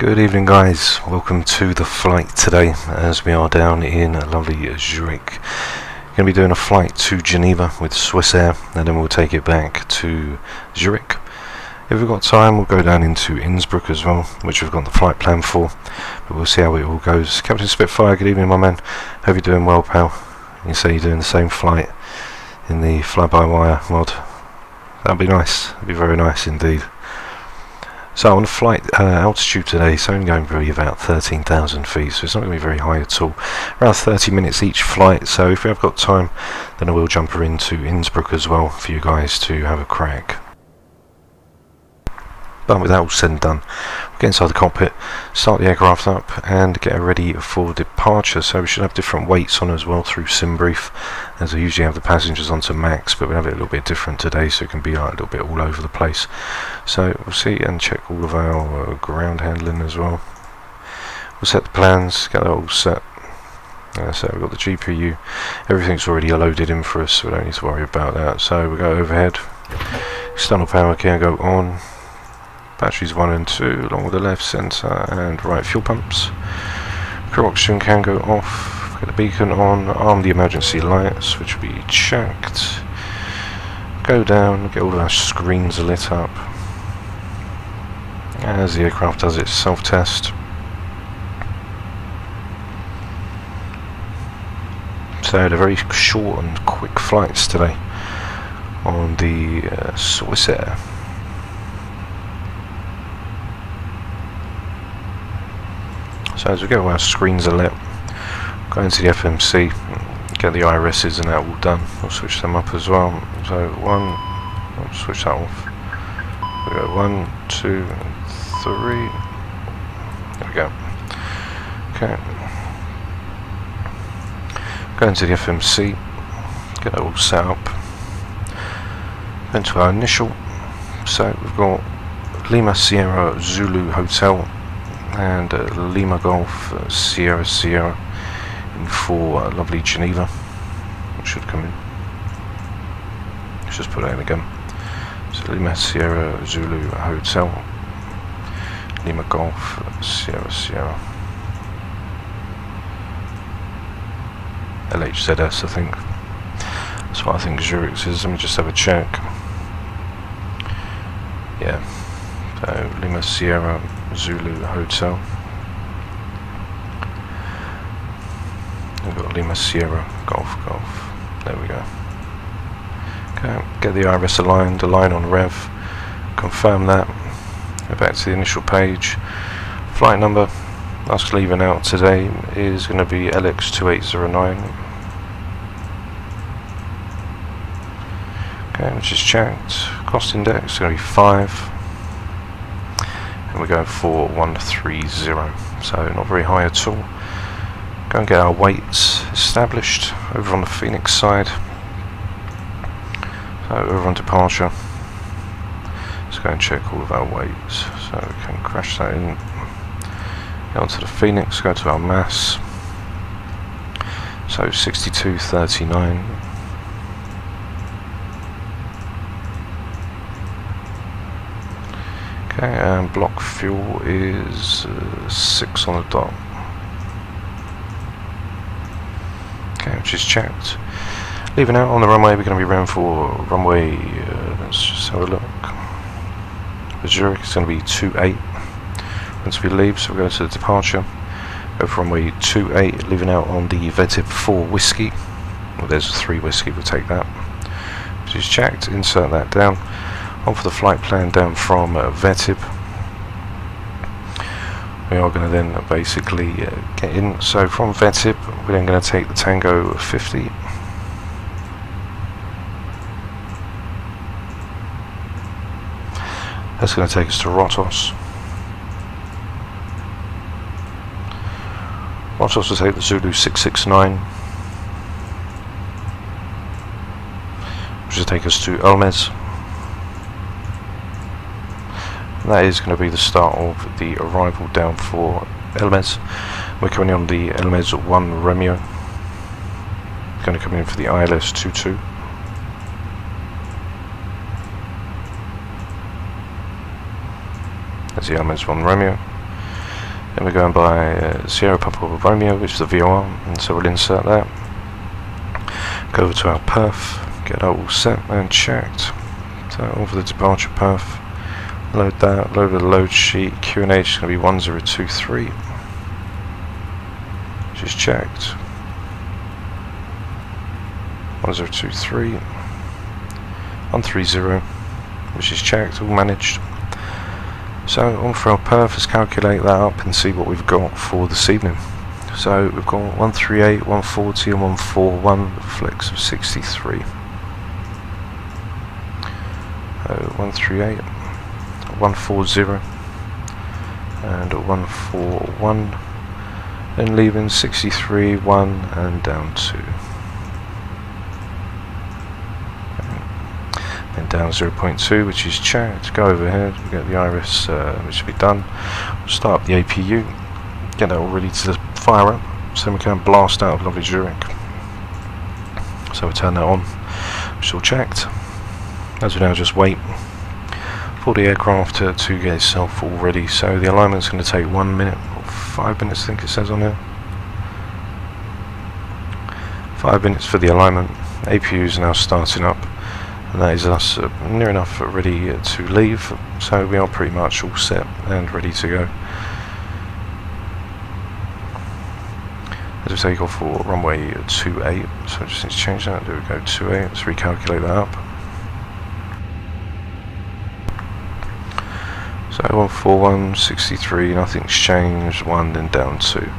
Good evening guys, welcome to the flight today as we are down in lovely Zurich. Going to be doing a flight to Geneva with Swiss Air and then we'll take it back to Zurich. If we've got time we'll go down into Innsbruck as well, which we've got the flight plan for, but we'll see how it all goes. Captain Spitfire, good evening my man, hope you're doing well pal. You say you're doing the same flight in the fly-by-wire mod. That'd be nice, that'd be very nice indeed. So on the flight altitude today, it's only going to be about 13,000 feet, so it's not going to be very high at all. Around 30 minutes each flight, so if we have got time, then I will jump her into Innsbruck as well for you guys to have a crack. But with that all said and done, we'll get inside the cockpit, start the aircraft up and get her ready for departure. So we should have different weights on as well through SimBrief, as I usually have the passengers onto max, but we'll have it a little bit different today so it can be like a little bit all over the place. So we'll see and check all of our ground handling as well. We'll set the plans, get that all set. So we've got the GPU, everything's already loaded in for us, so we don't need to worry about that. So we go overhead, external power can go on. Batteries 1 and 2 along with the left, centre and right fuel pumps. Crew oxygen can go off. Get the beacon on, arm the emergency lights which will be checked. Go down, get all of our screens lit up as the aircraft does its self-test. So they're very short and quick flights today on the Swiss Air. So as we go, our screens are lit, go into the FMC, get the irises and that all done. We'll switch them up as well. So I'll switch that off. We go 1, 2, 3. There we go. Okay. Go into the FMC, get that all set up. Into our initial. So we've got Lima Sierra Zulu Hotel and Lima Golf Sierra Sierra in for lovely Geneva, which should come in. Let's just put that in again. So Lima Sierra Zulu Hotel, Lima Golf Sierra Sierra, LHZS I think. That's what I think Zurich is. Let me just have a check. Yeah. So Lima Sierra Zulu Hotel. We've got Lima Sierra Golf. There we go. Okay, get the iris aligned, align on rev, confirm that, go back to the initial page. Flight number, us leaving out today is going to be LX2809. Okay, which is checked. Cost index is going to be 5. And we're going for 130, so not very high at all. Go and get our weights established over on the Fenix side. So over on departure, let's go and check all of our weights. So we can crash that in. Go onto the Fenix, go to our mass. So 6239. Okay, and block fuel is 6 on the dot. Okay, which is checked. Leaving out on the runway, we're going to be around for runway, let's just have a look. For Zurich, it's going to be 28 once we leave, so we're going to the departure. Go for runway 28, leaving out on the VETIP 4 whiskey. Well, there's a 3 whiskey, we'll take that. Which is checked, insert that down. On for the flight plan down from VETIP. We are going to then basically get in. So from VETIP, we're then going to take the Tango 50. That's going to take us to Rotos. Rotos will take the Zulu 669, which will take us to Elmez. That is going to be the start of the arrival down for Elmez. We're coming on the Elmez 1 Romeo. Going to come in for the ILS 22. There's the Elmez 1 Romeo. Then we're going by Sierra Papa Romeo, which is the VOR, and so we'll insert that. Go over to our perf, get that all set and checked. So over the departure perf, load that, load the load sheet. QNH is going to be 1023, which is checked. 1023, 130, which is checked, all managed. So on for our perf, let's calculate that up and see what we've got for this evening. So we've got 138, 140 and 141 with a flex of 63. 138, 140 and 141, then leaving 63, 1 and down 2. Then down 0.2, which is checked. Go overhead, we get the iris, which should be done. We'll start up the APU, get that all ready to fire up, so we can blast out of lovely Zurich. So we turn that on, which is all checked. As we now just wait for the aircraft to get itself all ready. So the alignment is going to take 1 minute or 5 minutes, I think it says on here. 5 minutes for the alignment. APU is now starting up, and that is us near enough ready to leave. So we are pretty much all set and ready to go. As we take off for runway 28, so I just need to change that. There we go, 28. Let's recalculate that up. So 141, 63, nothing's changed, 1 then down 2. So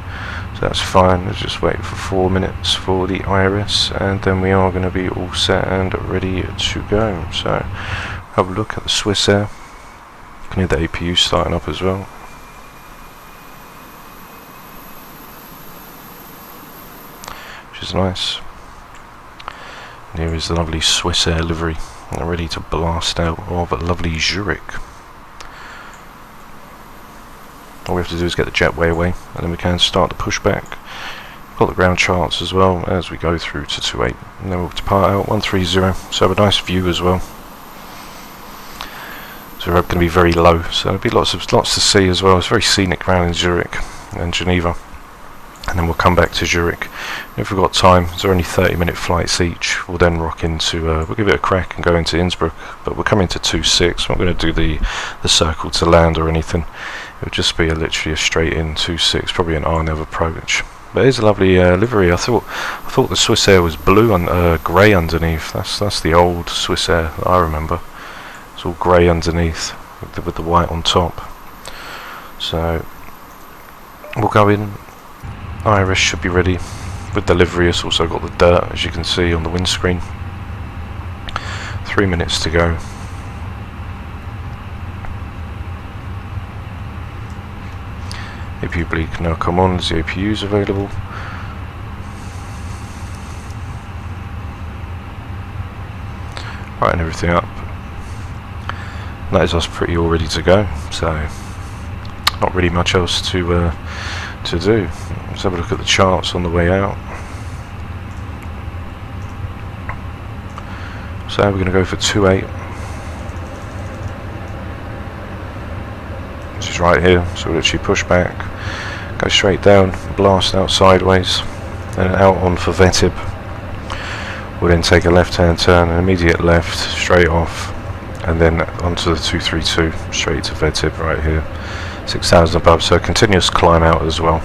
that's fine. Let's just wait for 4 minutes for the iris, and then we are going to be all set and ready to go. So have a look at the Swiss Air. You can hear the APU starting up as well. Which is nice. And here is the lovely Swiss Air livery, ready to blast out of lovely Zurich. All we have to do is get the jetway away, and then we can start the pushback. Got the ground charts as well as we go through to 28, and then we'll depart out 130. So have a nice view as well. So we're going to be very low, so there'll be lots to see as well. It's very scenic around in Zurich and Geneva, and then we'll come back to Zurich. If we've got time, there are only 30-minute flights each. We'll then rock into, we'll give it a crack and go into Innsbruck, but we're coming to 26. We're not going to do the circle to land or anything. It would just be literally a straight in 26, probably an Arnev approach. But it is a lovely livery. I thought the Swiss Air was blue and grey underneath. That's the old Swiss Air that I remember. It's all grey underneath with the white on top. So we'll go in. Iris should be ready with the livery. It's also got the dirt, as you can see on the windscreen. 3 minutes to go. APU bleed can now come on as the APU is available. Writing everything up. And that is us pretty all ready to go. So not really much else to do. Let's have a look at the charts on the way out. So we're going to go for 28. Which is right here, so we'll literally push back, go straight down, blast out sideways, and out on for Vetib. We'll then take a left-hand turn, an immediate left, straight off, and then onto the 232, straight to Vetib right here. 6,000 above, so a continuous climb out as well.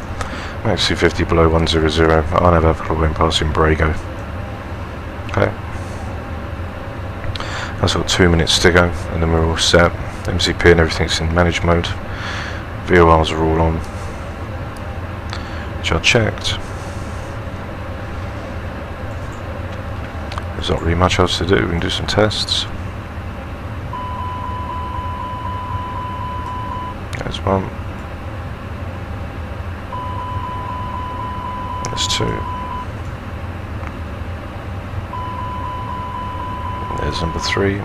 Max 250 below 100, I'll have Overclocked when passing Brago. Okay. That's got 2 minutes to go, and then we're all set. MCP and everything's in managed mode. VORs are all on, which I checked. There's not really much else to do. We can do some tests. There's one. There's two. There's number 3.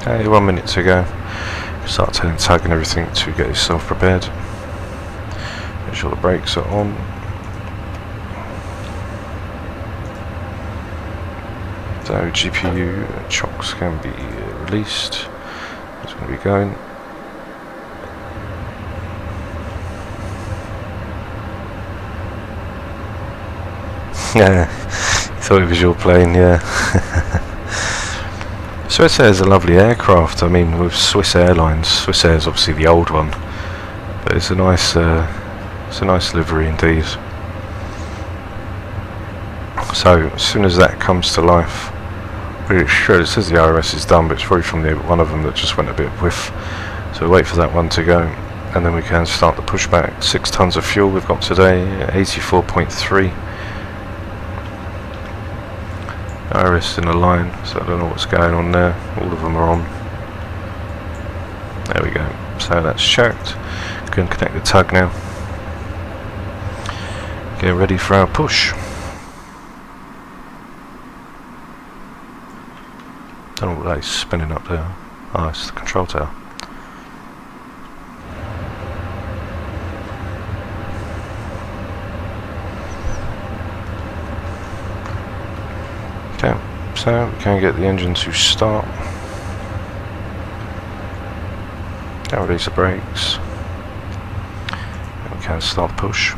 Okay, 1 minute to go. Start tagging everything to get yourself prepared. Make sure the brakes are on. So GPU chocks can be released. It's going to be going. Yeah, thought it was your plane, yeah. Swissair is a lovely aircraft. I mean, with Swiss Airlines, Swissair is obviously the old one, but it's a nice livery indeed. So as soon as that comes to life, it says the IRS is done, but it's probably from the one of them that just went a bit whiff. So we'll wait for that one to go, and then we can start the pushback. 6 tons of fuel we've got today, 84.3. IRS in a line, so I don't know what's going on there. All of them are on. There we go. So that's checked. Go and connect the tug now. Get ready for our push. Don't know what that is spinning up there. Oh, it's the control tower. Okay, so we can get the engine to start. Now release the brakes. And we can start the push.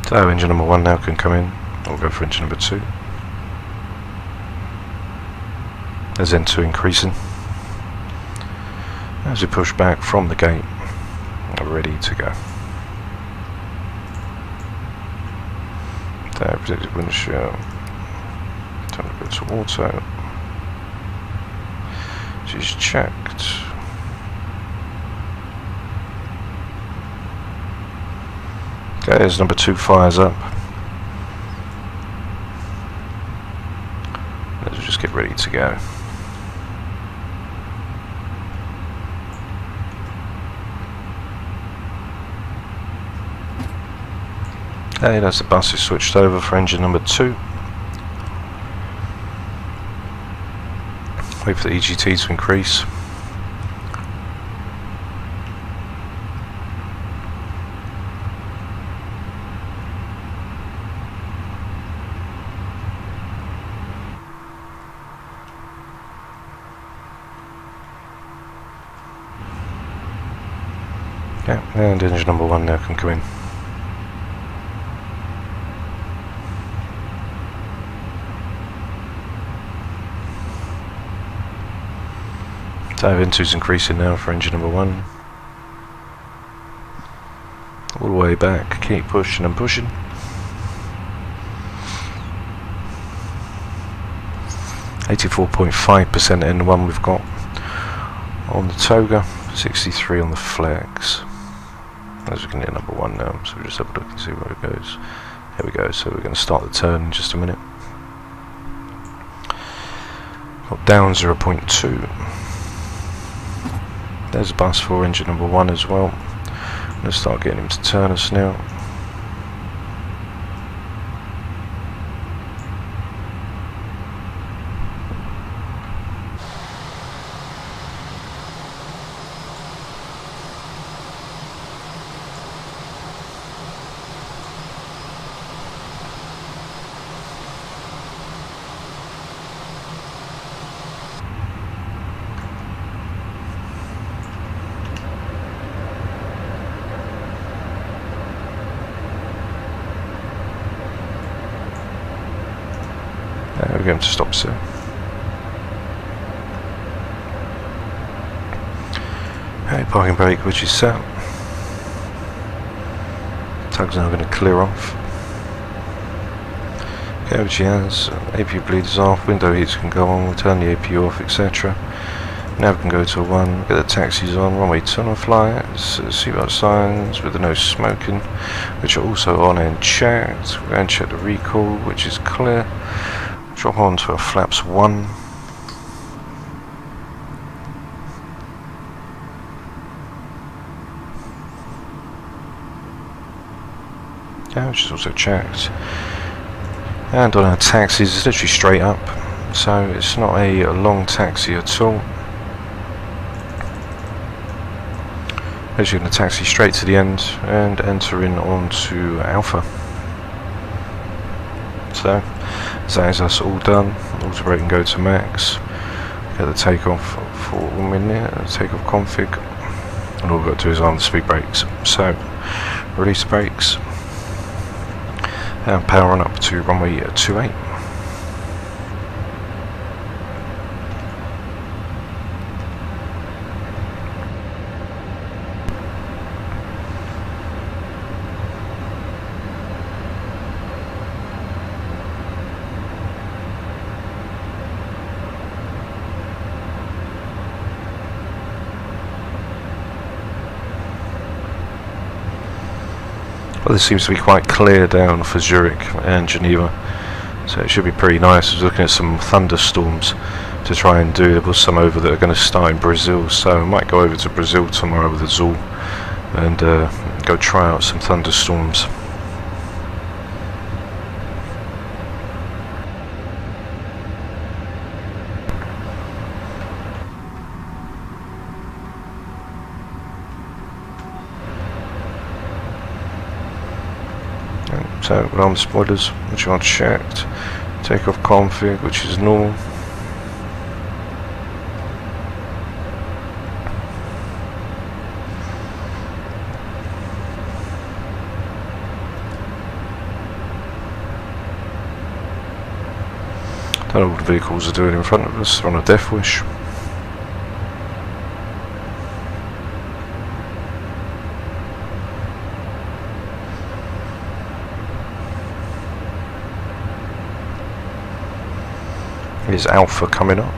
So engine number 1 now can come in. We'll go for engine number 2. There's N2 increasing. As we push back from the gate, we're ready to go. There, protected windshield. Turn a bit to auto. She's checked. Okay, as number 2 fires up. Let's just get ready to go. Okay, that's the bus is switched over for engine number 2. Wait for the EGT to increase. Okay, and engine number 1 now can come in. So N2's increasing now for engine number 1. All the way back, keep pushing and pushing. .5% N1 we've got on the Toga, 63 on the Flex. As we can hit number 1 now, so we'll just have a look and see where it goes. Here we go, so we're going to start the turn in just a minute. Got down 0.2. There's a bus for engine number 1 as well. I'm going to start getting him to turn us now. We're going to stop soon. Okay, parking brake which is set. Tug's now going to clear off. Okay, which he has. APU bleed is off, window heats can go on, we'll turn the APU off, etc. Now we can go to 1, get the taxis on, runway tunnel flights, seatbelt signs with the no smoking, which are also on and checked. We're going to check the recall, which is clear. Drop onto a flaps 1. Yeah, which is also checked. And on our taxis, it's literally straight up, so it's not a long taxi at all. As you're going to taxi straight to the end and enter in onto Alpha. So that is us all done. Auto brake and go to max. Get the takeoff for 1 minute. Takeoff config. And all we've got to do is arm the speed brakes. So release the brakes and power on up to runway 28. Well, this seems to be quite clear down for Zurich and Geneva, so it should be pretty nice. I was looking at some thunderstorms to try and do. There was some over that are going to start in Brazil, so I might go over to Brazil tomorrow with Azul and go try out some thunderstorms. So alarm spoilers, which are checked. Takeoff config, which is normal. Don't know what the vehicles are doing in front of us. They're on a death wish. Is Alpha coming up?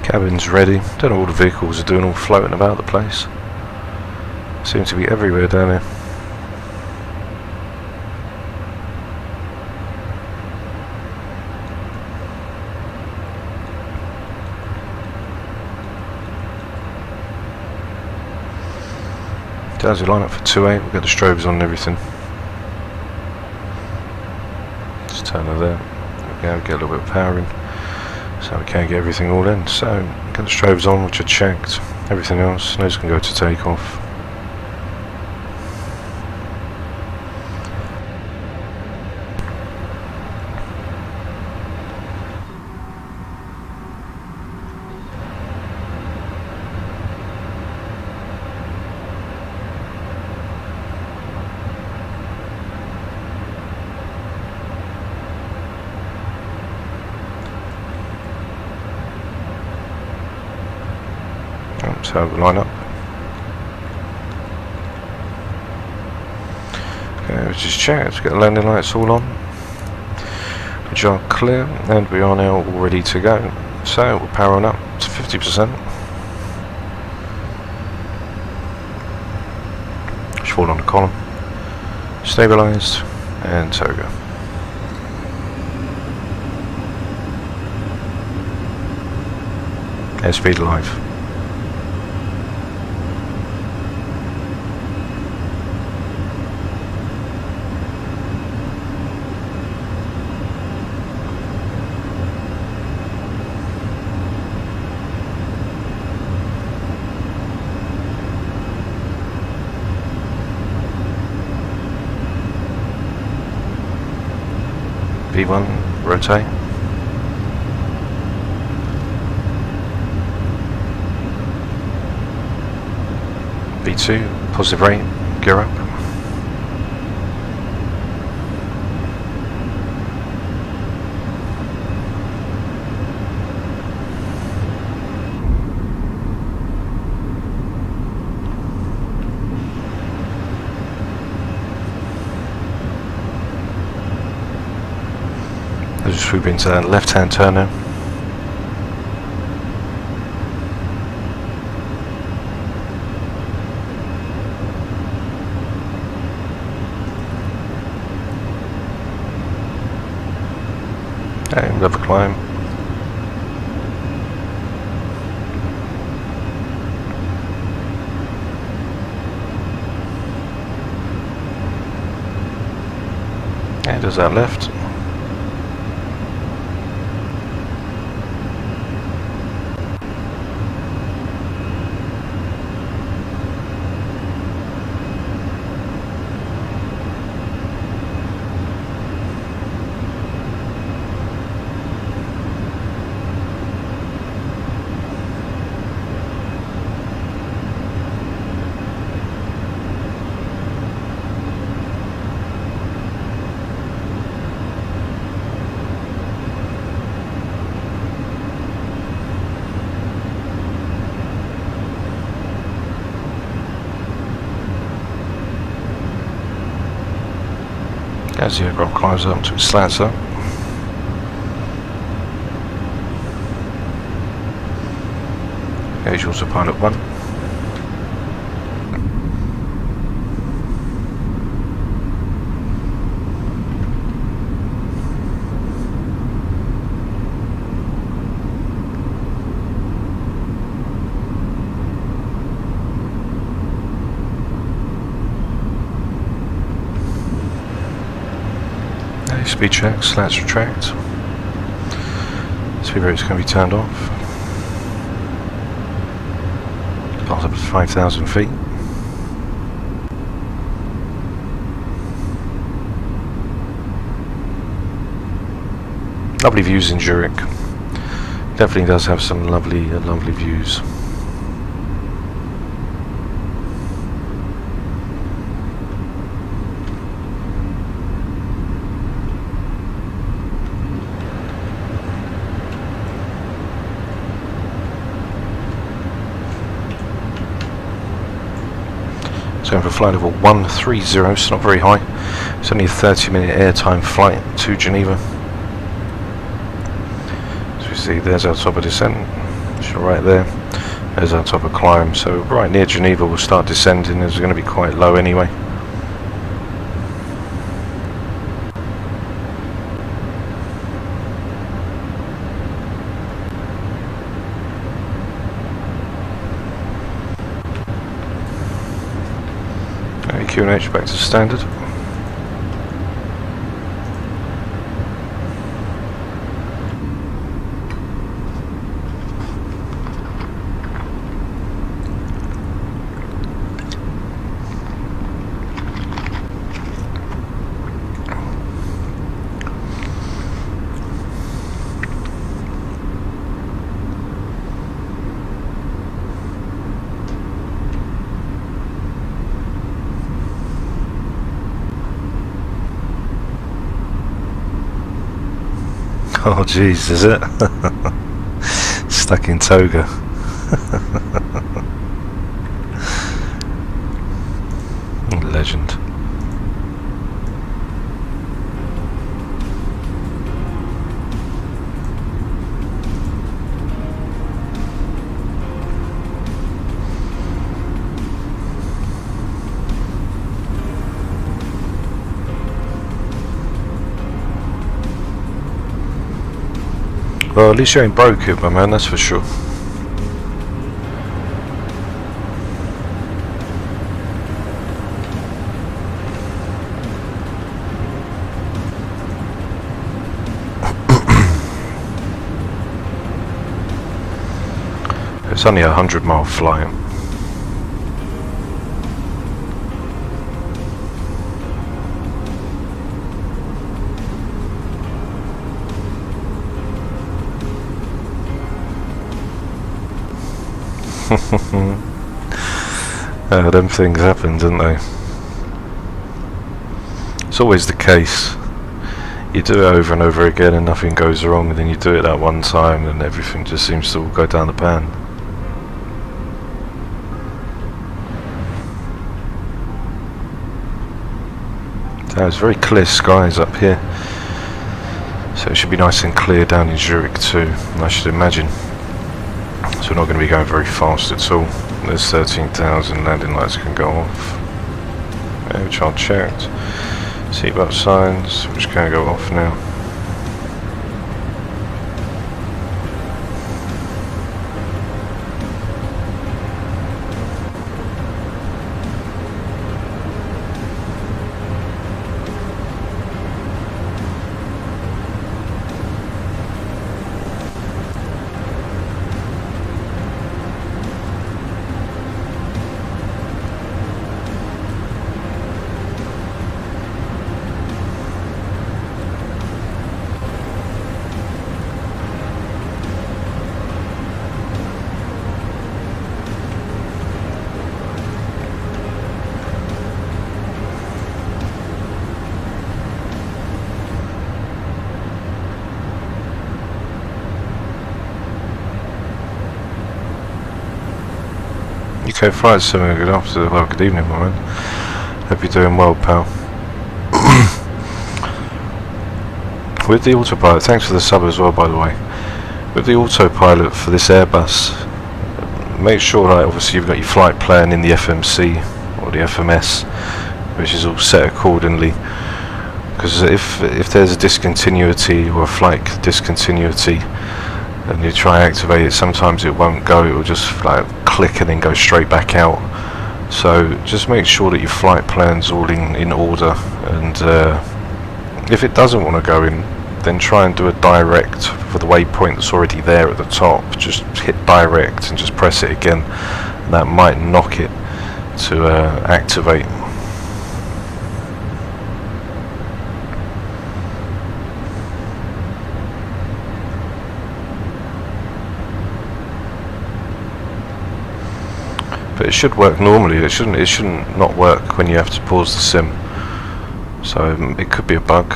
Cabin's ready. Don't know what the vehicles are doing, all floating about the place. Seem to be everywhere down here. Does it line up for 2.8? We'll get the strobes on and everything. Just turn her there. There we go, get a little bit of power in. So we can get everything all in. So get the strobes on, which are checked. Everything else, nose can go to takeoff. So line up. Okay, let's just check. Let's get the landing lights all on, which are clear, and we are now all ready to go. So we'll power on up to 50%. Just fall on the column, stabilised, and toga. Airspeed live. V1, rotate. V2, positive rate, gear up. Just swoop into that left-hand turn now. And another climb. And does that left. As the aircraft climbs up to its slants up. Visuals of pilot 1. Speed check, slats retract. Speed rate's going to be turned off. Pass up to 5,000 feet. Lovely views in Zurich. Definitely does have some lovely views. So going for flight level 130, so not very high. It's only a 30-minute airtime flight to Geneva. So we see there's our top of descent, so right there. There's our top of climb, so right near Geneva we'll start descending, as we're going to be quite low anyway. QNH back to standard. Oh jeez, is it? Stuck in toga. Legend. Well, at least you ain't broke it, my man, that's for sure. It's only a 100-mile flight. Them things happen, don't they? It's always the case. You do it over and over again and nothing goes wrong, and then you do it that one time and everything just seems to all go down the pan. So it's very clear skies up here, so it should be nice and clear down in Zurich too, I should imagine. So we're not going to be going very fast at all. There's 13,000 landing lights can go off, which I've checked. Seatbelt signs, which can go off now. UK Flight 7, good afternoon, well, good evening, my man. Hope you're doing well, pal. With the autopilot, thanks for the sub as well, by the way. With the autopilot for this Airbus, make sure that obviously you've got your flight plan in the FMC or the FMS, which is all set accordingly. Because if there's a discontinuity or a flight discontinuity, and you try and activate it, sometimes it won't go. It will just like click and then go straight back out. So just make sure that your flight plan's all in order, and if it doesn't want to go in, then try and do a direct for the waypoint that's already there at the top. Just hit direct and just press it again. That might knock it to activate. But it should work normally. It shouldn't not work when you have to pause the sim. So it could be a bug.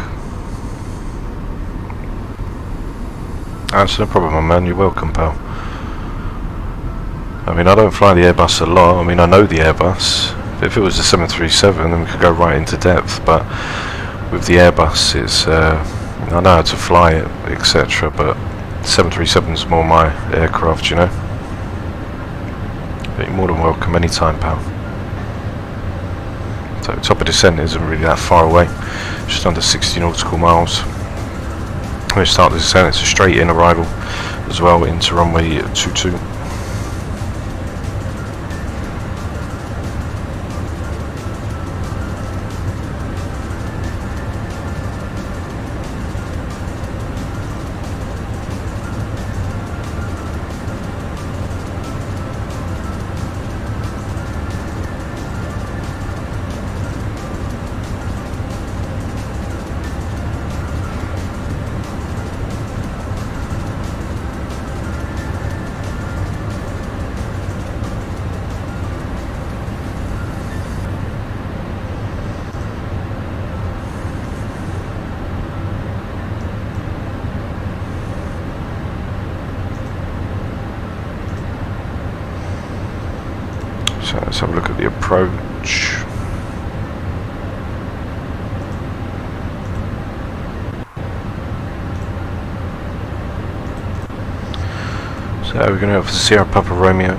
That's no problem, my man. You're welcome, pal. I mean, I don't fly the Airbus a lot. I mean, I know the Airbus. If it was a 737, then we could go right into depth. But with the Airbus, it's I know how to fly it, etc. But 737's more my aircraft, you know. But you're more than welcome anytime, pal. So top of descent isn't really that far away, just under 60 nautical miles. When we start the descent, it's a straight in arrival as well into runway 22. So let's have a look at the approach. So we're going to go for Sierra Papa Romeo.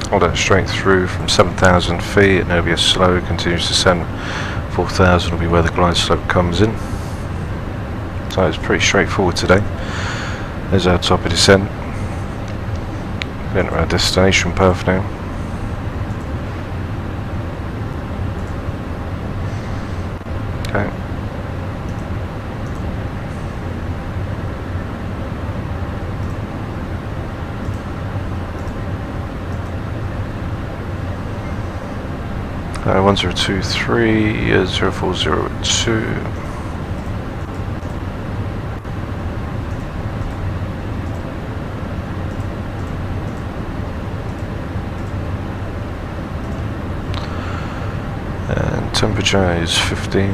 Hold that straight through from 7,000 feet, and there'll be a slow continuous descent. 4,000 will be where the glide slope comes in. So it's pretty straightforward today. There's our top of descent. We're into our destination path now. Okay. Uh, 1023 0402. And temperature is 15.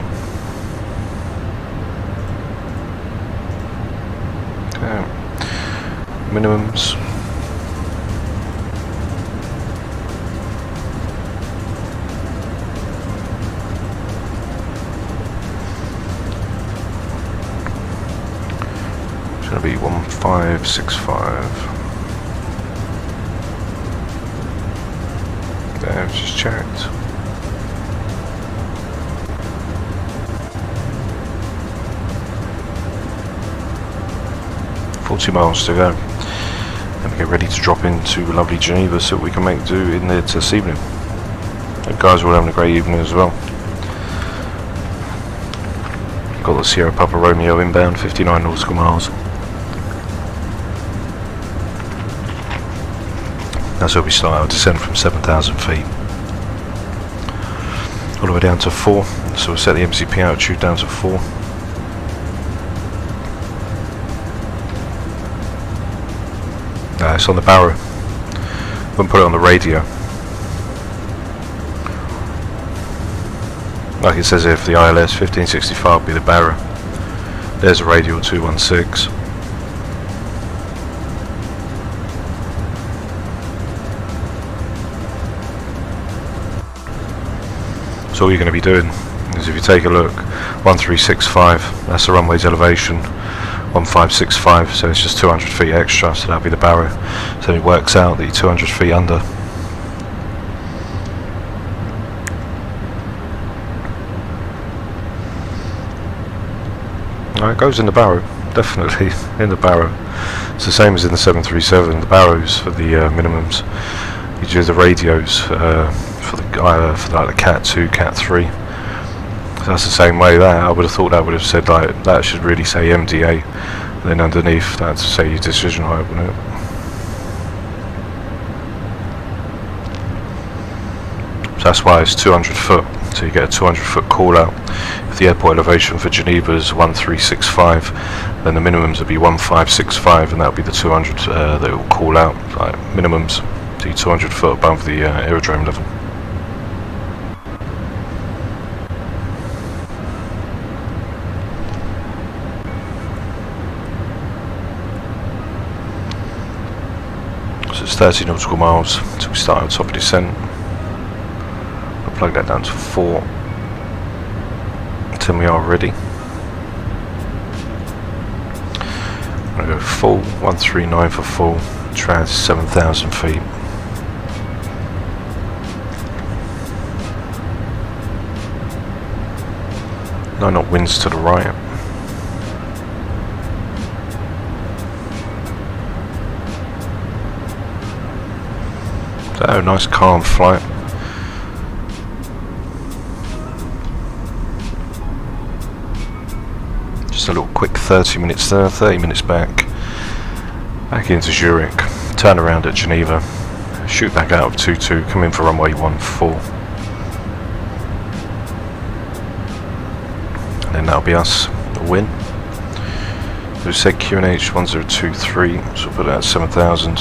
Okay. Minimums. It's going to be 1565. There, I've just checked. 40 miles to go, and we get ready to drop into lovely Geneva so we can make do in there this evening. The guys are all having a great evening as well. Got the Sierra Papa Romeo inbound, 59 nautical miles. That's where we start our descent from 7,000 feet. All the way down to 4, so we'll set the MCP altitude down to 4. It's on the barrow. Wouldn't put it on the radio. Like it says here for the ILS, 1565 would be the barrow. There's a radial 216. So all you're going to be doing is, if you take a look, 1365, that's the runway's elevation, 1565, so it's just 200 feet extra, so that'll be the barrow. So it works out that you're 200 feet under. It goes in the barrow, definitely in the barrow. It's the same as in the 737, the barrows for the minimums. You do the radios for the Cat 2, Cat 3. So that's the same way that. I would have thought that would have said, like, that should really say MDA, and then underneath that to say your decision height, wouldn't it? So that's why it's 200 foot. So you get a 200 foot call out. If the airport elevation for Geneva is 1365, then the minimums will be 1565, and that'll be the 200 that it will call out, like minimums, so you're 200 foot above the aerodrome level. So it's 30 nautical miles until we start our top of descent. I'll plug that down to 4 until we are ready. I'm going to go full, 139 for full, trans 7,000 feet. No, not winds to the right. So nice calm flight. Just a little quick 30 minutes there, 30 minutes back into Zurich, turn around at Geneva, shoot back out of 22, come in for runway 14, and then that'll be us, a win. So we said QNH 1023, so we'll put that at 7,000.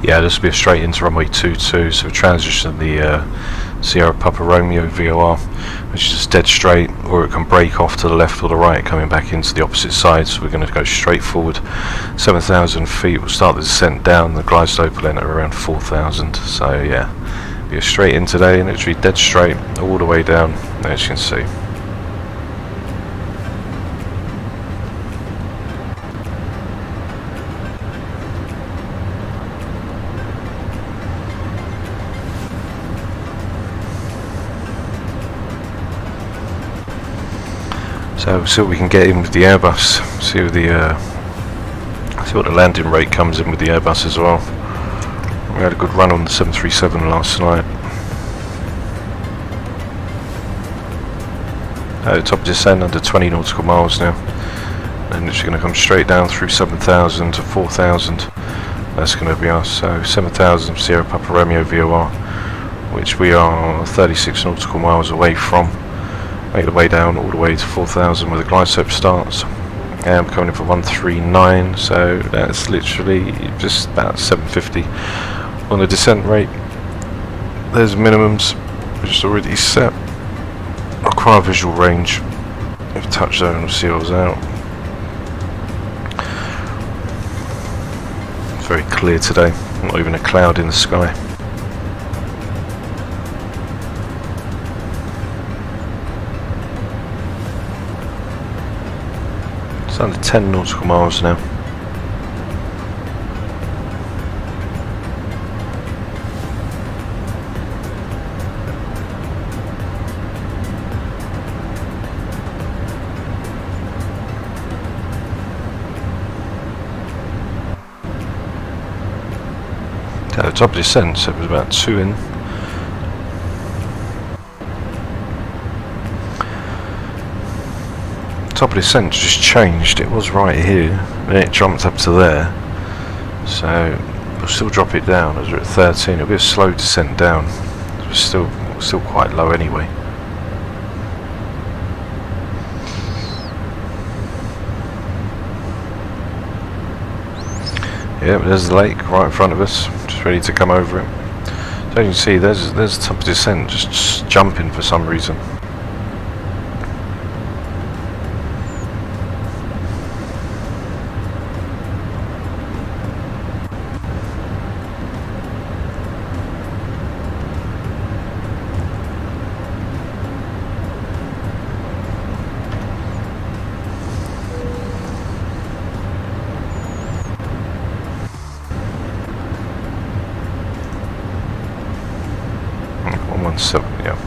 Yeah, this will be a straight into runway 22, so we transition the Sierra Papa Romeo VOR, which is just dead straight, or it can break off to the left or the right, coming back into the opposite side. So we're going to go straight forward, 7,000 feet. We'll start the descent down, the glide slope will enter around 4,000. So yeah, be a straight in today, and literally dead straight all the way down, as you can see. So we'll see what we can get in with the Airbus, see what the landing rate comes in with the Airbus as well. We had a good run on the 737 last night. At the top of descent, under 20 nautical miles now. And it's going to come straight down through 7,000 to 4,000. That's going to be us. So 7,000 Sierra Papa Romeo VOR, which we are 36 nautical miles away from. Make the way down all the way to 4,000 where the glide slope starts. And I'm coming in for 139, so that's literally just about 750 on the descent rate. There's minimums, which is already set. Require visual range if touchdown seals out. It's very clear today, not even a cloud in the sky. It's under 10 nautical miles now. top of descent, so it was about 2 in. Top of descent just changed. It was right here, and it jumped up to there. So we'll still drop it down as we're at 13. It'll be a slow descent down. We're still quite low anyway. Yeah, but there's the lake right in front of us, just ready to come over it. So you can see there's the top of descent just jumping for some reason. So, yeah.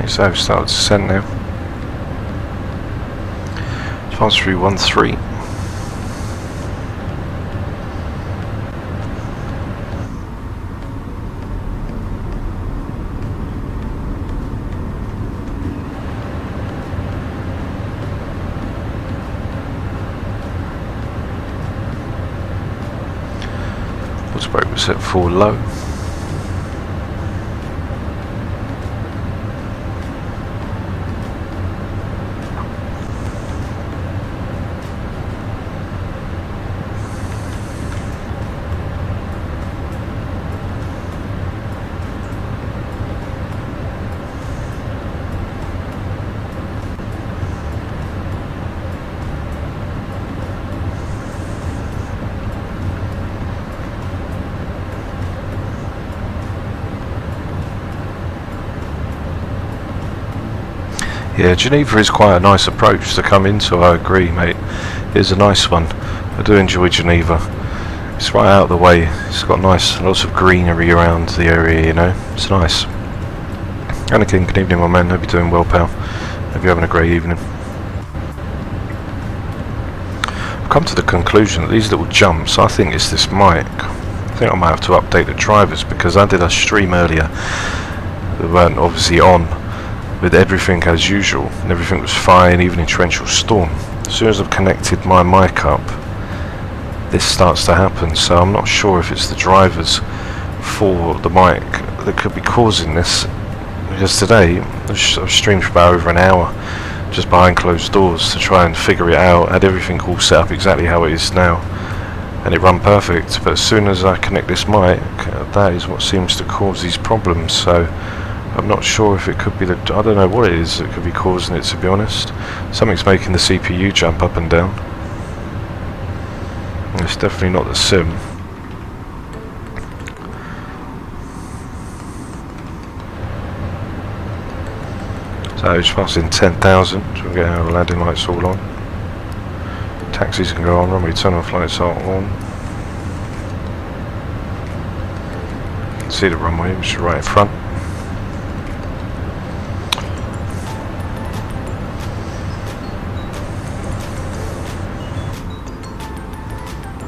So I've started to descend now. Advance 313. Autobrake was set for low. Yeah, Geneva is quite a nice approach to come into, I agree, mate. It's a nice one. I do enjoy Geneva. It's right out of the way. It's got lots of greenery around the area, you know. It's nice. Anakin, good evening, my man. Hope you're doing well, pal. Hope you're having a great evening. I've come to the conclusion that these little jumps, I think it's this mic. I think I might have to update the drivers, because I did a stream earlier that weren't obviously on, with everything as usual, and everything was fine, even in torrential storm. As soon as I've connected my mic up, this starts to happen, so I'm not sure if it's the drivers for the mic that could be causing this, because today I've streamed for about over an hour just behind closed doors to try and figure it out. I had everything all set up exactly how it is now, and it ran perfect, but as soon as I connect this mic, that is what seems to cause these problems. So I'm not sure if it could be I don't know what it is that could be causing it, to be honest. Something's making the CPU jump up and down. It's definitely not the sim. So it's passing 10,000, so we'll get our landing lights all on. Taxis can go on, runway turn off lights are on. See the runway, which is right in front.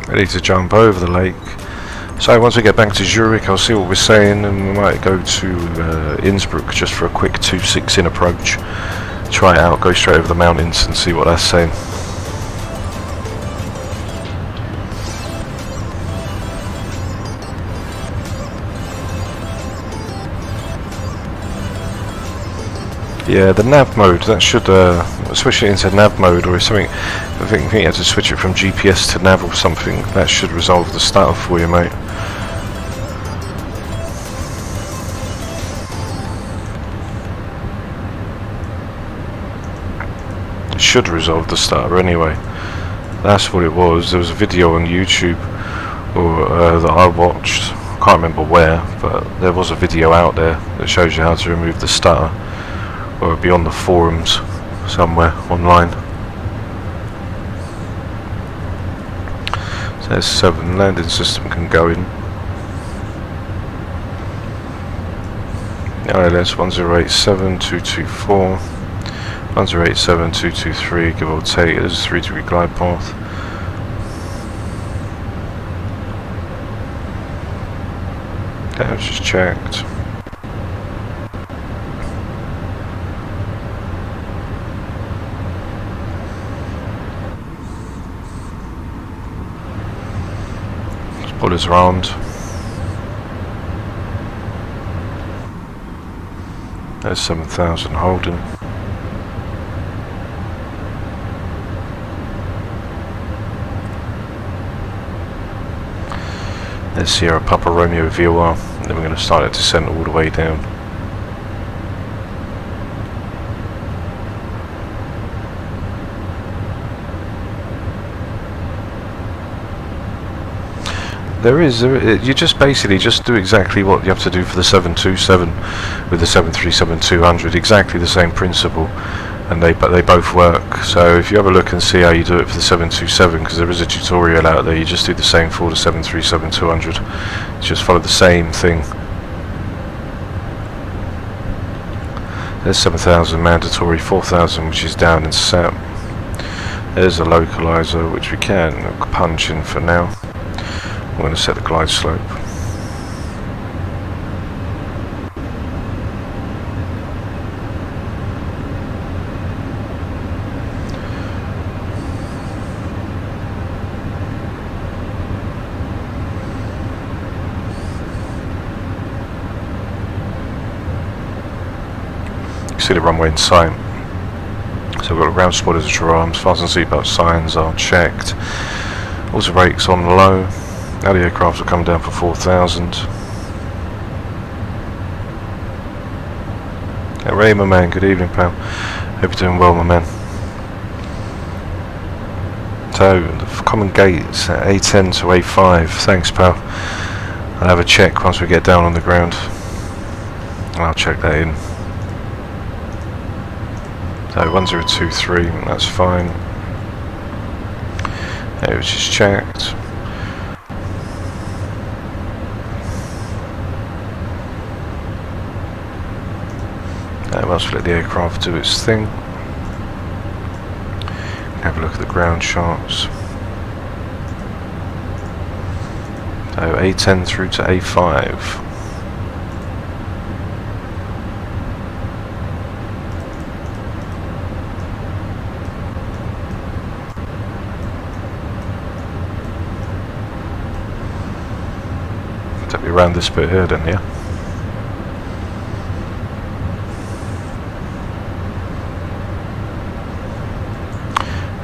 Ready to jump over the lake. So once we get back to Zurich, I'll see what we're saying, and we might go to Innsbruck just for a quick 2.6 in approach. Try it out, go straight over the mountains and see what that's saying. Yeah, the nav mode, that should switch it into nav mode, or if something, I think you have to switch it from GPS to nav or something. That should resolve the stutter for you, mate. It should resolve the stutter anyway. That's what it was. There was a video on YouTube that I watched. I can't remember where, but there was a video out there that shows you how to remove the stutter, or it'll be on the forums somewhere online. So there's 7. Landing system can go in. ILS 1087-224, 1087-223, give or take. There's a 3-degree glide path. Okay, I've just checked. Spoilers are armed. There's 7,000 holding. There's Sierra Papa Romeo VOR. Then we're going to start a descent all the way down. You just basically just do exactly what you have to do for the 727 with the 737-200, exactly the same principle, and they both work. So if you have a look and see how you do it for the 727, because there is a tutorial out there, you just do the same for the 737-200. Just follow the same thing. There's 7,000 mandatory, 4,000 which is down and set. There's a localizer which we can punch in for now. I'm going to set the glide slope. You see the runway in sight. So we've got ground spotters at your arms, fasten seatbelt signs are checked. Also brakes on low. Now the aircraft will come down for 4,000. Hey Ray, my man, good evening, pal. Hope you're doing well, my man. So, the common gates at A10 to A5. Thanks, pal. I'll have a check once we get down on the ground. And I'll check that in. So, 1023, that's fine. It was just checked. Must let the aircraft do its thing. Have a look at the ground charts. So A10 through to A5. Take me around this bit here then, yeah?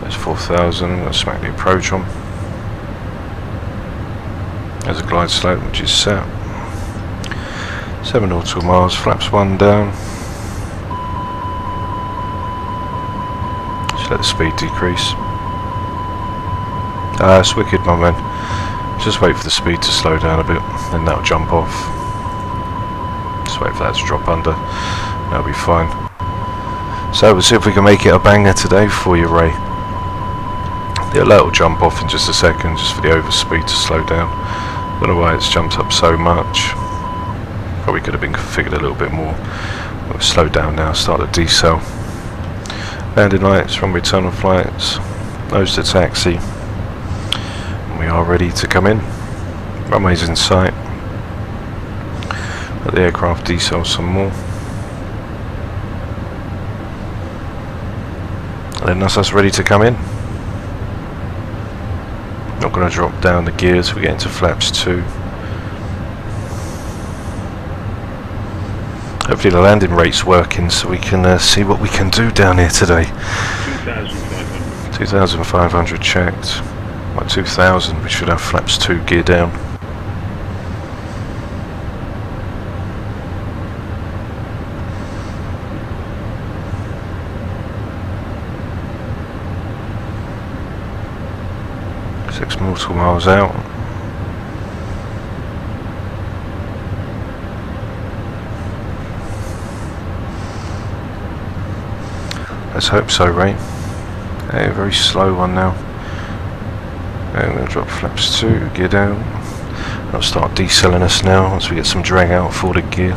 There's 4,000, I'm going to smack the approach on. There's a glide slope which is set. 7 nautical miles, flaps 1 down. Just let the speed decrease. That's wicked, my man. Just wait for the speed to slow down a bit, then that'll jump off. Just wait for that to drop under, that'll be fine. So we'll see if we can make it a banger today for you, Ray. The alert will jump off in just a second, just for the overspeed to slow down. Don't know why it's jumped up so much. Probably could have been configured a little bit more. We'll slow down now, start the decel. Landing lights, runway terminal flights, nose to taxi. We are ready to come in. Runway's in sight. Let the aircraft decel some more. And then that's us ready to come in. Not going to drop down the gears, we get into flaps 2. Hopefully the landing rate's working so we can see what we can do down here today. 2,500 checked. By 2,000 we should have flaps 2 gear down. nautical miles out. Let's hope so, Ray. A very slow one now. I'm going to drop flaps 2, gear down. I'll start decelling us now once we get some drag out for the gear.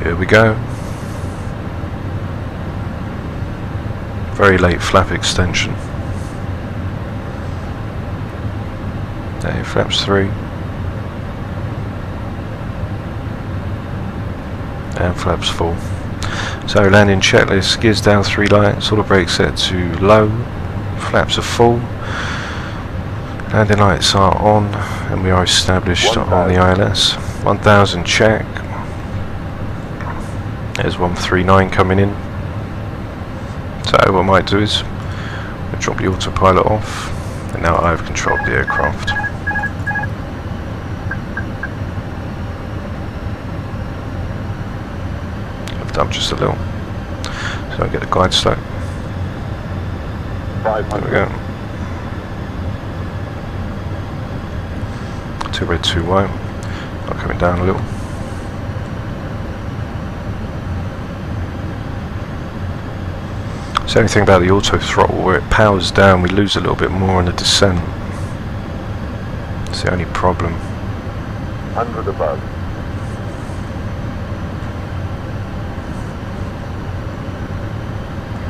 Here we go. Very late flap extension. There, flaps 3. And flaps 4. So landing checklist, gears down 3 lights, auto brake set to low, flaps are full, landing lights are on, and we are established on the ILS. 1000 check. There's 139 coming in. So what I might do is I'll drop the autopilot off, and now I've controlled the aircraft. I've done just a little, so I get the guide slope. There we go. 2 red, 2 white. I'm coming down a little. So anything about the auto throttle, where it powers down, we lose a little bit more on the descent. It's the only problem. 100 above.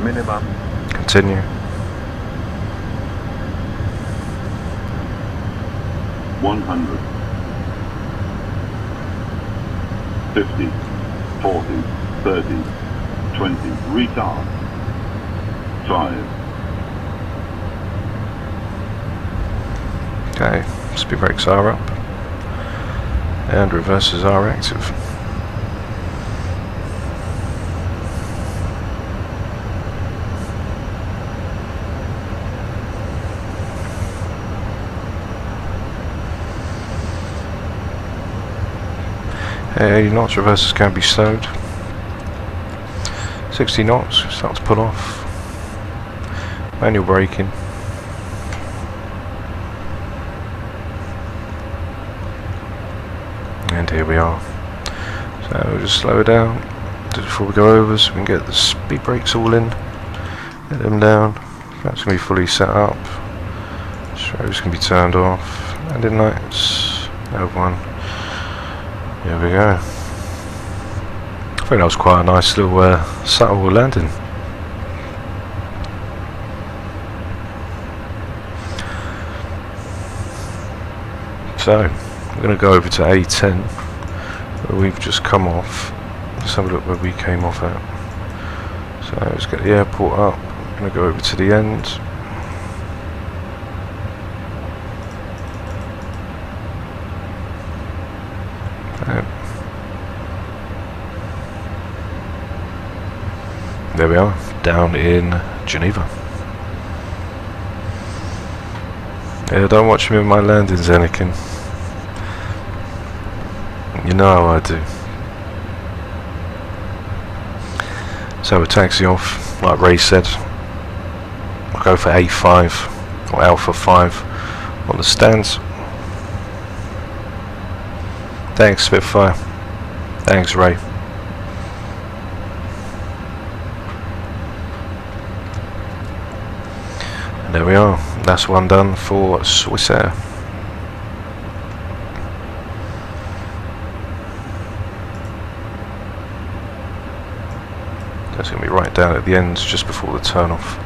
Minimum. Continue. 100. 50. 40. 30. 20. Retard. 5. Okay, speed brakes are up, and reversers are active. Hey, 80 knots, reversers can be slowed. 60 knots, start to pull off. Manual braking. And here we are. So we'll just slow it down just before we go over, so we can get the speed brakes all in. Get them down. That's going to be fully set up. Strobes can be turned off. Landing lights. L1. Here we go. I think that was quite a nice little subtle landing. So, we're going to go over to A10, where we've just come off. Let's have a look where we came off at. So, let's get the airport up. I'm going to go over to the end. There we are, down in Geneva. Yeah, don't watch me with my landings, Anakin. You know how I do. So we'll taxi off, like Ray said. I'll go for A5 or Alpha 5 on the stands. Thanks, Spitfire. Thanks, Ray. And there we are. That's one done for Swissair. That's going to be right down at the end, just before the turn off.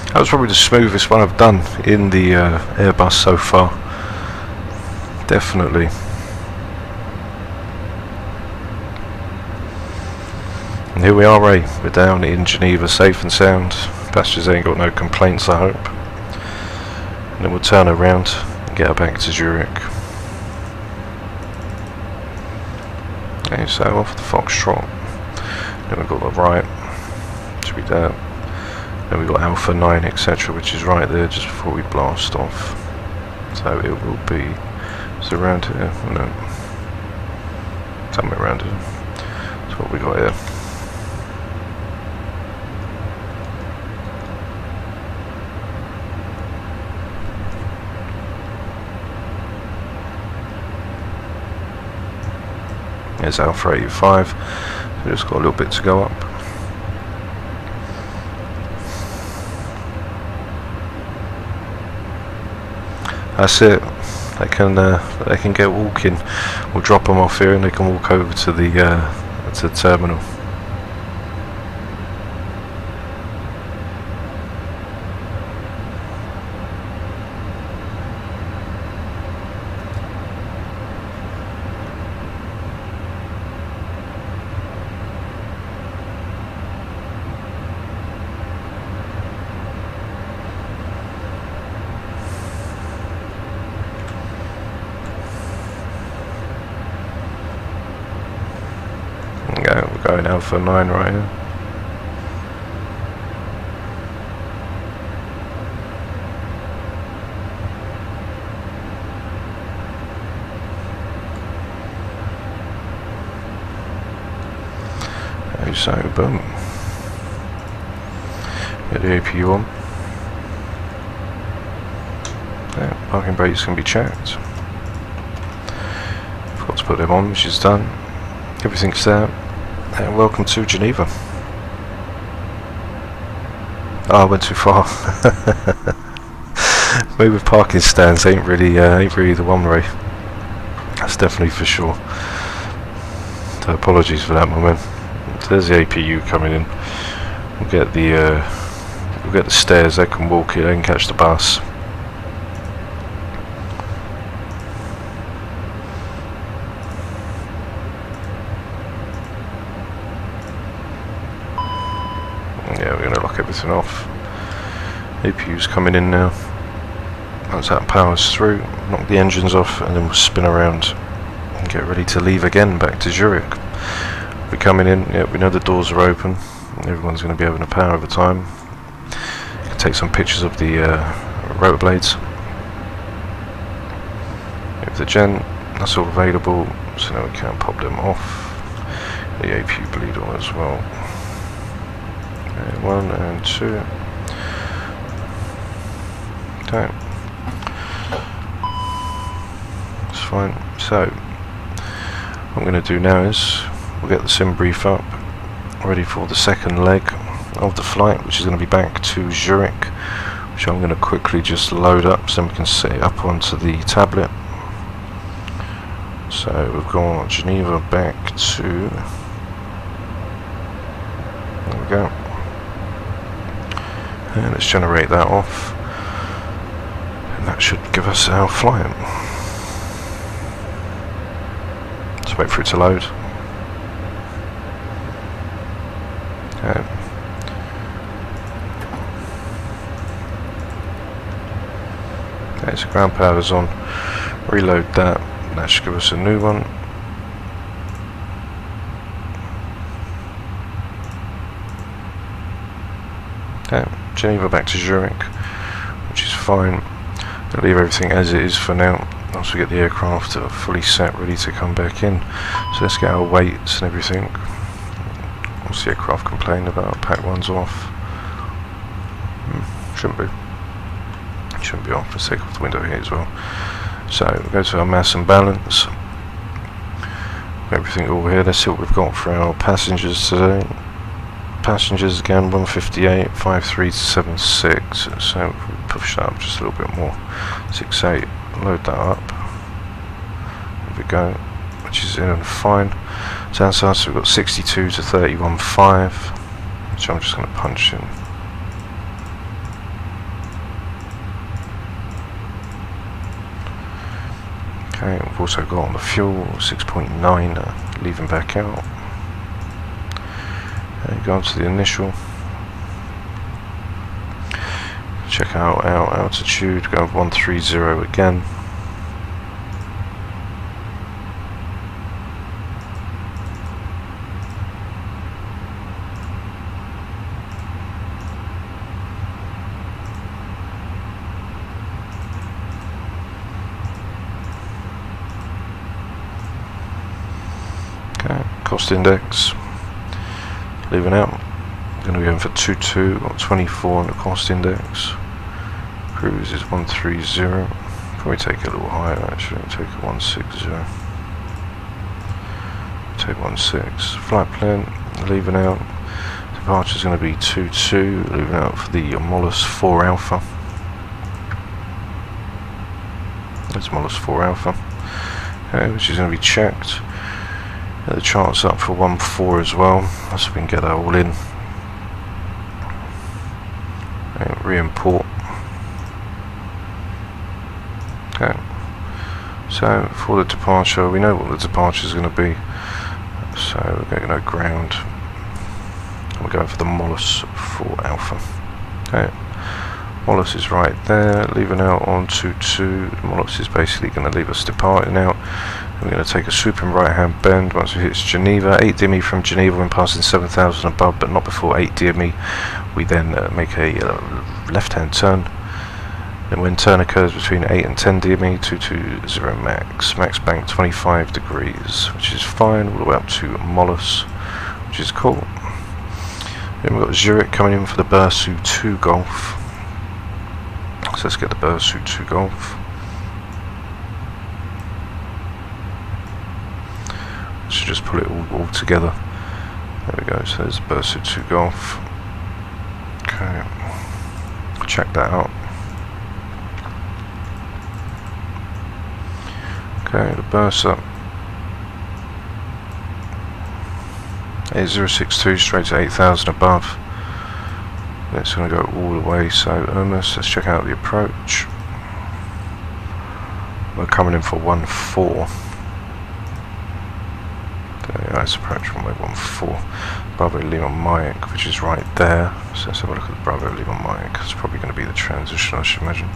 That was probably the smoothest one I've done in the Airbus so far. Definitely. And here we are, Ray. We're down in Geneva, safe and sound. Passengers ain't got no complaints, I hope. And then we'll turn around and get her back to Zurich. Okay, so off the Foxtrot. Then we've got the right, should be there. Then we've got Alpha 9, etc., which is right there just before we blast off. So it will be, it's around here, no, somewhere around here. That's what we got here. There's Alpha 85, so we've just got a little bit to go up. That's it. They can get walking. We'll drop them off here and they can walk over to the terminal. We're going Alpha 9 right here. Okay, so boom. Get the APU on. Yeah, parking brakes can be checked. Forgot to put them on, which is done. Everything's there. And welcome to Geneva. Oh, I went too far. Maybe with parking stands ain't really the one way. That's definitely for sure. So apologies for that, my man. There's the APU coming in. We'll get the stairs. They can walk it. They can catch the bus. Yeah, we're going to lock everything off. APU's coming in now. Once that powers through, knock the engines off, and then we'll spin around and get ready to leave again back to Zurich. We're coming in. Yeah, we know the doors are open. Everyone's going to be having a power over time. You can take some pictures of the rotor blades. With the gen, that's all available. So now we can pop them off. The APU bleed on as well. 1 and 2. Okay. That's fine. So, what I'm going to do now is we'll get the sim brief up, ready for the second leg of the flight, which is going to be back to Zurich, which I'm going to quickly just load up so we can set it up onto the tablet. So we've got Geneva back to, there we go. And let's generate that off, and that should give us our flight. Let's wait for it to load. Okay. Okay, so ground power's on. Reload that. That should give us a new one. Okay. Geneva back to Zurich, which is fine. I'll leave everything as it is for now. Once we get the aircraft fully set, ready to come back in. So let's get our weights and everything. What's the aircraft complaining about? Pack one's off. Shouldn't be. Shouldn't be off. Let's take off the window here as well. So we'll go to our mass and balance. Everything all here. Let's see what we've got for our passengers today. Passengers again 158, 5376. So if we push that up just a little bit more, 68. Load that up. There we go. Which is in and fine. So outside, so we've got 62 to 31.5, which I'm just going to punch in. Okay, we've also got on the fuel 6.9, leaving back out. Go on to the initial. Check out our altitude, go 130 again. Okay, cost index, leaving out. Going to be going for 22, got 24 on the cost index. Cruise is 130. Probably take it a little higher actually, take it 160. Take 16. Flight plan, leaving out. Departure is going to be 22, leaving out for the Molus 4 Alpha. That's Molus 4 Alpha. Okay, which is going to be checked. The chart's up for 1.4 as well, so we can get that all in. And re-import. Okay, so for the departure, we know what the departure is going to be, so we're going to go ground. We're going for the Molus 4 Alpha. Okay, Molus is right there, leaving out on 22. Molus is basically going to leave us departing out. We're going to take a swooping right hand bend once we hit Geneva. 8 DME from Geneva when passing 7,000 above, but not before 8 DME. We then make a left hand turn. Then when turn occurs between 8 and 10 DME, 220 max. Max bank 25 degrees, which is fine, all the way up to Molus, which is cool. Then we've got Zurich coming in for the Bursu 2 Golf. So let's get the Bursu 2 Golf. Should just pull it all together. There we go, so there's Bursu 2 Golf. Okay, check that out. Okay, the Bursa 8062 straight to 8,000 above. It's going to go all the way, so almost, let's check out the approach. We're coming in for 1.4. Nice approach from way 1.4. Bravo Lima Mike, which is right there. So let's have a look at the Bravo Lima Mike. It's probably going to be the transition, I should imagine.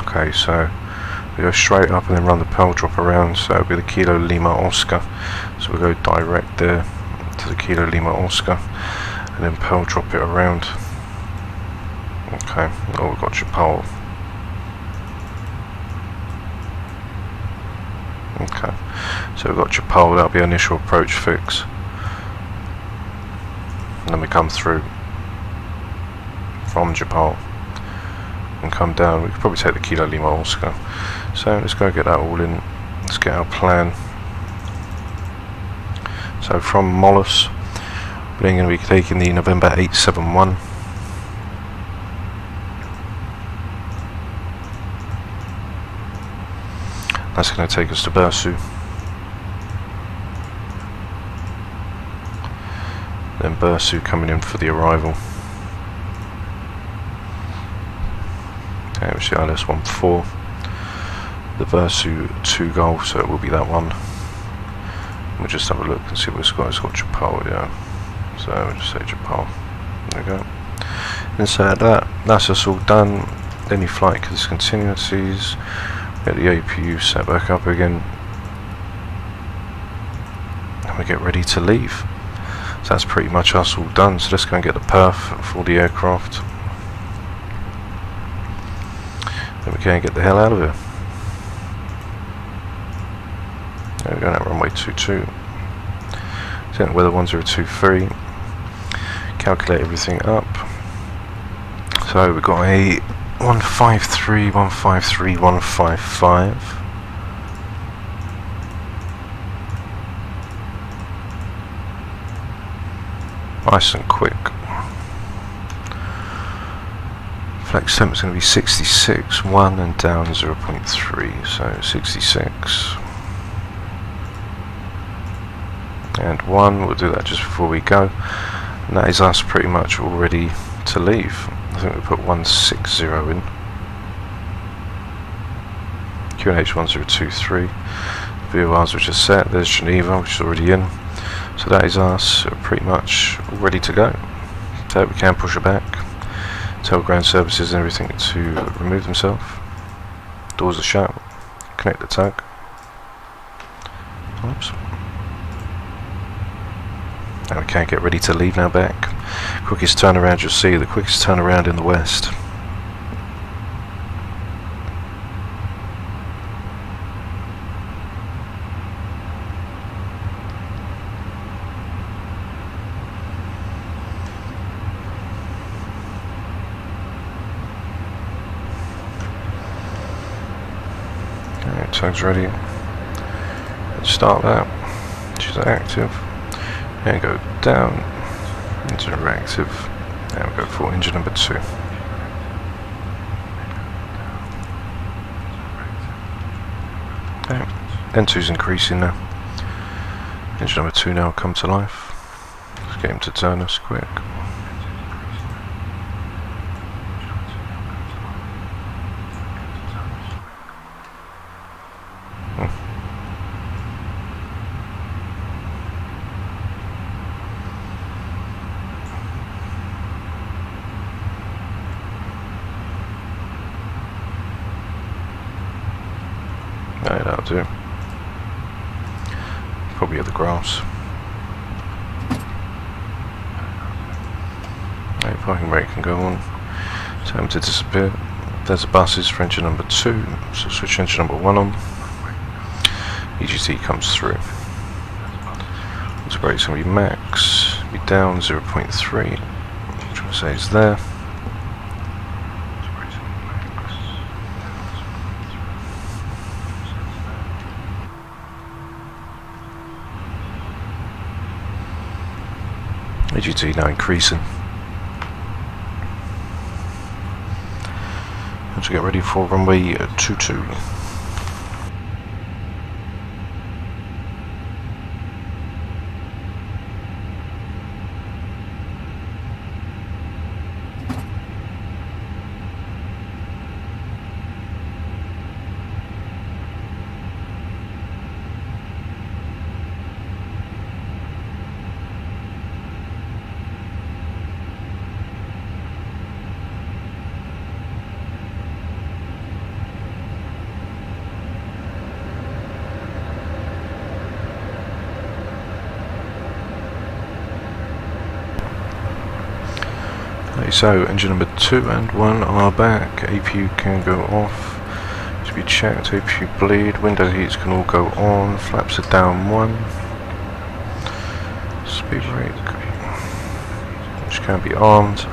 Okay, so we go straight up and then run the pearl drop around. So it'll be the Kilo Lima Oscar. So we'll go direct there to the Kilo Lima Oscar and then pearl drop it around. Okay, oh, we've got Japan. Okay, so we've got Japan, that'll be our initial approach fix. And then we come through from Japan and come down. We could probably take the Kilo Lima Oscar. So let's go get that all in. Let's get our plan. So from Molus, we're going to be taking the November 871. That's going to take us to Bursu. Then Bursu coming in for the arrival. Okay, we see ILS 14. The Bursu 2 Golf, so it will be that one. We'll just have a look and see what it's got. It's got Japan, yeah. So we'll just say Japan. There we go. Insert that. That's us all done. Any flight discontinuities. Get the APU set back up again, and we get ready to leave. So that's pretty much us all done. So let's go and get the perf for the aircraft. Then we can get the hell out of here. There we go, now runway 22. Set weather 1023. Calculate everything up. So we've got a 153, 153, 155. Nice and quick. Flex temp is going to be 66, 1 and down 0.3, so 66. And 1, we'll do that just before we go. And that is us pretty much all ready to leave. I think we put 160 in. QNH 1023. VORs which are set. There's Geneva, which is already in. So that is us pretty much ready to go. So we can push it back. Tell ground services and everything to remove themselves. Doors are shut. Connect the tug. Oops. Okay, get ready to leave now back. Quickest turnaround, you'll see the quickest turnaround in the west. Okay, tug's ready. Let's start that. She's active. And go down into reactive. Now we go for engine number 2. Okay. N2's increasing now. Engine number 2 now come to life. Let's get him to turn us quick. No, that'll do. Probably at the grass. No, parking brake can go on. Tell him to disappear. There's the buses for engine number 2, so switch engine number 1 on. EGT comes through. This brake's going to be max, be down 0.3, which I say is there. EGT now increasing. Let's get ready for runway 22. So engine number 2 and 1 are back. APU can go off. To be checked. APU bleed. Window heats can all go on. Flaps are down 1. Speed brake, which can be armed.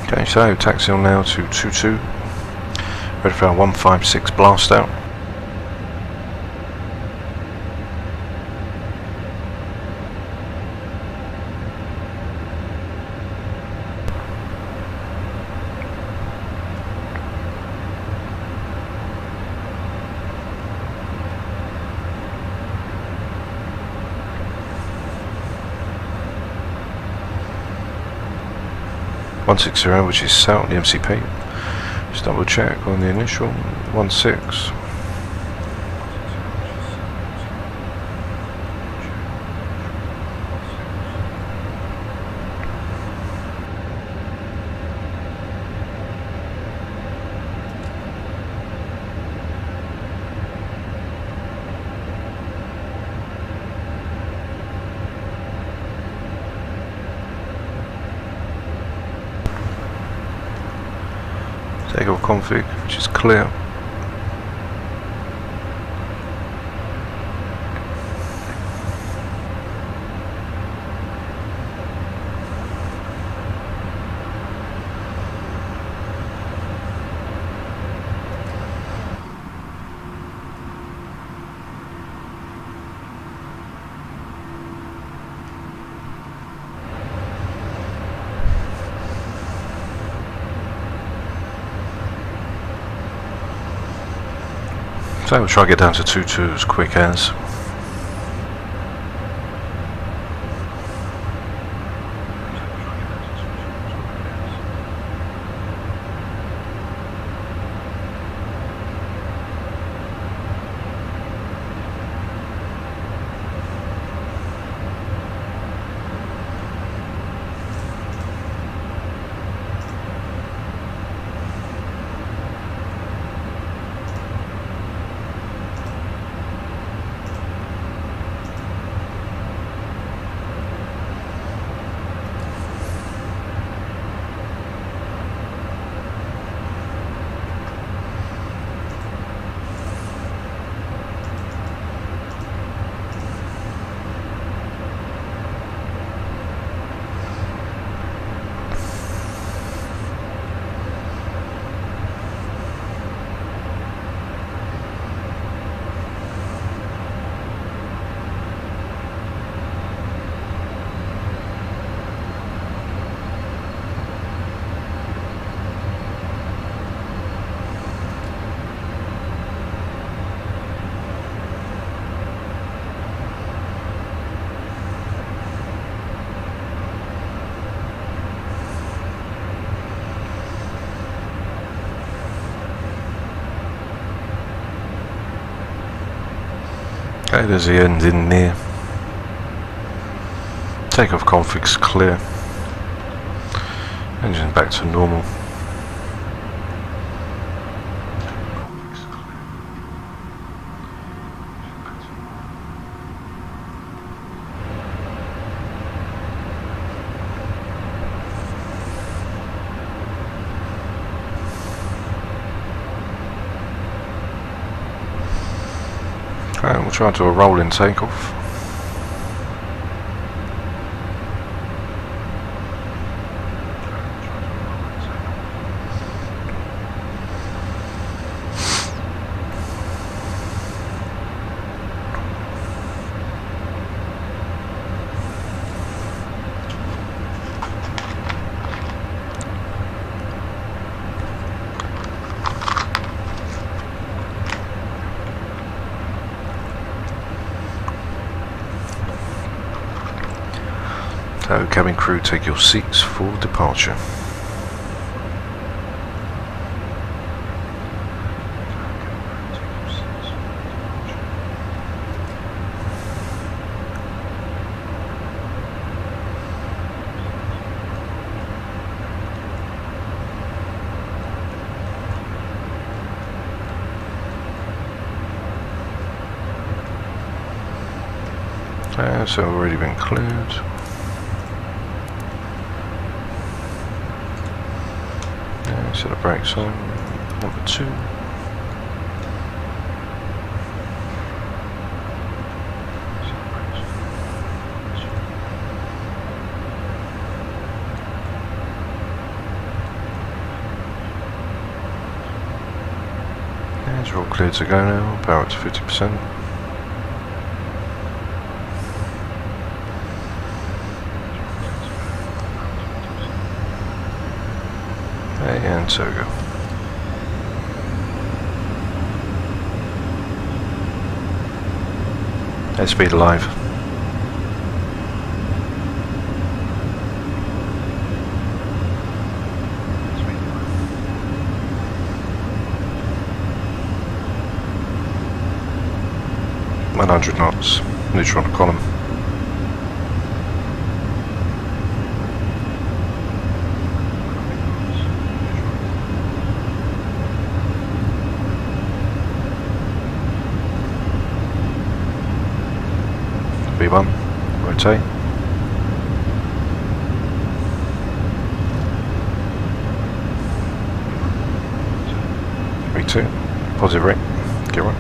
Okay, so taxi on now to 22. Ready for our 156 blast out. .160, which is set on the MCP. Just double check on the initial 16. takeoff config, which is clear. So we'll try to get down to 2.2 as quick as. Okay, there's the end in there. Takeoff config's clear. Engine back to normal. Okay, we'll try to do a rolling takeoff. So, cabin crew, take your seats for departure. So already been cleared. Set the brakes on, number 2. These are all cleared to go now, power up to 50%. And so we go. Airspeed alive. $100 knots, neutron column. B1, rotate. 3-2, positive rate, gear up.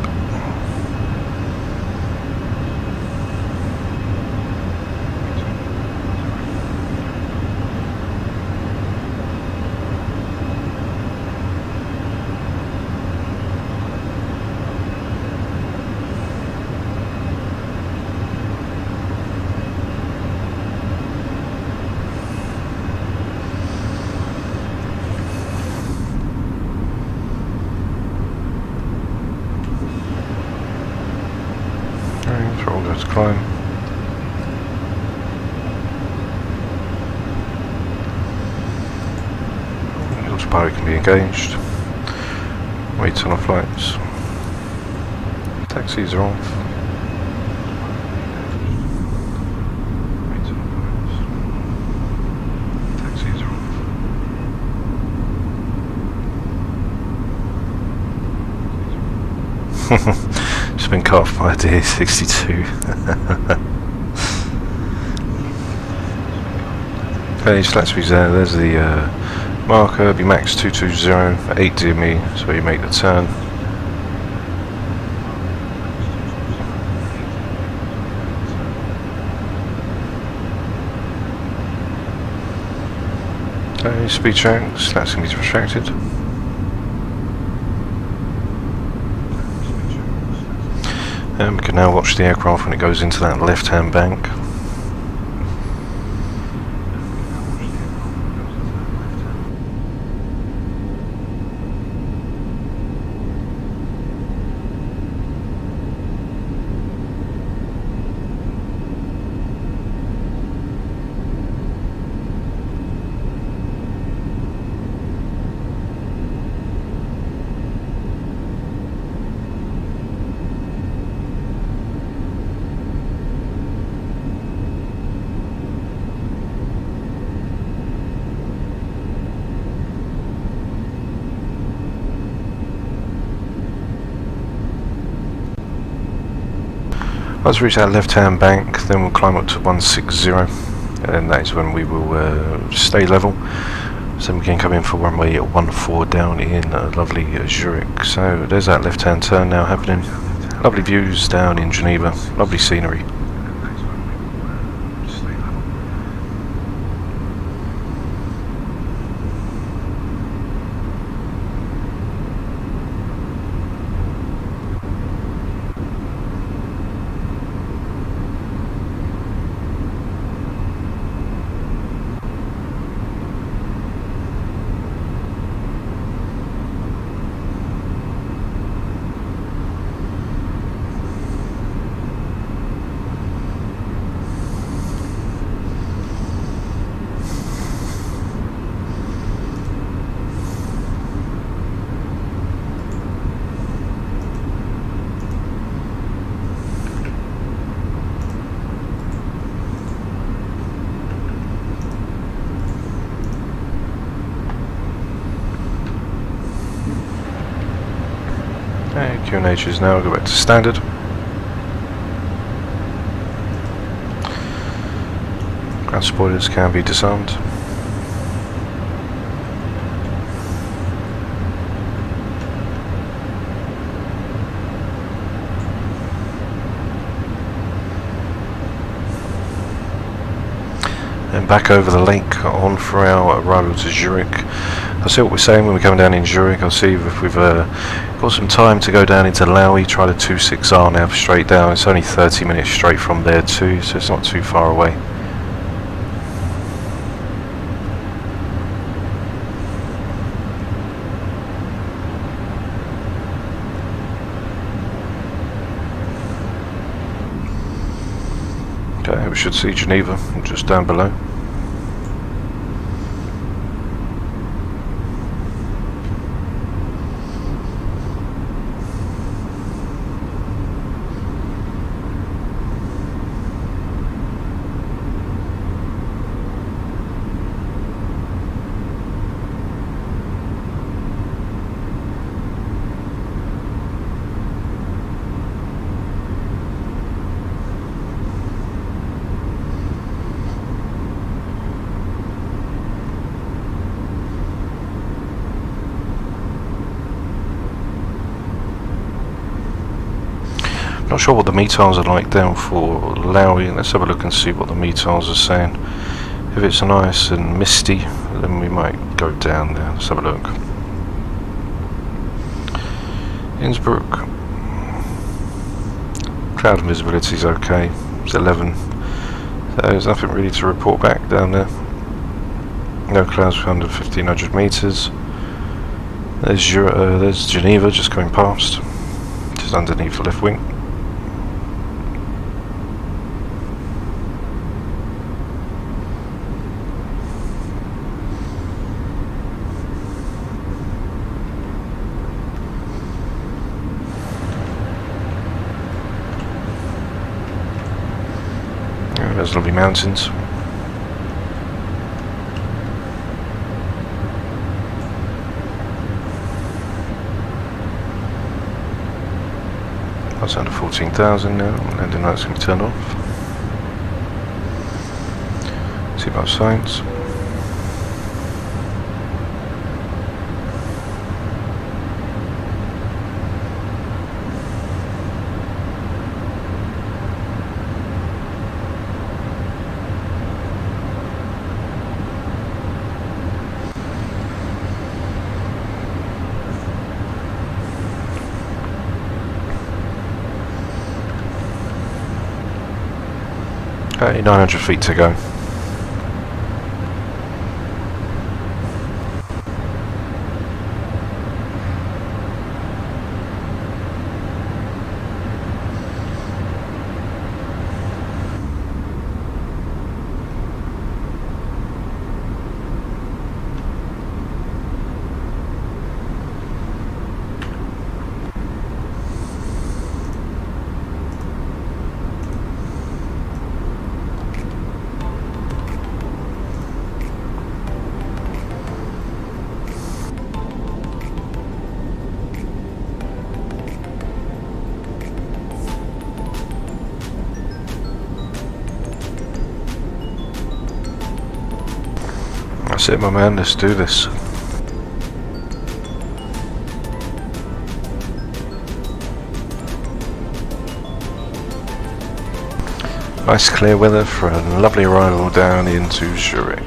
Throttle goes to climb. Autopilot can be engaged. Weights on our flights. Taxis are off. Taxis are off. Just been cut off by a DA62. Okay, so that's there. There's the marker, be max 220 for 8 DME, so you make the turn. Okay, speed tracks, that's going to be restricted. And we can now watch the aircraft when it goes into that left-hand bank. Once we reach that left-hand bank, then we'll climb up to 160, and that is when we will stay level. So we can come in for runway 14 down in lovely Zurich. So there's that left-hand turn now happening. Lovely views down in Geneva, lovely scenery. Okay, QNHs now, go back to standard. Ground spoilers can be disarmed. And back over the lake on for our arrival to Zurich. I'll see what we're saying when we come down in Zurich. I'll see if we've got some time to go down into Laui, try the 26R now straight down. It's only 30 minutes straight from there too, so it's not too far away. Okay, we should see Geneva just down below. Not sure what the METARs are like down for Lowy. Let's have a look and see what the METARs are saying. If it's nice and misty, then we might go down there. Let's have a look. Innsbruck. Cloud visibility is okay. It's 11. So there's nothing really to report back down there. No clouds for under 1500 meters. There's Geneva just coming past, just underneath the left wing. There's lovely mountains. That's under 14,000 now. Landing lights can be turned off. See about signs. Okay, 900 feet to go. That's it, my man, let's do this. Nice clear weather for a lovely arrival down into Zurich.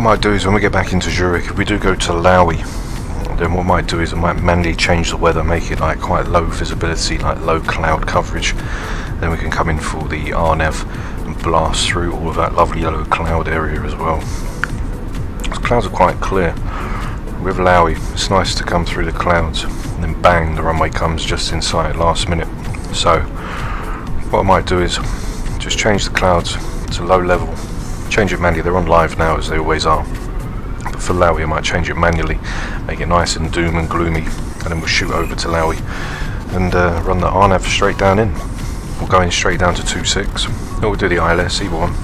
What I might do is when we get back into Zurich, if we do go to Laui, then what I might do is I might manually change the weather, make it like quite low visibility, like low cloud coverage. Then we can come in for the RNAV and blast through all of that lovely yellow cloud area as well. The clouds are quite clear. With Laui, it's nice to come through the clouds, and then bang, the runway comes just in sight last minute. So what I might do is just change the clouds to low level, change it manually. They're on live now as they always are, but for Laui I might change it manually, make it nice and doom and gloomy, and then we'll shoot over to Laui and run the RNAV straight down in. We'll go in straight down to 2.6, or we'll do the ILS, either one.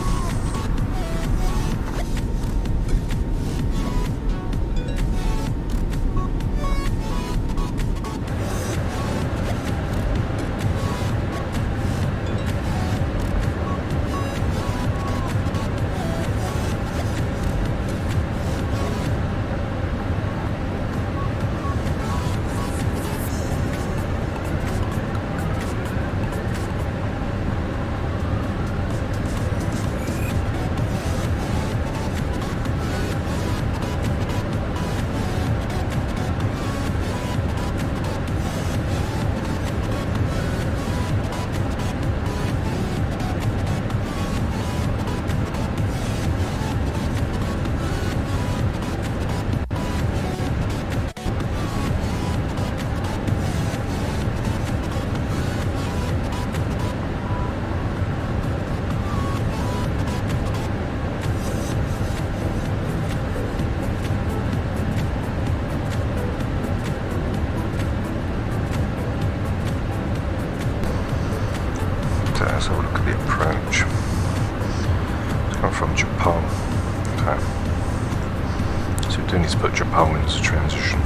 Let's have a look at the approach. It's coming from Japan. Okay. So we do need to put Japan into transition.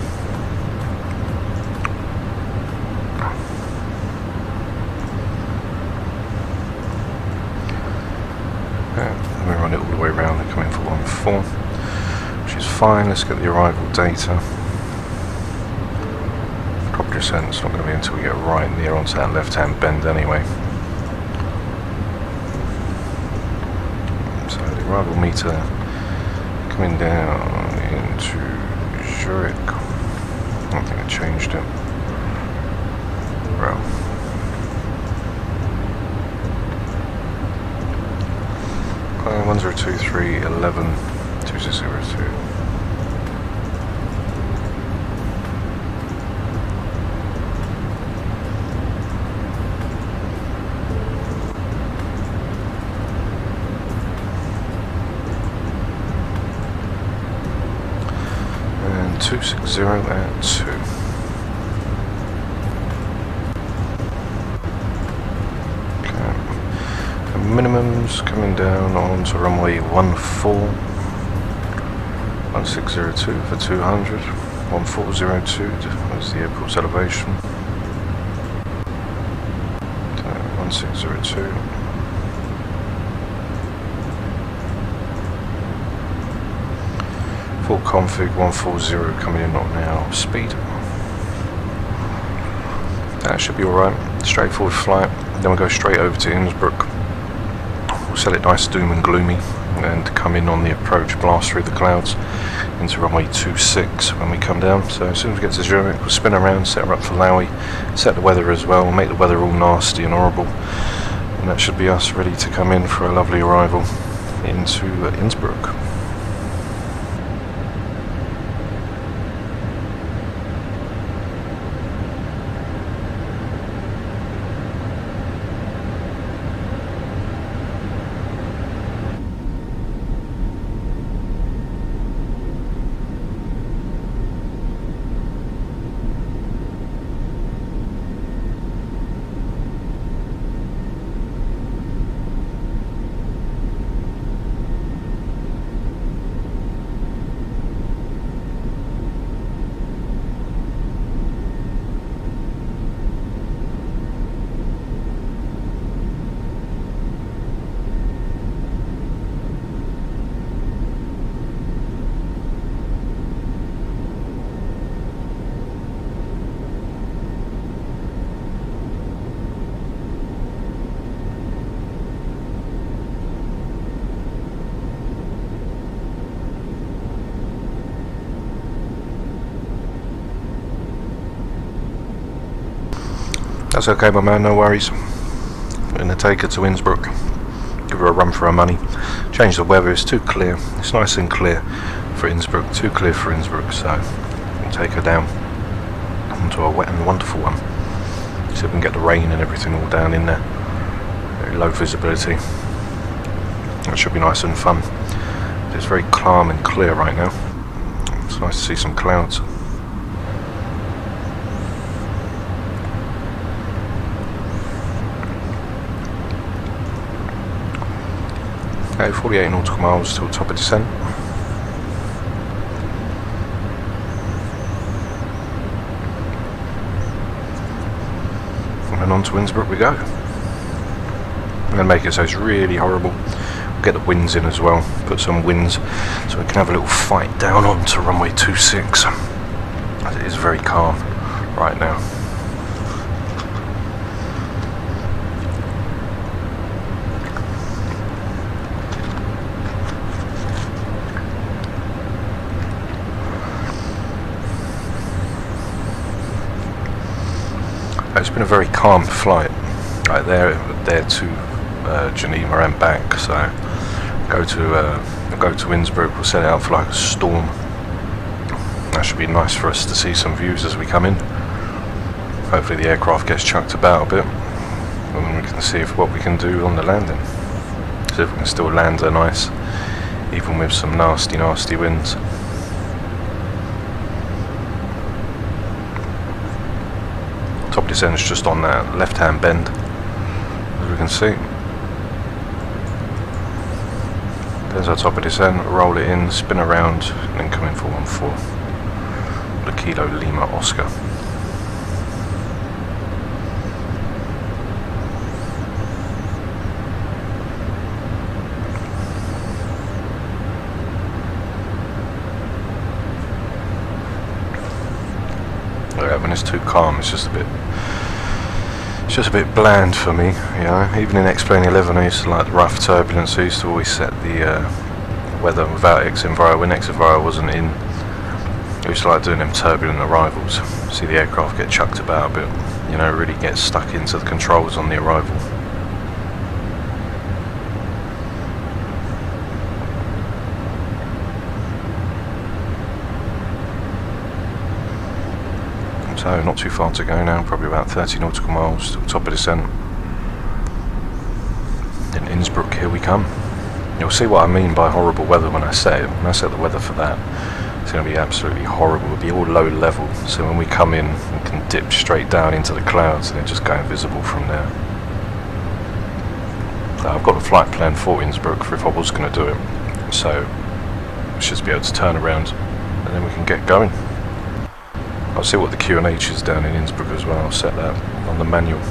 Okay, let me run it all the way around and come in for 1-4, which is fine. Let's get the arrival data. Proper descent, it's not going to be until we get right near onto that left hand bend anyway. Arrival meter coming down into Zurich. I don't think I changed it. Well, climb 1023 11 2602. And 260 at 2. Minimums coming down onto runway 14, 1602 for 200, 1402 as the airport's elevation, 1602, full config 140 coming in on now, speed. That should be alright, straightforward flight. Then we'll go straight over to Innsbruck. We'll set it nice doom and gloomy and come in on the approach, blast through the clouds into runway 26 when we come down. So as soon as we get to Zurich, we'll spin around, set her up for Laui, set the weather as well, make the weather all nasty and horrible, and that should be us ready to come in for a lovely arrival into Innsbruck. That's okay, my man, no worries. I'm going to take her to Innsbruck, give her a run for her money. Change the weather, it's too clear. It's nice and clear for Innsbruck, too clear for Innsbruck, so we'll take her down onto a wet and wonderful one. See if we can get the rain and everything all down in there. Very low visibility. That should be nice and fun. It's very calm and clear right now. It's nice to see some clouds. Okay, 48 nautical miles till top of descent. And on to Innsbruck we go. I'm going to make it so it's really horrible. We'll get the winds in as well, put some winds so we can have a little fight down onto runway 26, as it is very calm right now. It's been a very calm flight, right there to Geneva and back. So go to Innsbruck. We'll set it out for like a storm. That should be nice for us to see some views as we come in. Hopefully the aircraft gets chucked about a bit, and then we can see what we can do on the landing. See if we can still land her nice, even with some nasty winds. Top of descent is just on that left-hand bend, as we can see. There's our top of descent, roll it in, spin around, and then come in for 1-4. The Kilo Lima Oscar. When it's too calm, it's just a bit bland for me, you know. Even in X-Plane 11 I used to like the rough turbulence. I used to always set the weather without X-Enviro. When X-Enviro wasn't in, I used to like doing them turbulent arrivals. See the aircraft get chucked about a bit, you know, really get stuck into the controls on the arrival. So not too far to go now, probably about 30 nautical miles to the top of descent. In Innsbruck, here we come. You'll see what I mean by horrible weather when I set it. When I set the weather for that, it's going to be absolutely horrible. It'll be all low level, so when we come in, we can dip straight down into the clouds and then just go invisible from there. So I've got the flight plan for Innsbruck for if I was going to do it, so I should just be able to turn around and then we can get going. I'll see what the QNH is down in Innsbruck as well. I'll set that on the manual.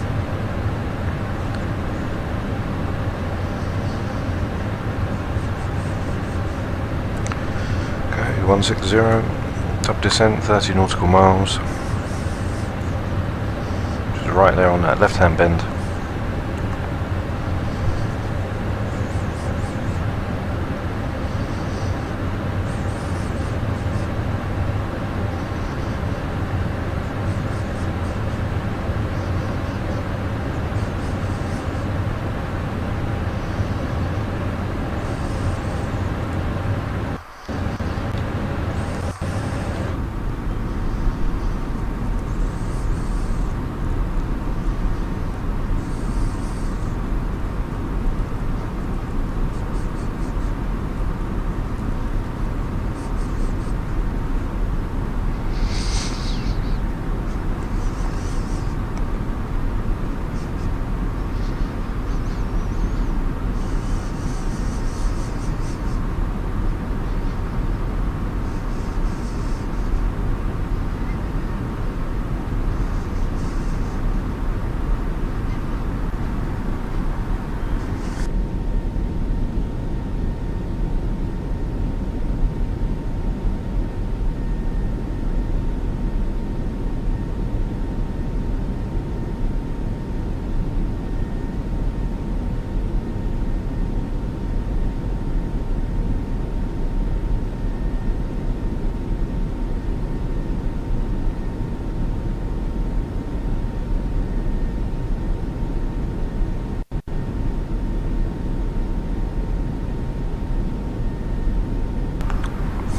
Okay, 160, top descent, 30 nautical miles. Just right there on that left-hand bend.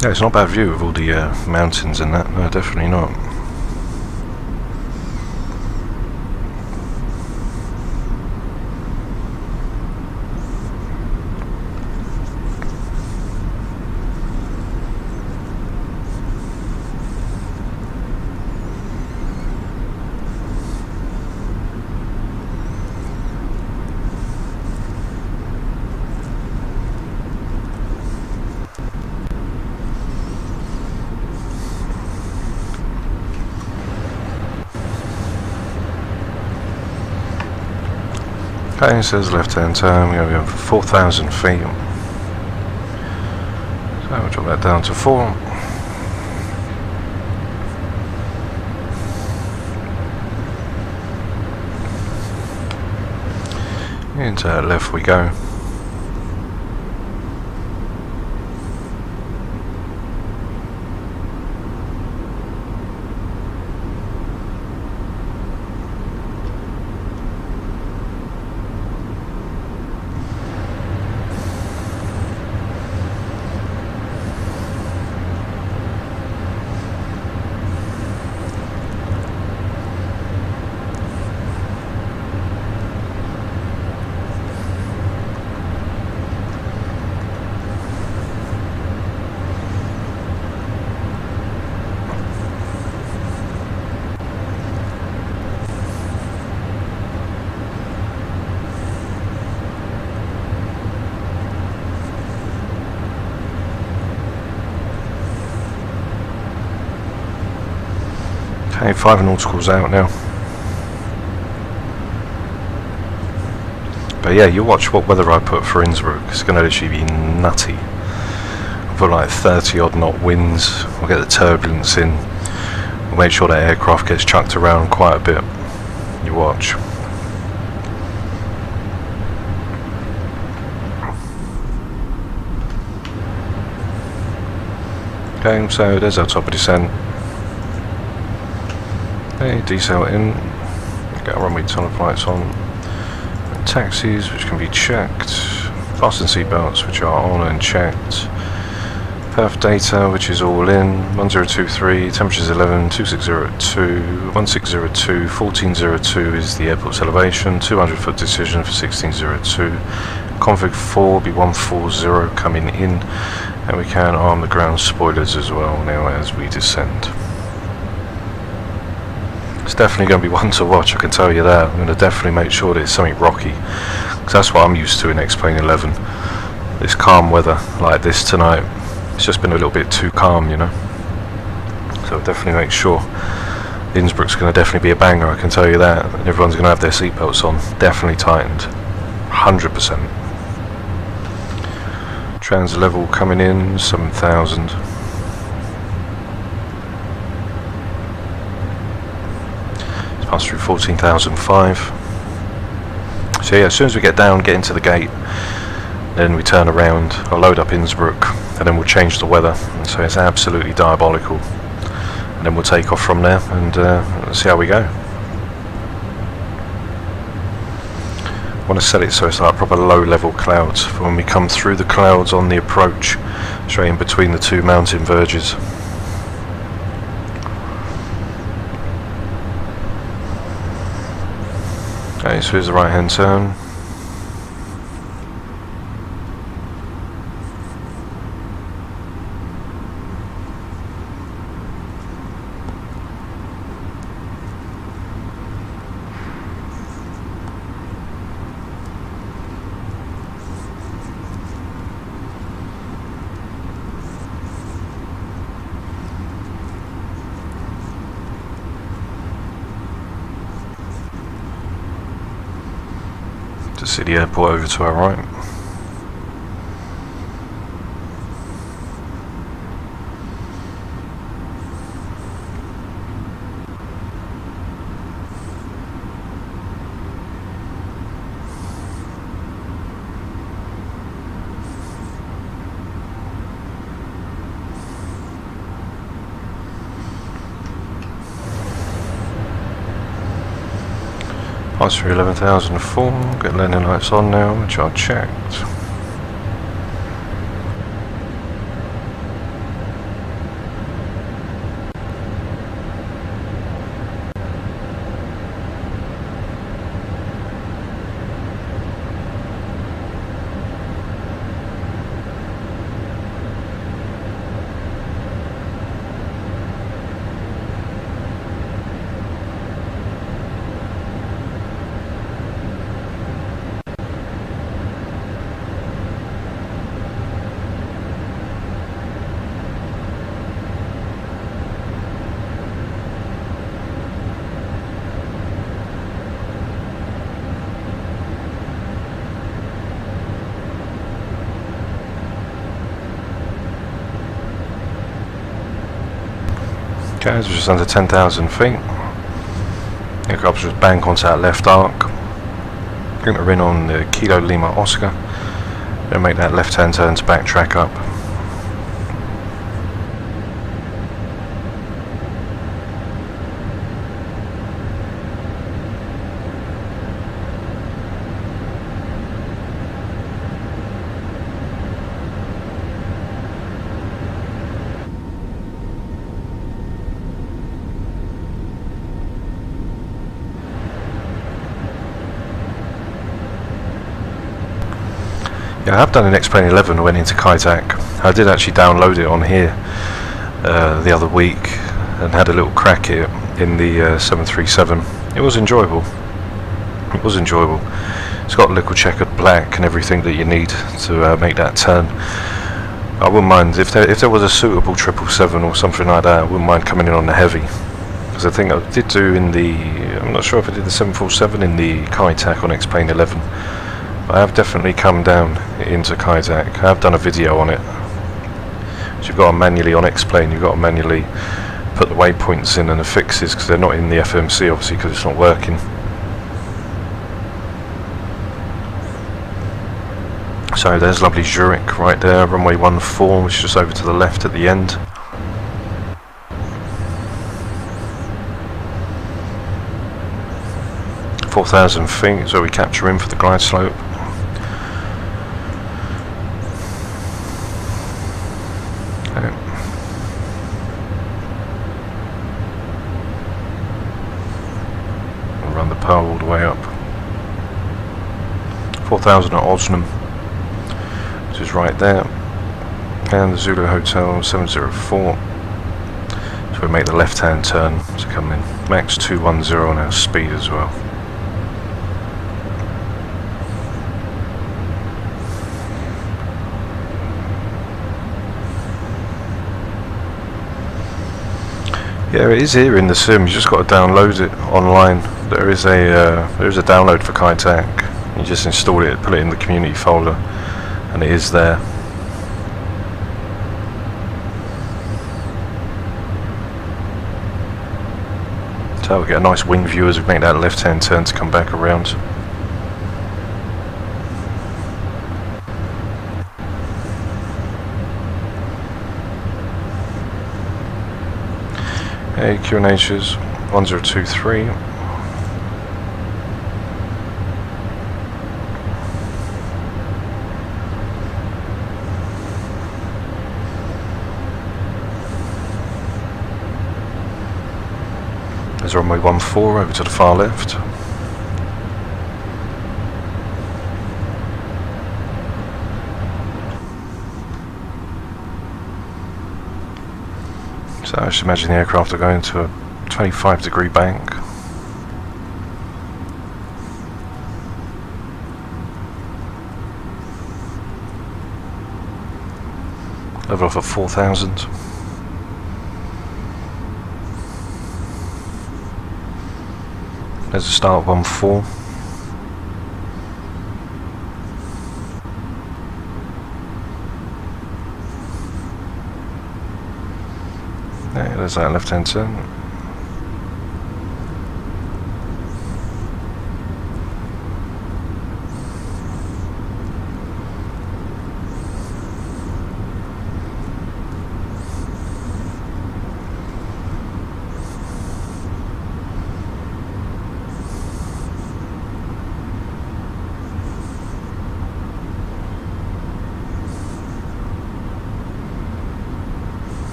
Yeah, it's not a bad view of all the mountains and that. No, definitely not. Okay, it says left hand turn, we're going to be over 4,000 feet. So we'll drop that down to 4. Into left we go. Okay, 5 nauticals out now. But yeah, you watch what weather I put for Innsbruck. It's going to literally be nutty. I'll put like 30 odd knot winds. We'll get the turbulence in. We'll make sure that aircraft gets chucked around quite a bit. You watch. Okay, so there's our top of descent. Okay, decel in. Get our runway tunnel flights on. Taxis, which can be checked. Fasten seatbelts, which are on and checked. Perf data, which is all in. 1023, temperatures 11, 2602, 1602, 1402 is the airport's elevation. 200 foot decision for 1602. Config 4 will be 140 coming in. And we can arm the ground spoilers as well now as we descend. It's definitely going to be one to watch, I can tell you that. I'm going to definitely make sure that it's something rocky, because that's what I'm used to in X-Plane 11. This calm weather like this tonight, it's just been a little bit too calm, you know. So definitely make sure Innsbruck's going to definitely be a banger, I can tell you that. And everyone's going to have their seatbelts on, definitely tightened, 100%. Trans level coming in, 7,000. Pass through 14,005. So yeah, as soon as we get down, get into the gate, then we turn around, I'll load up Innsbruck, and then we'll change the weather. And so it's absolutely diabolical. And then we'll take off from there and see how we go. I want to set it so it's like proper low level clouds for when we come through the clouds on the approach, straight in between the two mountain verges. Okay, so here's the right hand turn. City Airport over to our right. Pass through 11,004, get landing lights on now, which are checked. Okay, it's just under 10,000 feet. Aircraft just bank onto that left arc. Going to in on the Kilo Lima Oscar. Going to make that left-hand turn to backtrack up. Yeah, I have done an X-Plane 11 went into Kaitak. I did actually download it on here the other week and had a little crack at it in the 737. It was enjoyable. It was enjoyable. It's got little checkered black and everything that you need to make that turn. I wouldn't mind if there was a suitable 777 or something like that. I wouldn't mind coming in on the heavy, because I think I did do in the, I'm not sure if I did the 747 in the Kaitak on X-Plane 11. I have definitely come down into Kaitak. I have done a video on it. So you've got to manually, on X-Plane, you've got to manually put the waypoints in and the fixes, because they're not in the FMC obviously, because it's not working. So there's lovely Zurich right there, runway 14, which is just over to the left at the end. – 4,000 feet is where we capture in for the glide slope. Run the power all the way up. 4,000 at Osnum, which is right there, and the Zulu Hotel 704. So we make the left-hand turn to come in. Max 210 on our speed as well. Yeah, it is here in the sim. You just got to download it online. There is a download for Kaitak. You just install it, put it in the community folder, and it is there. So we get a nice wing view as we make that left-hand turn to come back around. Hey, QNHs 1023. There's runway 14 over to the far left. So I just imagine the aircraft are going to a 25-degree bank. Level off at 4,000. There's a start 14. There's that left-hand turn.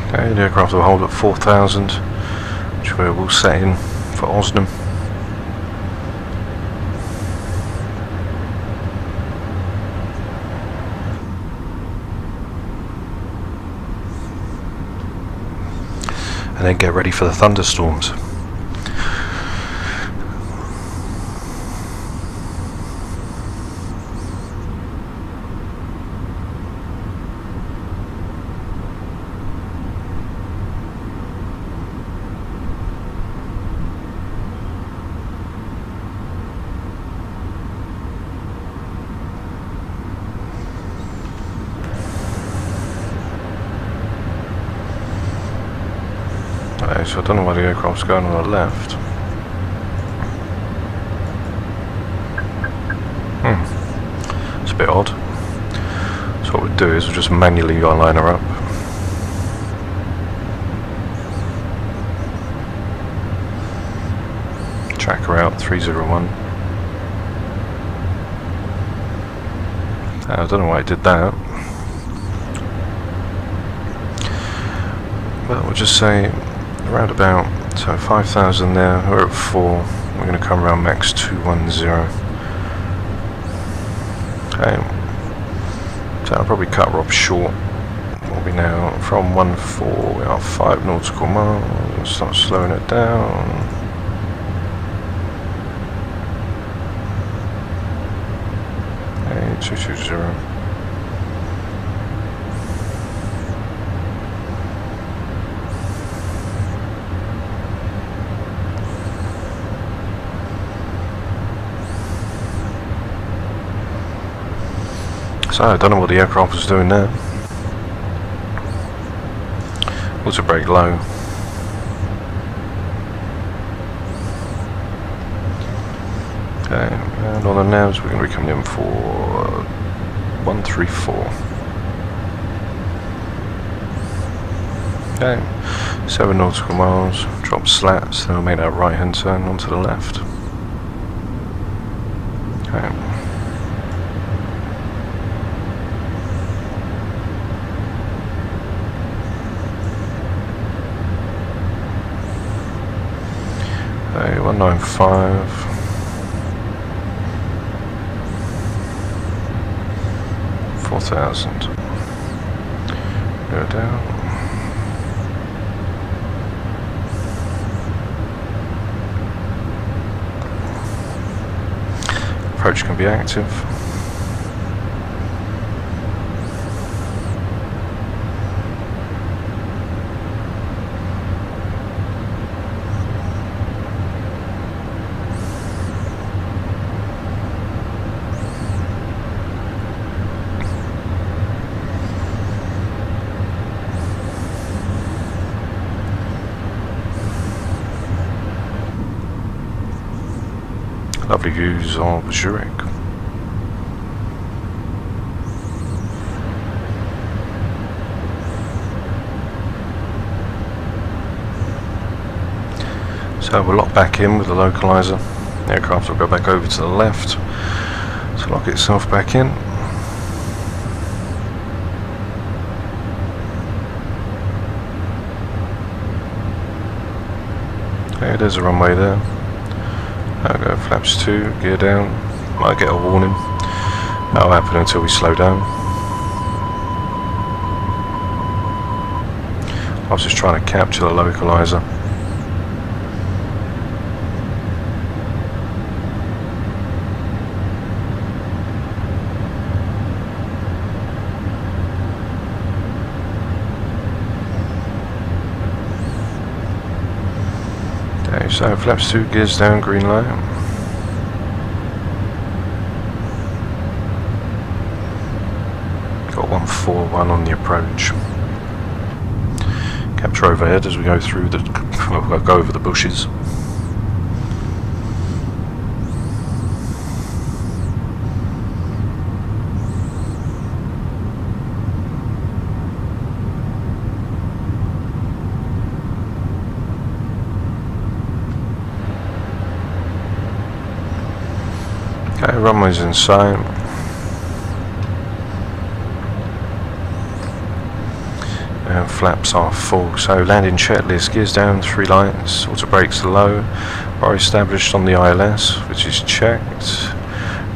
Okay, the aircraft will hold at 4,000, which we will set in for Osnum. then get ready for the thunderstorms. So I don't know why the aircraft's going on the left. It's a bit odd. So what we'll do is we'll just manually line her up. Track her out, 301. I don't know why it did that. But we'll just say around about, so 5,000 there, we're at 4, we're going to come around max 210. Okay, so I'll probably cut her off short. We'll be now from 1.4, we are 5 nautical miles, we'll start slowing it down. Okay, 220. So I don't know what the aircraft was doing there. Auto brake low. Okay, and on the navs we're going to be coming in for 134. Okay, 7 nautical miles, drop slats, then we'll make that right hand turn onto the left. Okay. Okay, 195. 4,000. Go down. Approach can be active. Lovely views of Zurich. So we'll lock back in with the localizer. The aircraft will go back over to the left to lock itself back in. Okay, there's a runway there. I'll go flaps 2, gear down. Might get a warning. That'll happen until we slow down. I was just trying to capture the localizer. Okay, so flaps 2, gears down, green light. Got 141 on the approach. Capture overhead as we go through the, we'll go over the bushes. Okay, runway's in sight. And flaps are full. So landing checklist, gears down, 3 lights, auto brakes low, are established on the ILS, which is checked.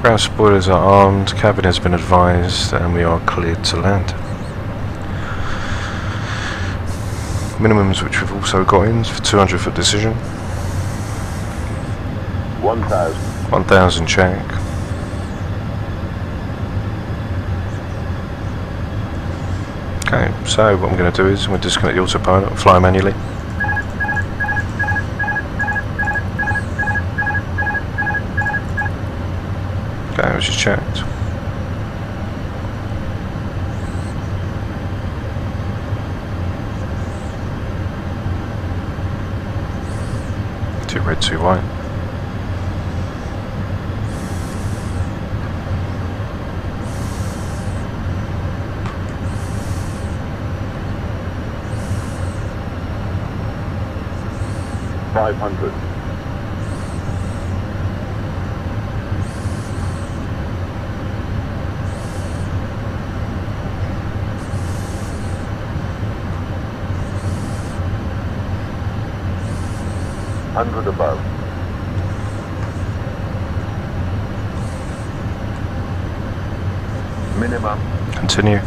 Ground spoilers are armed, cabin has been advised, and we are cleared to land. Minimums which we've also got in for 200 foot decision. 1,000. 1,000 check. Okay, so what I'm going to do is I'm going to disconnect the autopilot and fly manually. Okay, I was just checked. Two red, two white. $500. $100 above. Minimum. Continue.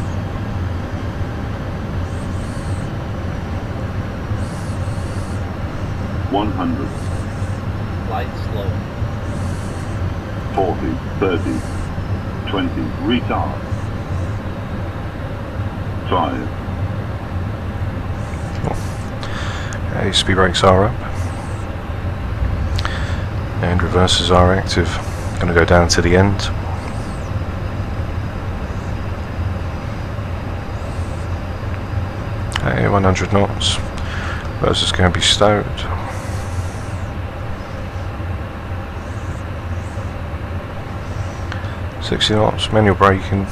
$100. Light slow. 40, 30, 20. Retard. 5. Okay, speed brakes are up. And reversers are active. Going to go down to the end. Okay, 100 knots. Reversers going to be stowed. $60 knots, manual braking.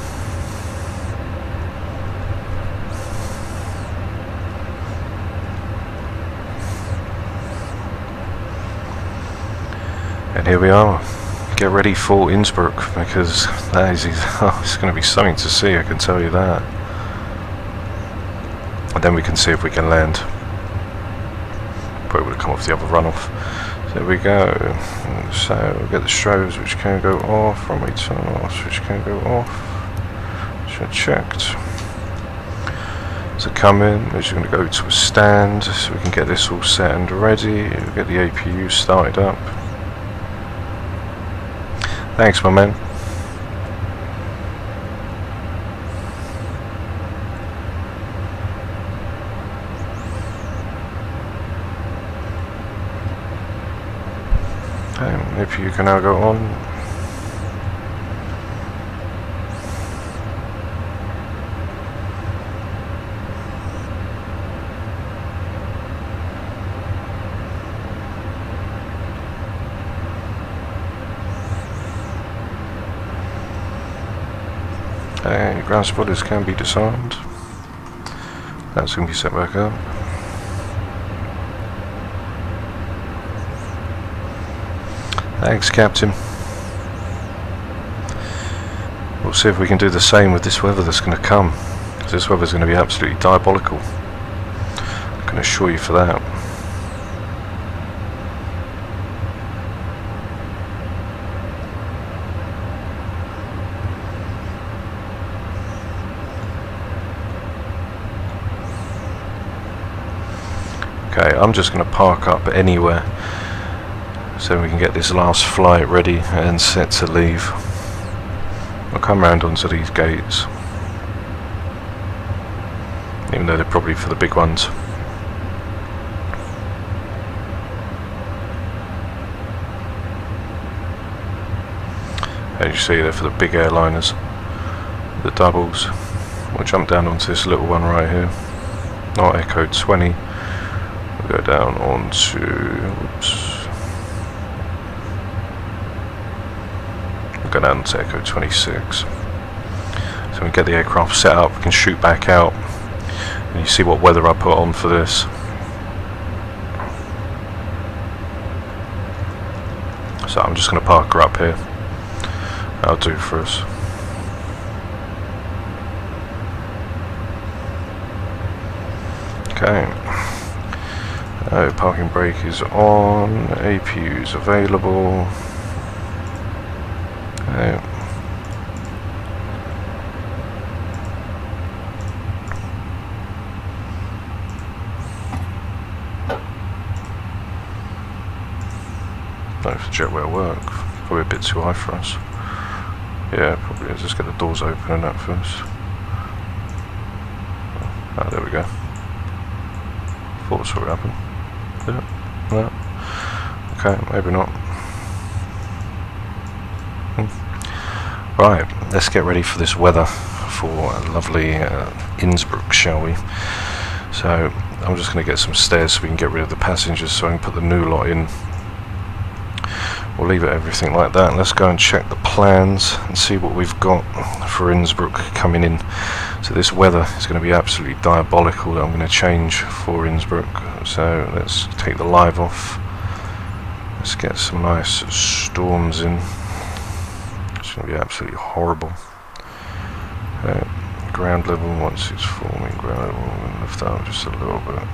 And here we are. Get ready for Innsbruck, because that is it's going to be something to see, I can tell you that. And then we can see if we can land. Probably would have come off the other runoff. So there we go. So we'll get the strobes which can go off, runway turn off, which can go off. Which are checked. So come in, which is going to go to a stand, so we can get this all set and ready. We'll get the APU started up. Thanks, my man. Okay, if you can now go on. Ground spotters can be disarmed. That's going to be set back up. Thanks, Captain. We'll see if we can do the same with this weather that's going to come, because this weather's going to be absolutely diabolical. I can assure you for that. Okay, I'm just going to park up anywhere so we can get this last flight ready and set to leave. I'll come round onto these gates, even though they're probably for the big ones. As you see, they're for the big airliners, the doubles. We'll jump down onto this little one right here, not Echo 20. We'll go down onto, whoops. We'll go down to Echo 26. So we get the aircraft set up, we can shoot back out, and you see what weather I put on for this. So I'm just going to park her up here. That'll do for us. Okay. Parking brake is on, APU is available. Okay. check where it work. Probably a bit too high for us. Yeah, probably. Let's just get the doors open and that first. Oh, there we go. Thought that's what would happen. Did it? No. Okay, maybe not. Right, let's get ready for this weather for lovely Innsbruck, shall we? So I'm just going to get some stairs so we can get rid of the passengers so I can put the new lot in. We'll leave it everything like that. Let's go and check the plans and see what we've got for Innsbruck coming in. So this weather is going to be absolutely diabolical that I'm going to change for Innsbruck. So let's take the live off. Let's get some nice storms in. It's going to be absolutely horrible. Ground level, once it's forming, ground level, I'm going to lift up just a little bit.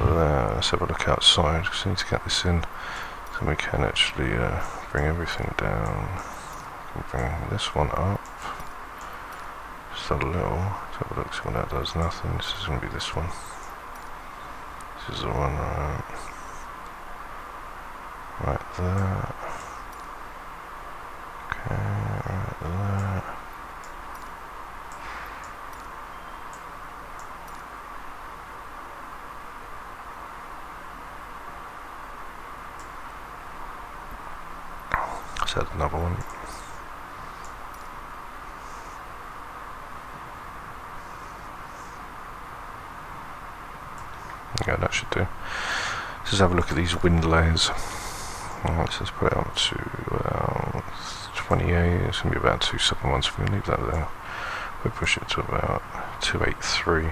There. Let's have a look outside, because I need to get this in so we can actually bring everything down. Bring this one up just a little. Let's have a look, see what that does. Nothing. This is going to be this one. This is the one right there. Okay, right there. Let's add another one. Yeah, that should do. Let's just have a look at these wind layers. Let's just put it up to 28. It's going to be about 271, so we can leave that there. We'll push it to about 283.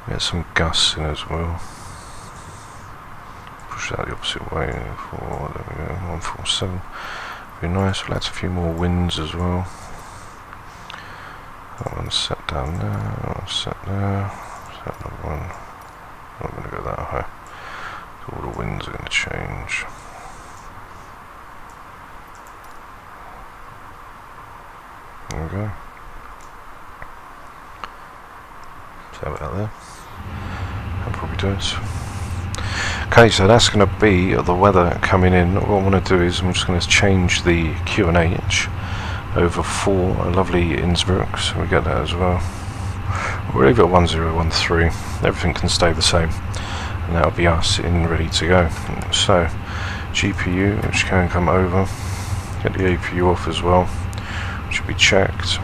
Get some gusts in as well. Push that the opposite way for, there we go, 147. Be nice. We'll add a few more winds as well. That one's set down there, that one's set there. Set another one. I'm going to go that high. So all the winds are going to change. There we go. So have it out there. That'll probably do it. Okay, so that's going to be the weather coming in. What I want to do is I'm just going to change the QNH over for a lovely Innsbruck, so we get that as well. We'll leave it at 1013. Everything can stay the same, and that'll be us in ready to go. So GPU, which can come over, get the APU off as well, which will be checked,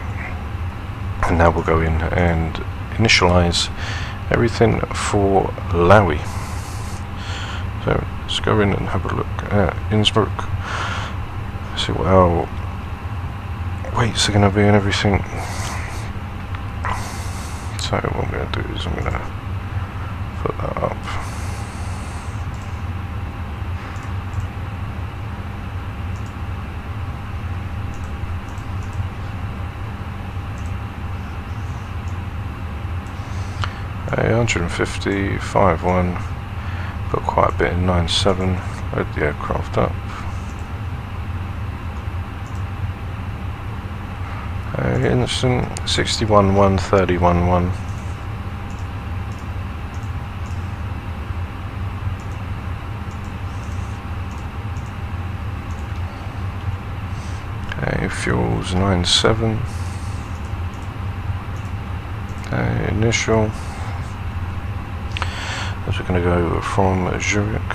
and now we'll go in and initialize everything for Laui. So let's go in and have a look at Innsbruck, see what our weights are going to be and everything. So what I'm going to do is I'm going to put that up. A 150, 5.1. Got quite a bit in 9.7. Load the aircraft up. Instant 61.1, 31.1. Okay, fuels 9.7. Initial. As we're going to go from Zurich.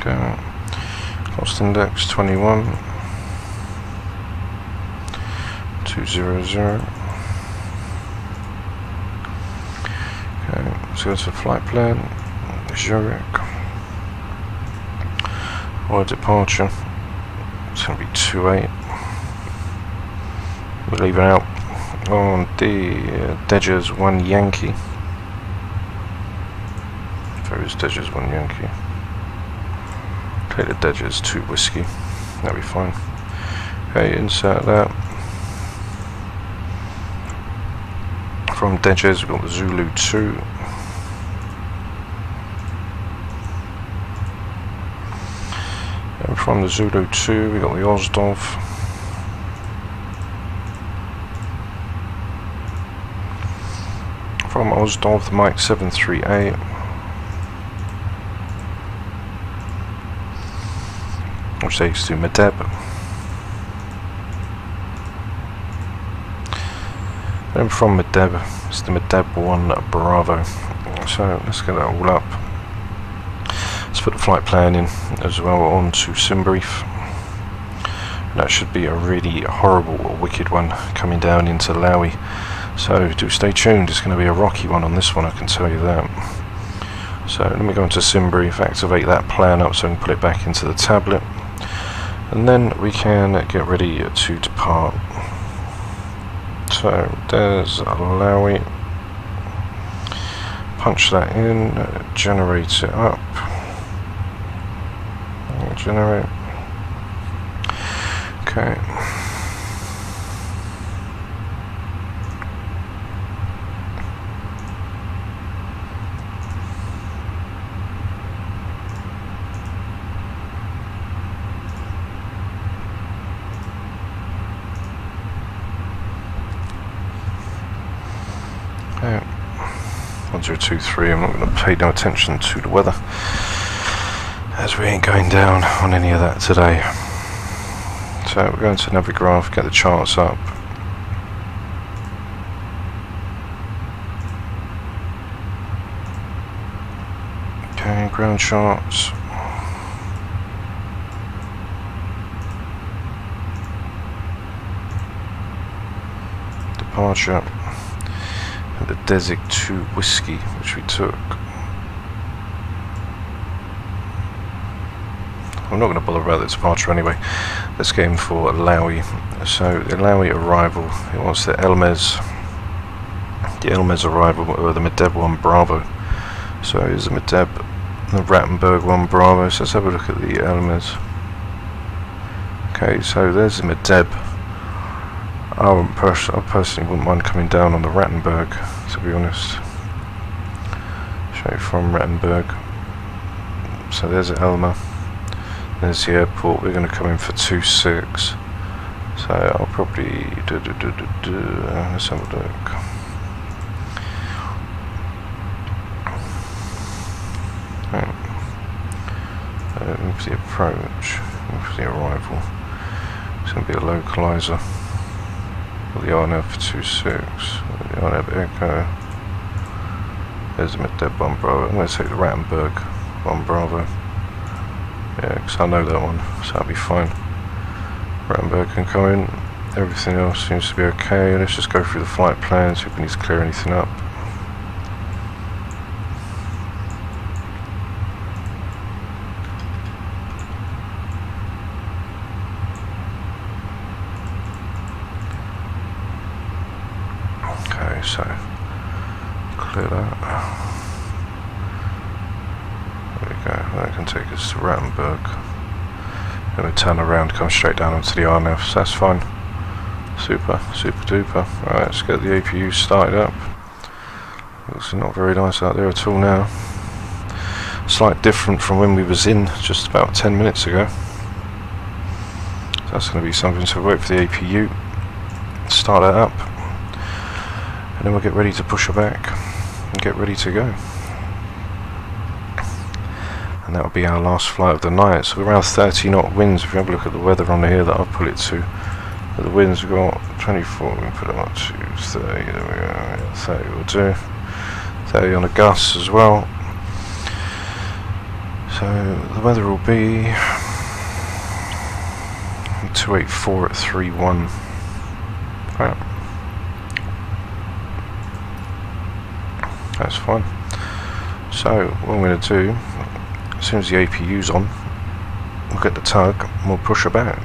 Okay. Cost index 21. 200. Okay, let's go to flight plan. Zurich. Or departure. It's going to be 28. We're leaving out on the Dodgers 1 Yankee. There is Dodgers 1 Yankee. Take the Dodgers 2 Whiskey. That'll be fine. Okay, insert that. From Dodgers we've got the Zulu 2. And from the Zulu 2 we got the Ozdov. from Osdov, the Mike 738. Which takes to Medeb. Then from Medeb, it's the Medeb 1 Bravo. So let's get that all up. Let's put the flight plan in as well onto SimBrief. That should be a really horrible or wicked one coming down into Laui. So do stay tuned, it's going to be a rocky one on this one, I can tell you that. So let me go into SimBrief, activate that plan up so I can put it back into the tablet. And then we can get ready to depart. So there's Laui. Punch that in, generate it up. Generate. Okay. Okay. 1023, I'm not going to pay no attention to the weather, as we ain't going down on any of that today. So we're going to Navigraph, get the charts up. Okay, ground charts. Departure. And the Desig 2 Whiskey, which we took. I'm not going to bother about the departure anyway. Let's get in for Laui. So the Laui arrival, it wants the Elmez arrival, or the Medeb 1 Bravo. So here's the Medeb, the Rattenberg 1 Bravo. So let's have a look at the Elmez. Okay, so there's the Medeb. I personally wouldn't mind coming down on the Rattenberg, to be honest. Straight from Rattenberg. So there's the Elma. There's the airport. We're going to come in for 26. So I'll probably let's have a look. Move the approach. Move the arrival. It's going to be a localizer. The RNF 26, the RNF Echo. There's the Medeb 1 Bravo. I'm going to take the Rattenberg 1 Bravo. Yeah, because I know that one, so that'll be fine. Rattenberg can come in. Everything else seems to be okay. Let's just go through the flight plan, see if we need to clear anything up. Okay, so clear that. There we go. That can take us to Rattenberg. Then we turn around, come straight down onto the RNF, so that's fine. Super, super duper. Alright, let's get the APU started up. Looks not very nice out there at all now. Slight different from when we was in just about 10 minutes ago. So that's going to be something, so wait for the APU. Start that up. And then we'll get ready to push her back and get ready to go. And that'll be our last flight of the night. So we're around 30 knot winds. If you have a look at the weather on here that I've put it to, the winds we've got 24, we can put them up to 30, there we go, yeah, 30 will do. 30 on a gust as well. So the weather will be 284 at 31. Right. That's fine. So what I'm going to do, as soon as the APU's on, we'll get the tug and we'll push her back.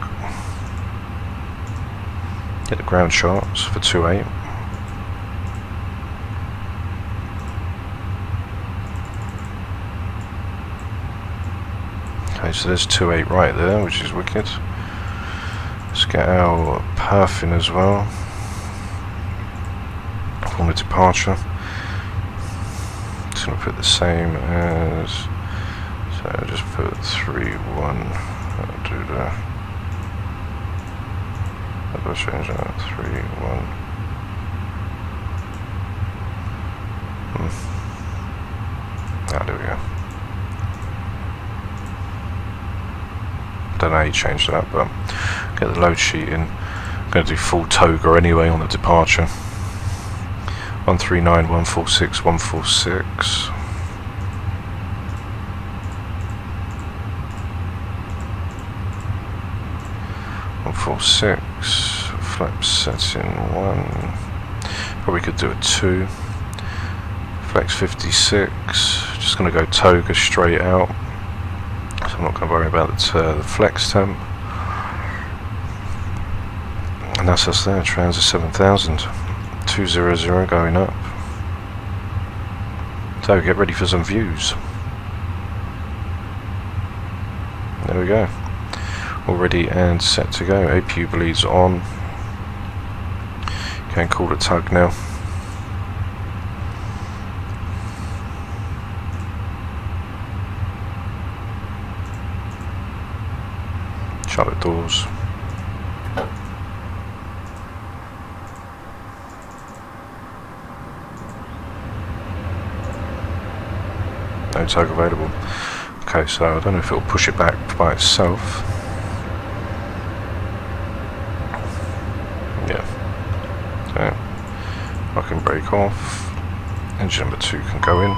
Get the ground charts for 28. Okay, so there's 28 right there, which is wicked. Let's get our perf in as well on the departure. Just going to put the same as, so I'll just put 3-1, I'll do that. How do I change that? 3-1. Ah, there we go. Don't know how you change that, but get the load sheet in. I'm going to do full toga anyway on the departure. 139, 146, 146. 146. Flap setting 1. Probably could do a 2. Flex 56. Just going to go toga straight out. So I'm not going to worry about the flex temp. And that's us there, Transit 7000. 200 going up. So get ready for some views. There we go. All ready and set to go. APU bleeds on. Can call it tug now. Shut the doors. No tug available. Okay, so I don't know if it'll push it back by itself. Yeah. So I can brake off. Engine number 2 can go in.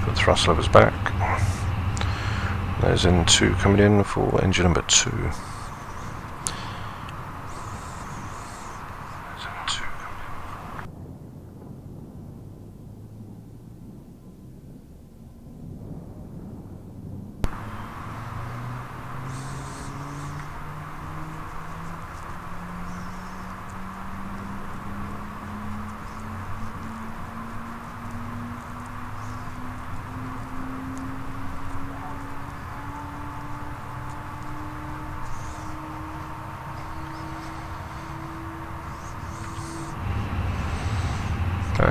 Put the thrust levers back. There's engine 2 coming in for engine number 2.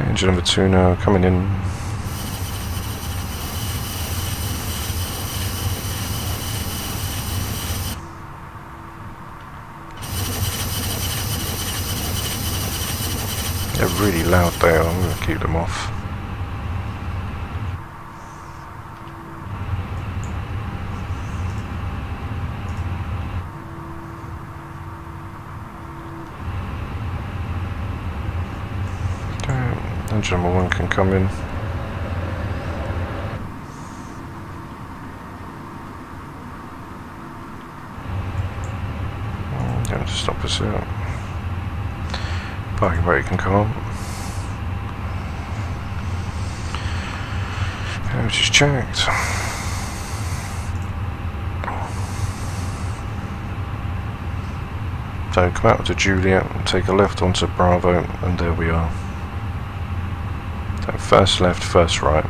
Engine number 2 now coming in. They're really loud there, I'm going to keep them off. Engine number 1 can come in. Going to stop us out. Parking brake can come on. Which is checked. So come out to Juliet and take a left onto Bravo, and there we are. So first left, first right.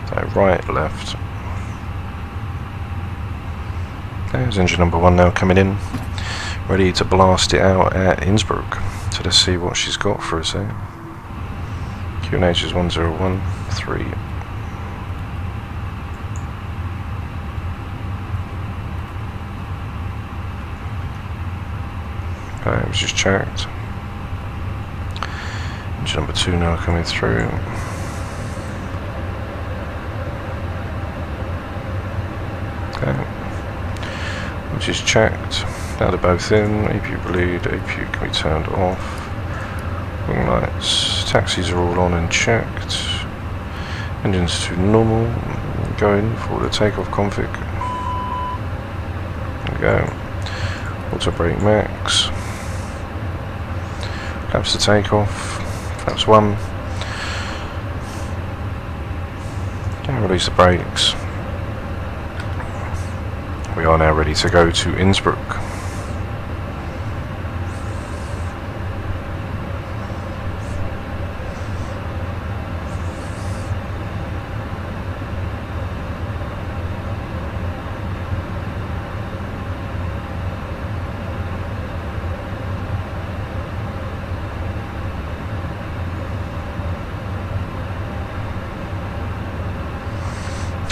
So right, left. There's engine number 1 now coming in, ready to blast it out at Innsbruck. So let's see what she's got for us here. QNH is 1013. Okay, it was just checked. Engine number 2 now coming through. Okay, which is checked. Now they're both in. APU bleed, APU can be turned off. Wing lights, taxis are all on and checked. Engines to normal. Going for the takeoff config. There we go. Auto brake max. Flaps to takeoff. Flaps 1. Okay, release the brakes. We are now ready to go to Innsbruck.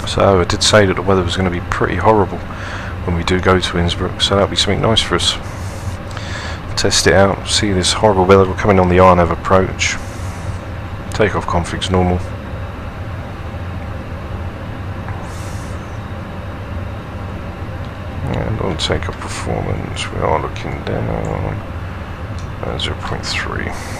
So I did say that the weather was going to be pretty horrible when we do go to Innsbruck, so that'll be something nice for us. test it out, see this horrible weather. We're coming on the Arnav approach. Takeoff config's normal. And on takeoff performance, we are looking down at 0.3.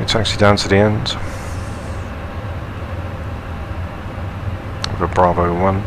Taxi down to the end of a Bravo 1.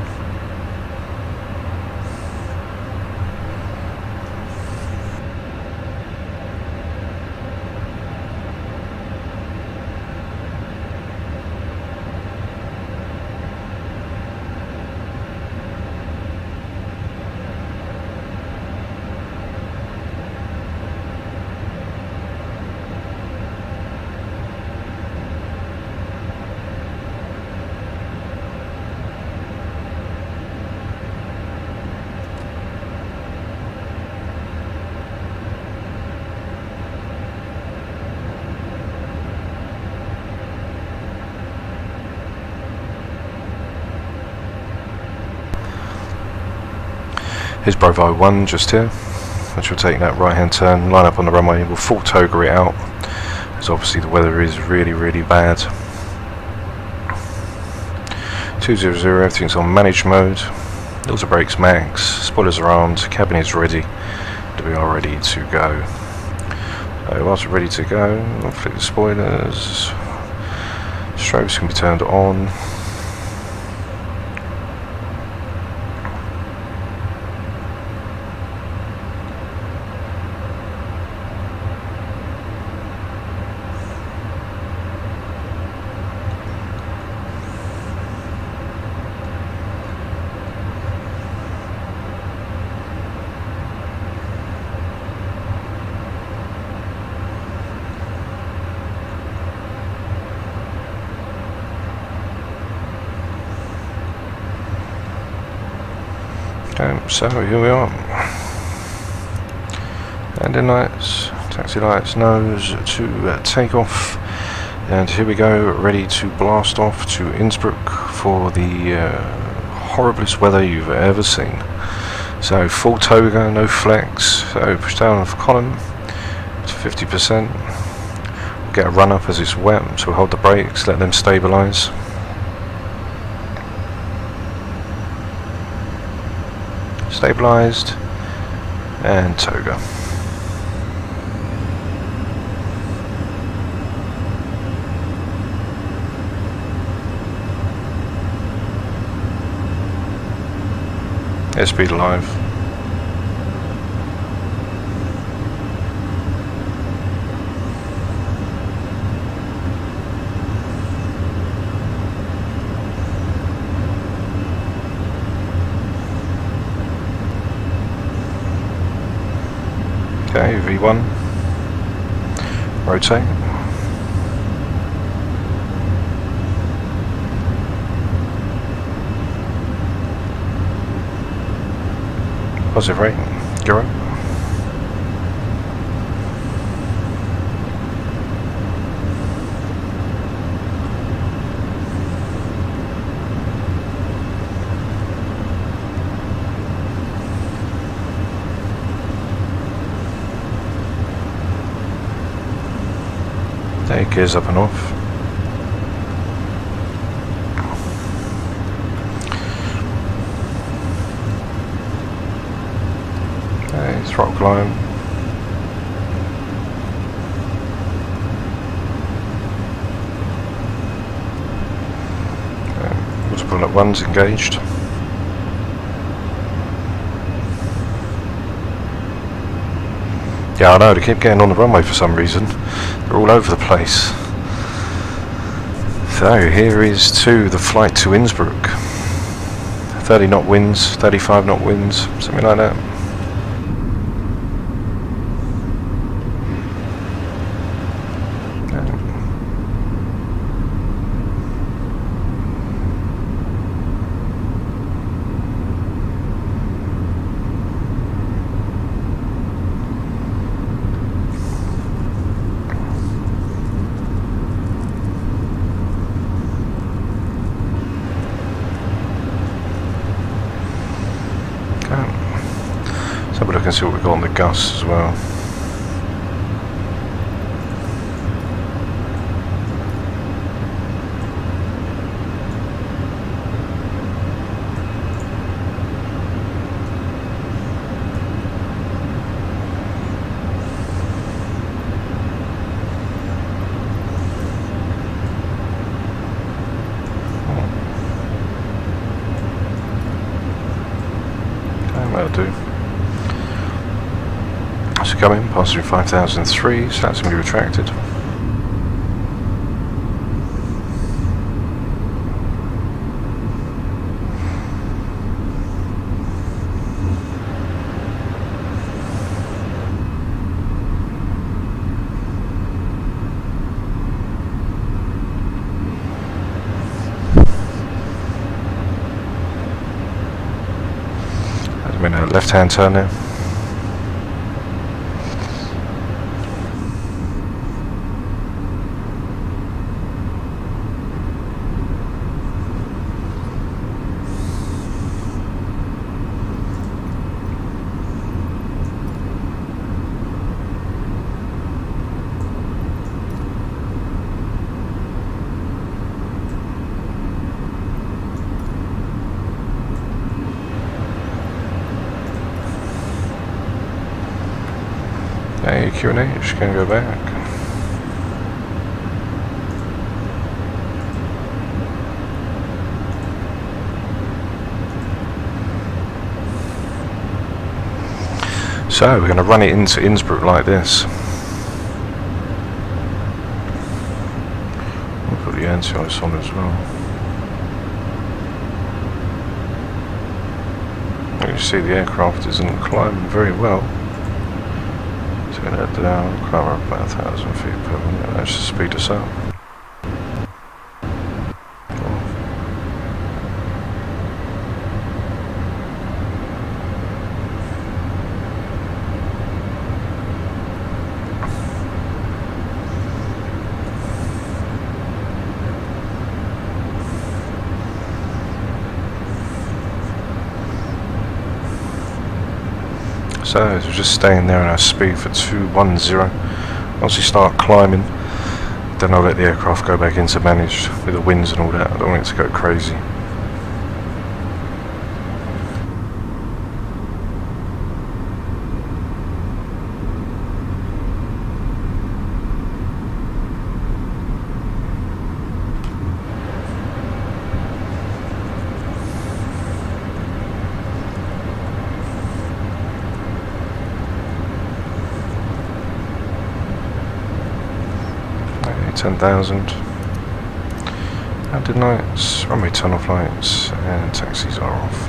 Here's Bravo 1 just here, which will take that right hand turn, line up on the runway. We'll full toga it out, because obviously the weather is really bad. 200, everything's on managed mode, wheels are brakes max, spoilers are armed, cabin is ready, and we are ready to go. So whilst we're ready to go, I'll flick the spoilers, strobes can be turned on. So here we are. Landing lights, taxi lights, nose to take off, and here we go, ready to blast off to Innsbruck for the horriblest weather you've ever seen. So full toga, no flex. So push down off column to 50%. We'll get a run up as it's wet, so we'll hold the brakes, let them stabilise. Stabilised and toga. Airspeed alive. Okay, V1, rotate. Positive rate, gear up. Okay, gears up and off. Okay, throttle climb. Multiple at one's engaged. Yeah, I know, they keep getting on the runway for some reason. They're all over the place. So, here is to the flight to Innsbruck. 30 knot winds, 35 knot winds, something like that. Let's have a look and see what we've got on the gusts as well. That'll do. So coming, pass through 5003, so that's going to be retracted. I'm in a left-hand turn now. Hey, Q&H, can go back. So, we're going to run it into Innsbruck like this. We'll put the anti-ice on as well. You see the aircraft isn't climbing very well. Turn it down, climb up about 1,000 feet per minute, that should speed us up. So we're just staying there on our speed for 210. Once we start climbing, then I'll let the aircraft go back into managed with the winds and all that. I don't want it to go crazy. Okay, 10,000. Landing lights, runway turn off lights, and taxis are off.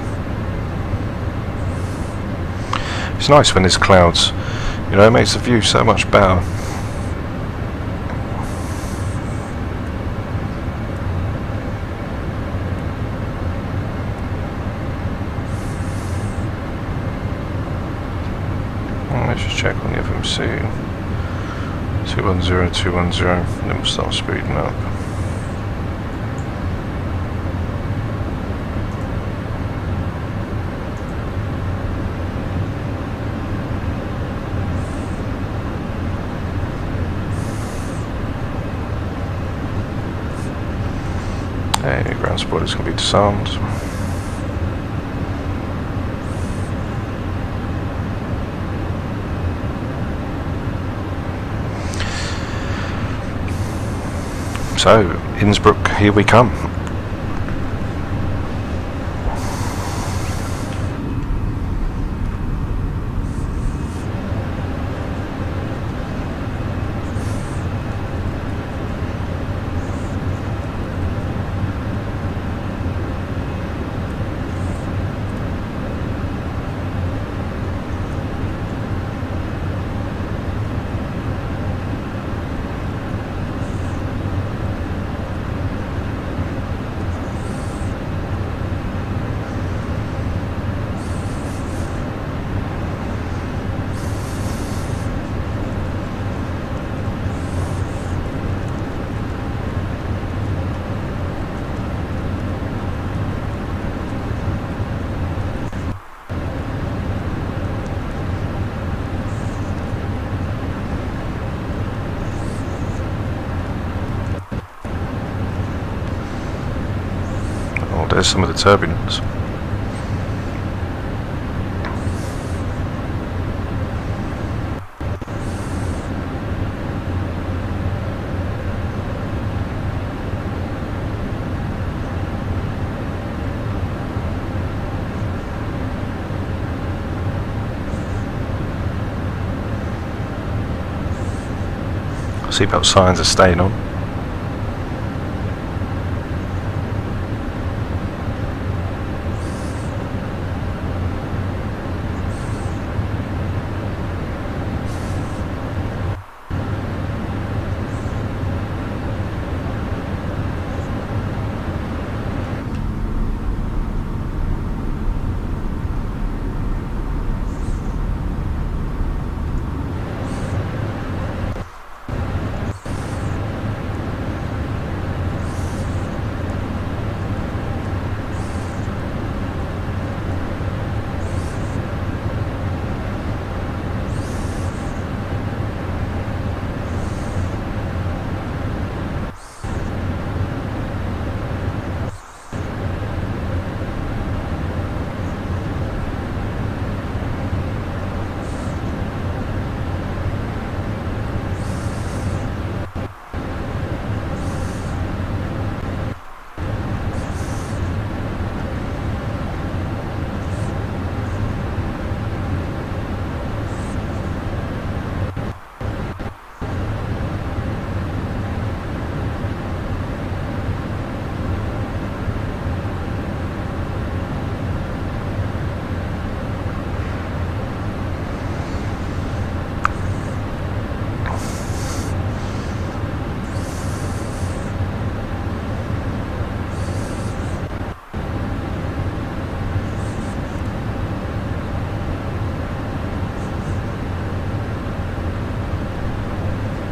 It's nice when there's clouds, you know, it makes the view so much better. Let's just check on the FMC. 210, 210, and then we'll start speeding up. Hey, ground spoiler's going to be disarmed. So, Innsbruck, here we come. some of the turbulence. Seatbelt signs are staying on.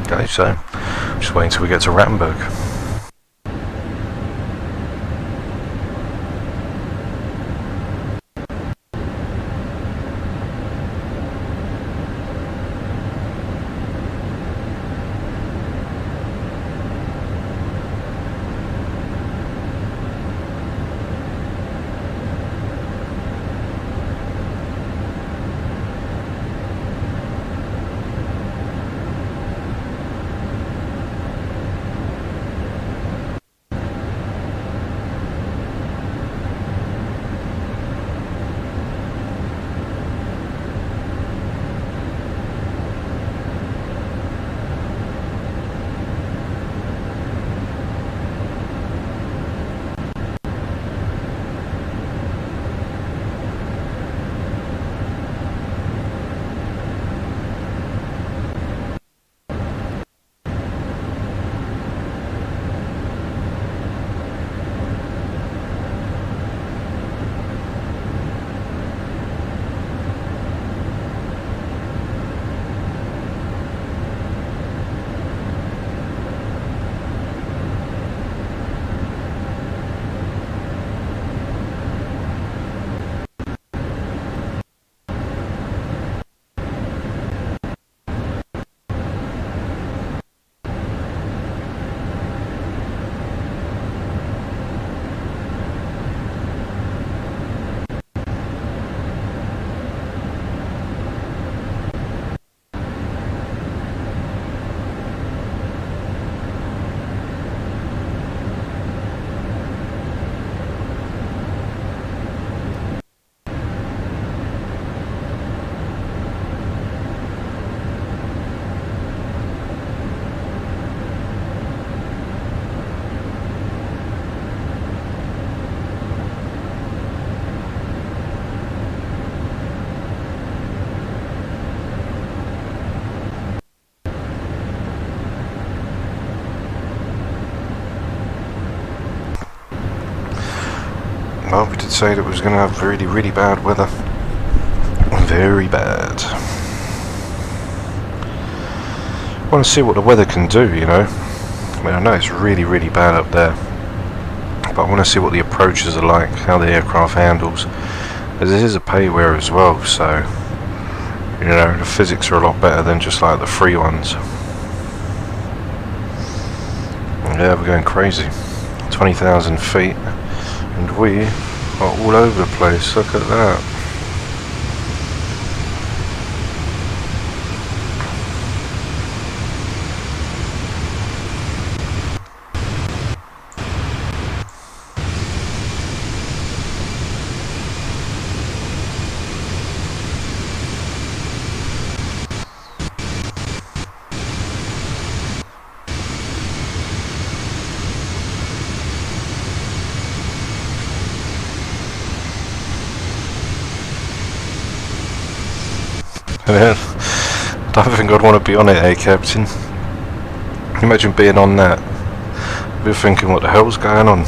Okay, so just waiting till we get to Rattenberg. Well, we did say that we was going to have really, really bad weather. Very bad. I want to see what the weather can do, you know. I mean, I know it's really, really bad up there, but I want to see what the approaches are like, how the aircraft handles. As it is a payware as well, so, you know, the physics are a lot better than just like the free ones. Yeah, we're going crazy. 20,000 feet. And we are all over the place, look at that. I don't think I'd want to be on it, Captain? Imagine being on that. I'd be thinking, what the hell's going on?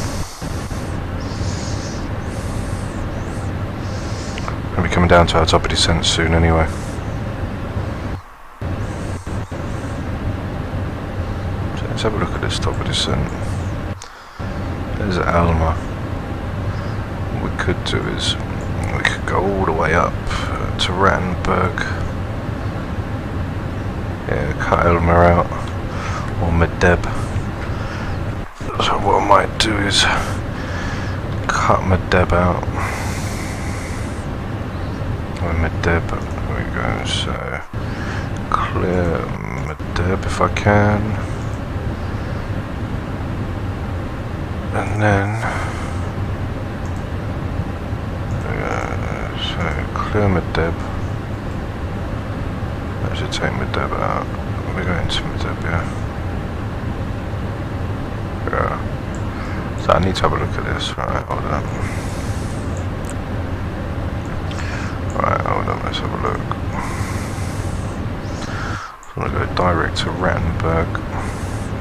I'll be coming down to our top of descent soon anyway. So let's have a look at this top of descent. There's Alma. What we could do is, we could go all the way up to Rattenberg. Yeah, cut Elmer out, or Medeb. So what I might do is cut Medeb out. Or Medeb, there we go. So clear Medeb if I can, and then so clear Medeb. I should take Medeb out. We're going to Medeb, yeah. So I need to have a look at this. Right, hold on. Right, hold on, let's have a look. So I'm going to go direct to Rattenberg,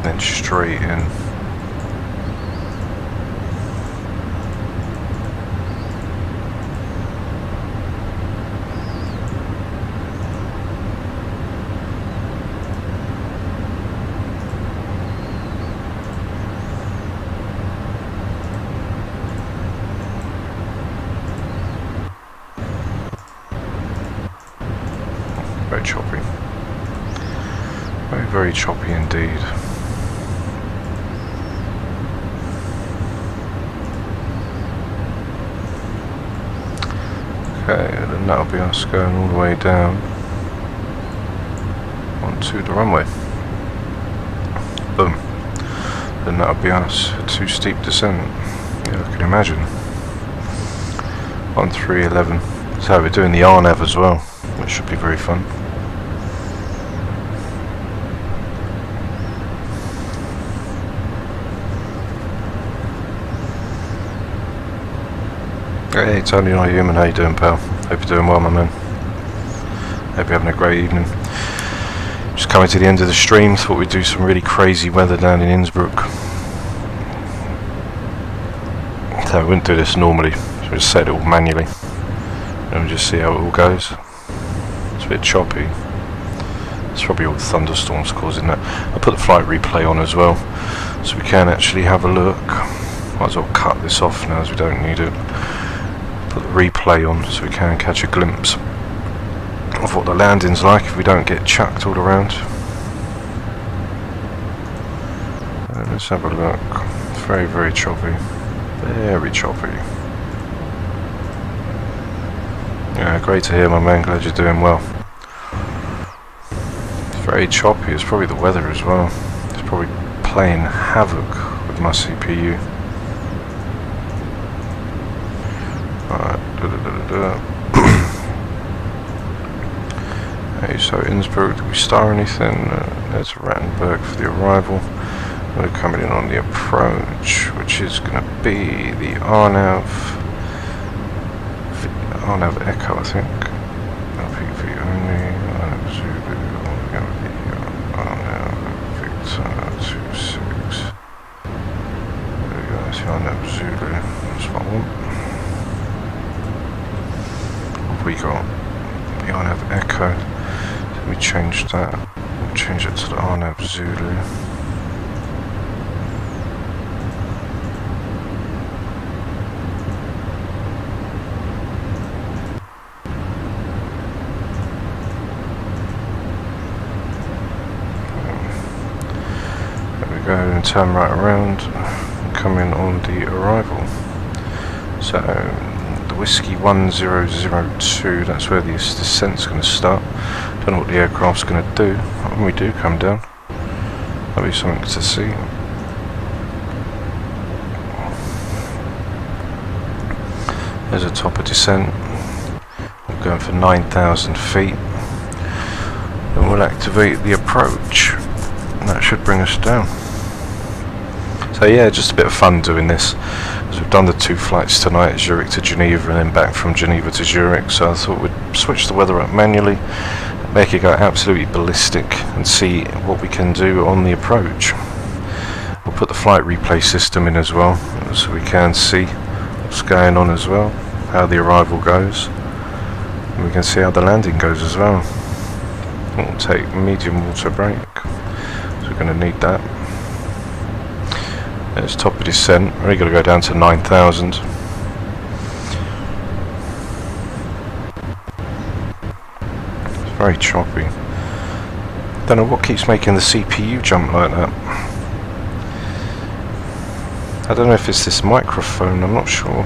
then straight in. Very choppy. Very, very choppy indeed. Okay, and then that'll be us going all the way down onto the runway. Boom. Then that'll be us. A too steep descent. Yeah, I can imagine. On 311. So we're doing the RNAV as well, which should be very fun. Hey Tony, how are you, man? How you doing, pal? Hope you're doing well, my man. Hope you're having a great evening. Just coming to the end of the stream, thought we'd do some really crazy weather down in Innsbruck. So I wouldn't do this normally, so we just set it all manually. And we'll just see how it all goes. It's a bit choppy. It's probably all the thunderstorms causing that. I'll put the flight replay on as well, so we can actually have a look. Might as well cut this off now as we don't need it. Put the replay on so we can catch a glimpse of what the landing's like if we don't get chucked all around. Let's have a look. Very, very choppy. Very choppy. Yeah, great to hear, my man. Glad you're doing well. It's very choppy. It's probably the weather as well. It's probably playing havoc with my CPU. Alright, Hey, so Innsbruck, did we star anything? There's Rattenberg for the arrival. We're coming in on the approach, which is going to be the RNAV Echo, I think. LPV only, RNAV Zulu, RNAV Victor 26. There we go, that's the RNAV Zulu, that's what I want. We got the RNAV Echo, so we changed that, we'll change it to the RNAV Zulu. There we go, and turn right around and come in on the arrival. So the Whiskey 1002, that's where the descent's going to start. Don't know what the aircraft's going to do. When we do come down, that'll be something to see. There's a top of descent. We're going for 9,000 feet. And we'll activate the approach. That should bring us down. So yeah, just a bit of fun doing this. As we've done the 2 flights tonight, Zurich to Geneva and then back from Geneva to Zurich. So I thought we'd switch the weather up manually, make it go absolutely ballistic and see what we can do on the approach. We'll put the flight replay system in as well, so we can see what's going on as well, how the arrival goes. And we can see how the landing goes as well. We'll take medium water brake, so we're going to need that. There's top of descent, we're only going to go down to 9,000. It's very choppy. Don't know what keeps making the CPU jump like that. I don't know if it's this microphone, I'm not sure.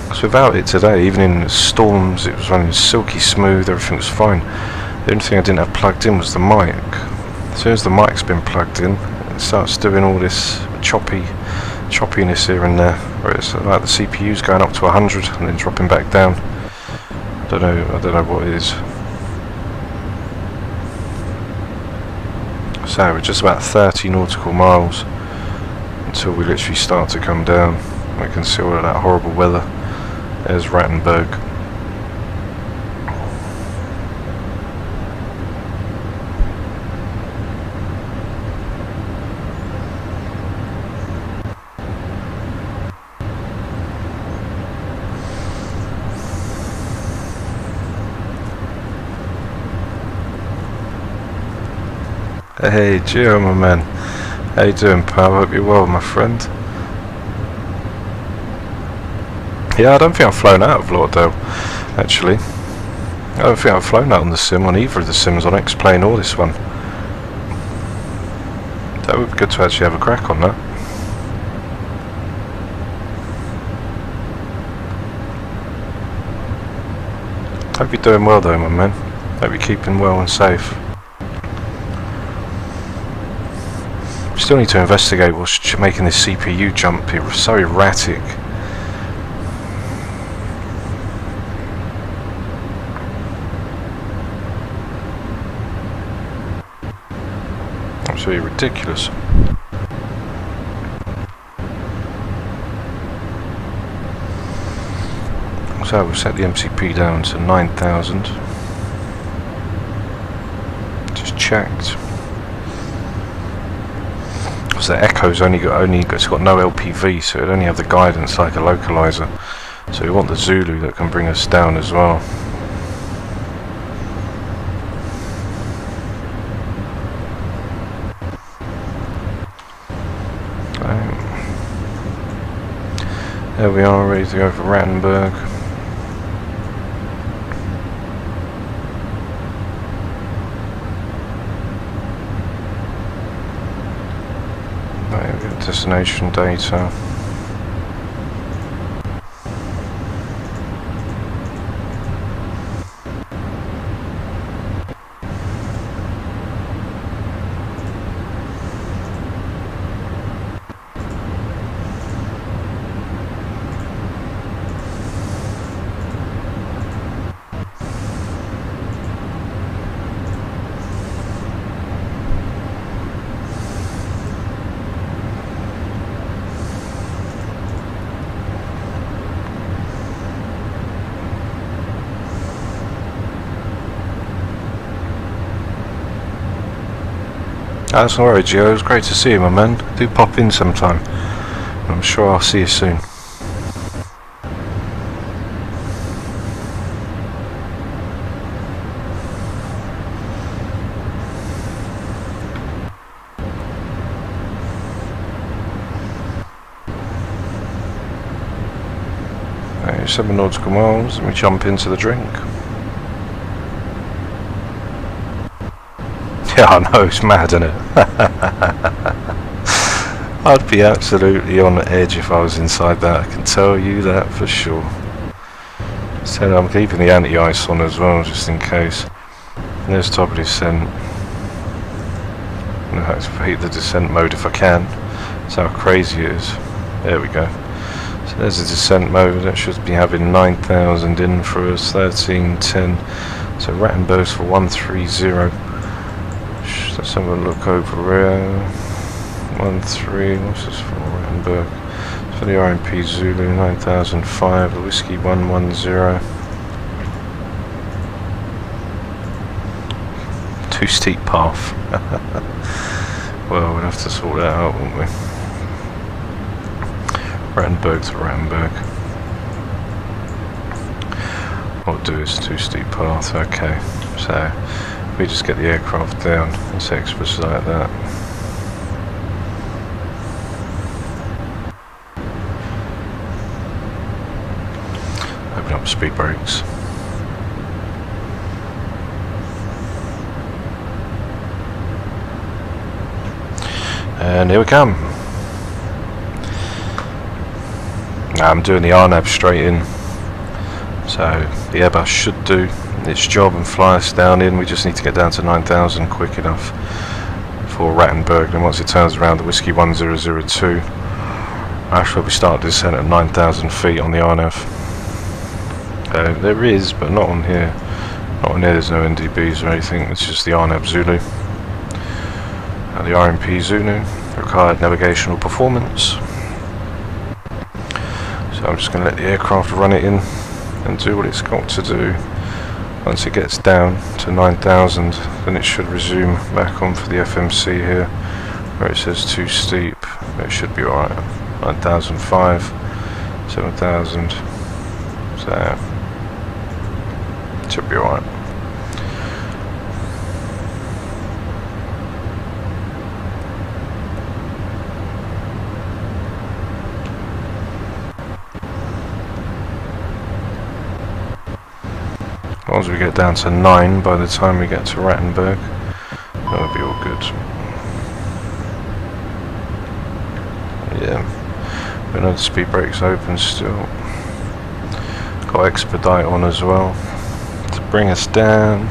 Because without it today, even in storms, it was running silky smooth, everything was fine. The only thing I didn't have plugged in was the mic. As soon as the mic's been plugged in, it starts doing all this choppiness here and there, where it's like the CPU's going up to 100 and then dropping back down. I don't know what it is. So we're just about 30 nautical miles until we literally start to come down. We can see all of that horrible weather. There's Rattenberg. Hey Gio, my man. How you doing, pal? Hope you're well, my friend. Yeah, I don't think I've flown out of Lauderdale, actually. I don't think I've flown out on the sim, on either of the sims, on X-Plane or this one. That would be good to actually have a crack on that. Hope you're doing well though, my man. Hope you're keeping well and safe. Still need to investigate what's making this CPU jump here. So erratic. Absolutely ridiculous. So we'll set the MCP down to 9,000. Just checked. So the Echo's it's got no LPV, so it only have the guidance like a localizer. So we want the Zulu that can bring us down as well. There we are, ready to go for Rattenberg. Destination data. That's alright, Gio. It was great to see you, my man. Do pop in sometime. I'm sure I'll see you soon. Right, 7 nautical miles, and we jump into the drink. Yeah, I know, it's mad, isn't it? I'd be absolutely on the edge if I was inside that, I can tell you that for sure. So I'm keeping the anti-ice on as well, just in case. And there's top of descent. I'm going to activate the descent mode if I can. That's how crazy it is. There we go. So there's the descent mode. That should be having 9,000 in for us. 1310. So Rattenberg's for 130. Let's have a look over here. 13. What's this for Rattenberg? For the RMP Zulu 9005, the Whiskey 110. Too steep path. Well, we'll have to sort that out, won't we? Rattenberg to Rattenberg. What we'll do is too steep path, okay. So, we just get the aircraft down, let's expedite that. Open up speed brakes. And here we come. Now I'm doing the RNAV straight in. So the Airbus should do its job and fly us down in. We just need to get down to 9,000 quick enough for Rattenberg. And once it turns around the Whiskey 1002, actually we start descent at 9,000 feet on the RNAV. There is, but not on here. Not on here, there's no NDBs or anything, it's just the RNAV Zulu. And the RMP Zulu, required navigational performance. So I'm just going to let the aircraft run it in and do what it's got to do. Once it gets down to 9,000, then it should resume back on for the FMC here, where it says too steep. But it should be alright. 9,005, 7,000. So it should be alright. As long as we get down to 9 by the time we get to Rattenberg, that'll be all good. Yeah, we know the speed brake's open still. Got expedite on as well to bring us down.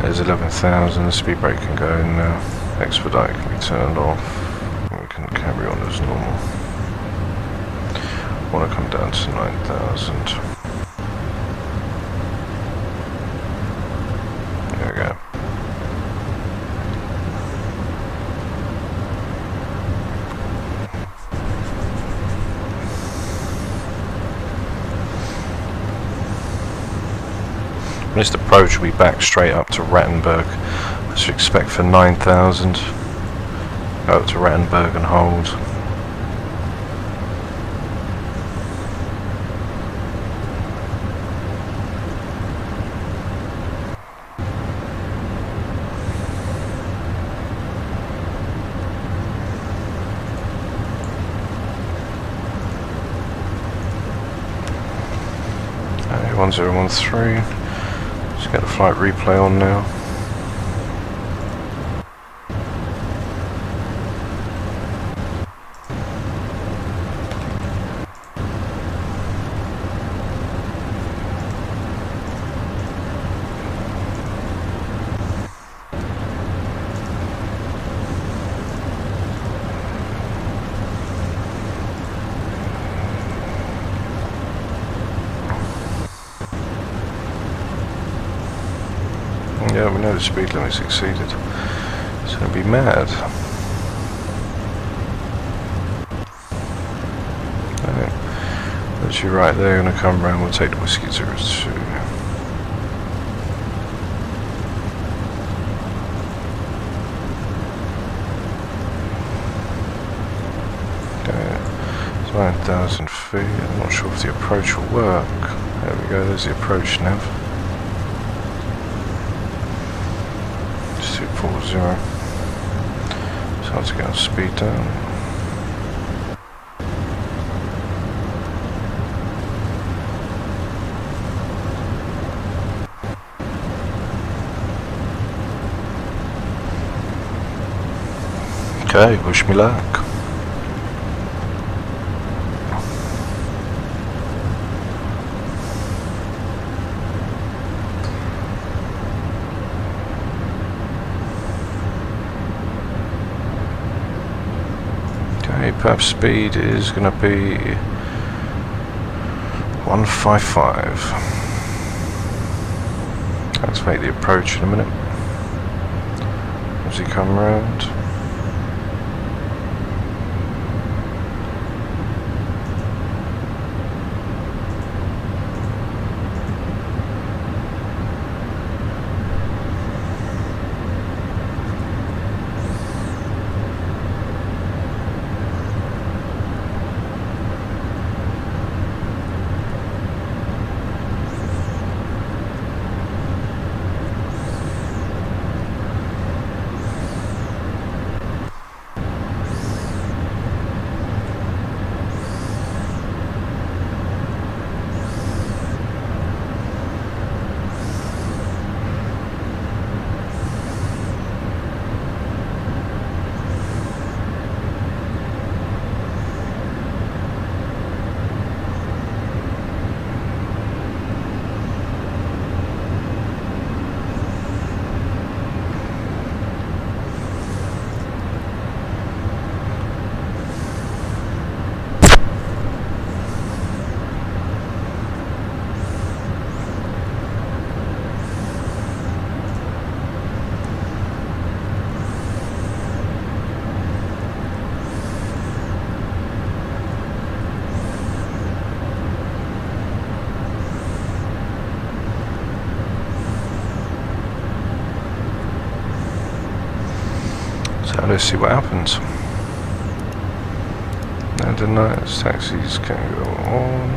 There's 11,000. The speed brake can go in now. Expedite can be turned off. We can carry on as normal. Want to come down to 9,000. There we go. This approach will be back straight up to Rattenberg. I should expect for 9,000. Go up to Rattenberg and hold. Okay, 1013. Just get the flight replay on now. Yeah, we know the speed limit's exceeded. It's going to be mad. That's you right there, going to come round, we'll take the Whiskey 02. Okay, it's 9,000 feet, I'm not sure if the approach will work. There we go, there's the approach nav. 240. So let's get our speed down. Okay, wish me luck. superb speed is going to be 155. Let's make the approach in a minute. As you come round. So let's see what happens. And the night taxis can go on.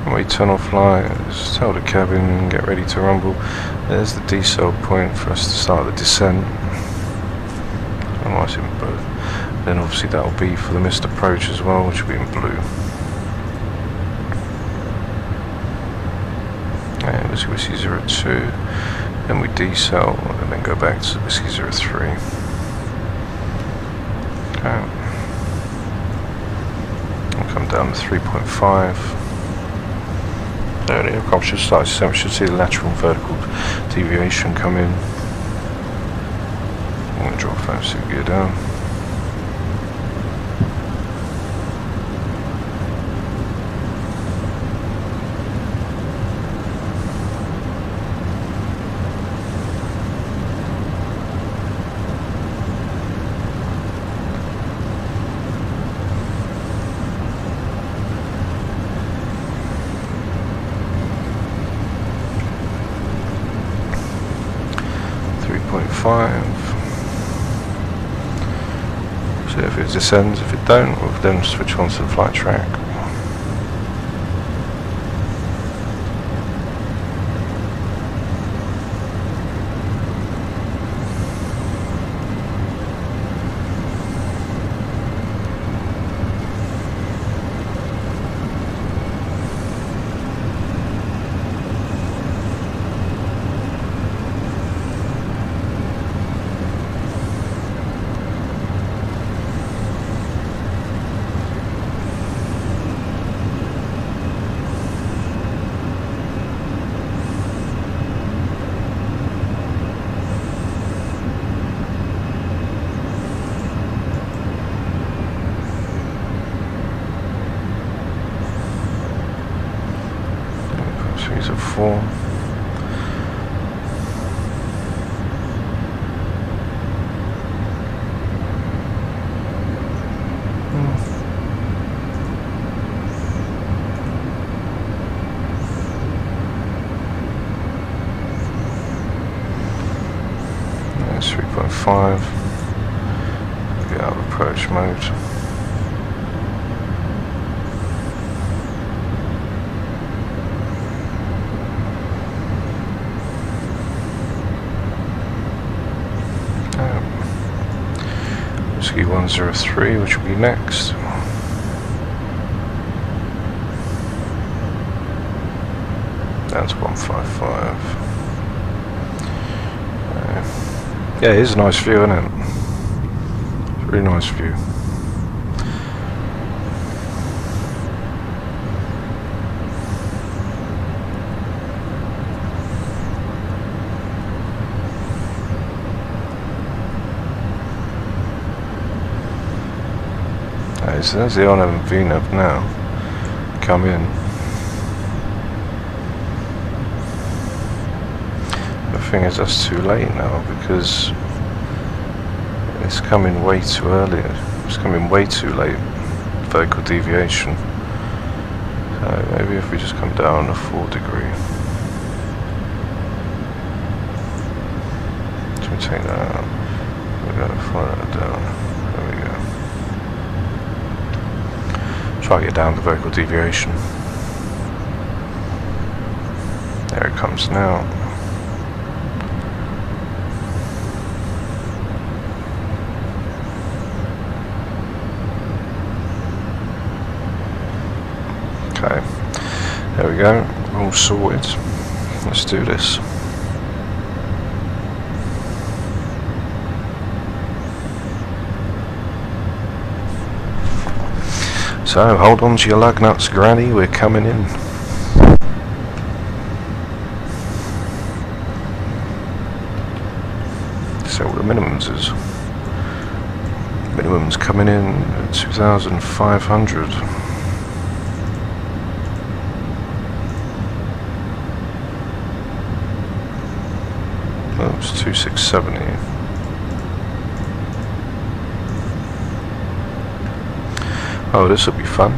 When we turn off lights, tell the cabin, get ready to rumble. There's the decel point for us to start the descent. Otherwise in both. Then obviously that'll be for the missed approach as well, which will be in blue. And Whiskey 02. Then we decel and then go back to Whiskey 03. Okay. I'll come down to 3.5. There the aircraft should start descent. We should see the lateral and vertical deviation come in. I'm going to drop 5-6 gear down. So if it descends, if it don't, we'll then switch on to the flight track. These are 4. That's 3.5. Get out of approach mode. Whiskey 103, which will be next. Down to 155. Yeah, it is a nice view, isn't it? It's a really nice view. So there's the on VNAV now. Come in. The thing is, that's too late now because it's coming way too early. It's coming way too late. Vertical deviation. So maybe if we just come down a 4 degree. Let me take that out. We're going to fly that down. There we go. Try to get down the vertical deviation. There it comes now. Okay, there we go, all sorted. Let's do this. So, hold on to your lug nuts, Granny, we're coming in. So what the minimums is. Minimums coming in at 2,500. Oops, 2,670. Oh, this will be fun.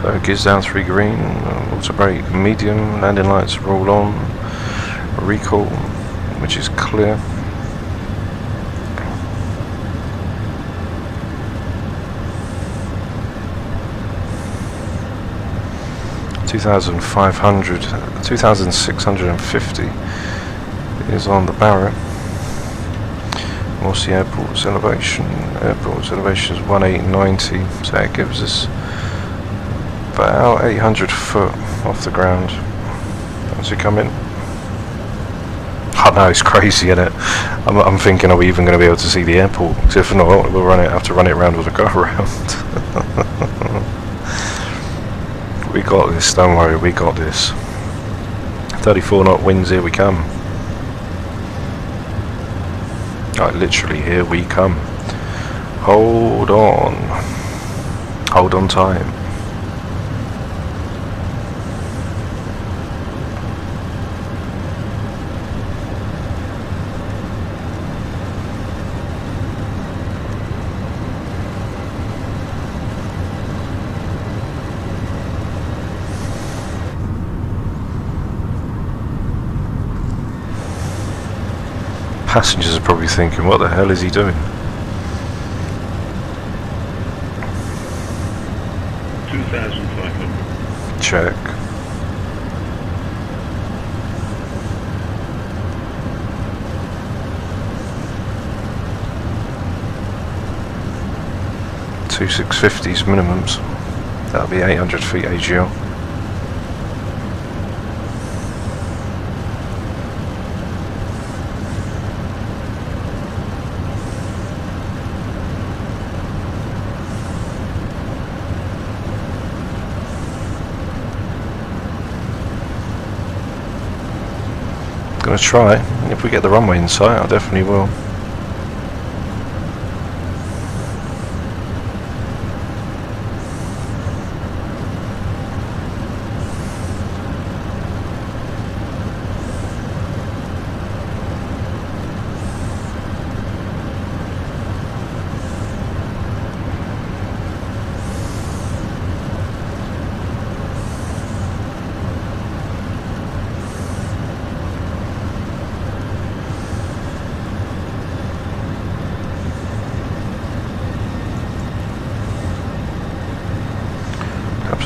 So gears down 3 green, auto brake medium, landing lights roll on, recall, which is clear. $2,500, 2,650 is on the Barrett. What's the airport's elevation? Airport's elevation is 1890, so that gives us about 800 foot off the ground as we come in. Oh no, it's crazy, isn't it? I'm thinking, are we even going to be able to see the airport? Because if not, we'll have to run it around with a go around. We got this, don't worry, we got this. 34 knot winds, here we come. Like literally, here we come. Hold on. Hold on time. Passengers are probably thinking, what the hell is he doing? 2,500. Check. Two 650s minimums. That'll be 800 feet AGL. Gonna try. If we get the runway in sight, I definitely will.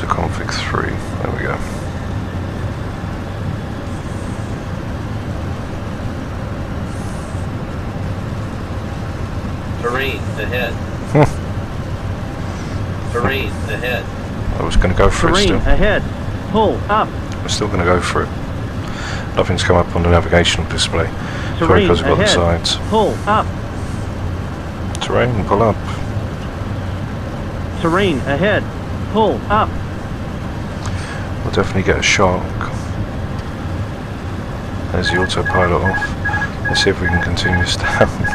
Config 3, there we go. Terrain ahead. Terrain ahead. I was going to go for it still. Terrain ahead. Pull up. We're still going to go for it. Nothing's come up on the navigational display. Probably Terrain because we've got the ahead. sides. Pull up. Terrain, pull up. Terrain ahead. Pull up. We'll definitely get a shock. There's the autopilot off. Let's see if we can continue this down.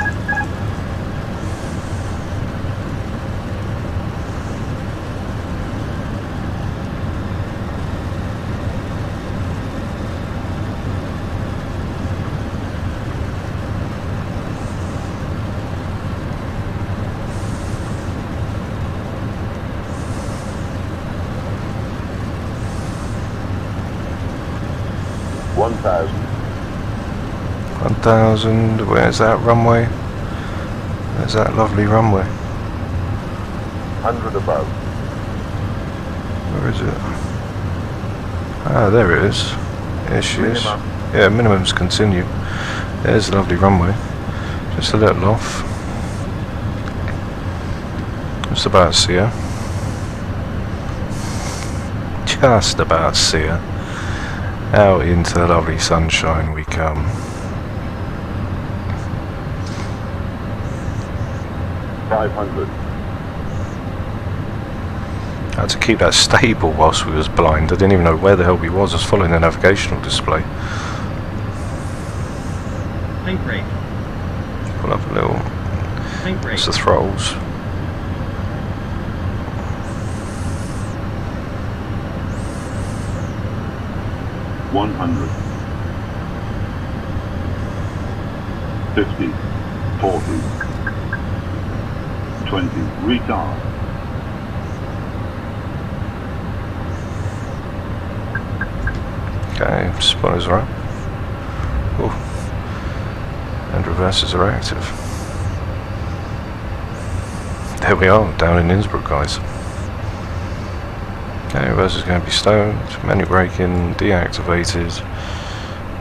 1,000, where's that runway? There's that lovely runway. 100 above. Where is it? Ah, there it is. There she is. Minimum. Yeah, minimums continue. There's the lovely runway. Just a little off. Just about see her. Just about see her. Out into the lovely sunshine we come. $500. I had to keep that stable whilst we was blind. I didn't even know where the hell we was. I was following the navigational display. Think rate. Pull up a little. Think rate. It's the throttles. $100. 50. 40. 20. Retard. Okay, spoilers are up. Ooh. And reverses are active. There we are, down in Innsbruck, guys. Okay, reverse is going to be stoned, manual braking deactivated,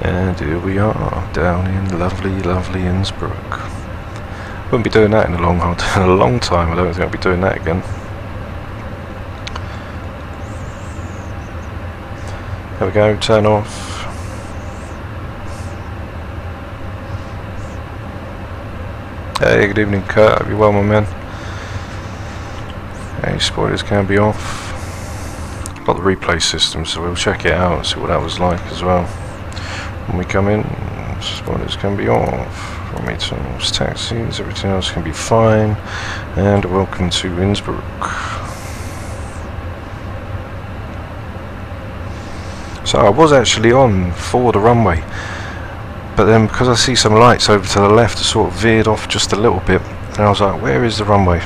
and here we are, down in lovely, lovely Innsbruck. Wouldn't be doing that in a long time. I don't think I'll be doing that again. There we go, turn off. Hey, good evening Kurt, hope you're well my man. Hey, spoilers can be off. Got the replay system, so we'll check it out and see what that was like as well. When we come in, spoilers can be off. Metals, taxis, everything else can be fine. And welcome to Innsbruck. So I was actually on for the runway, but then because I see some lights over to the left, I sort of veered off just a little bit, and I was like, where is the runway?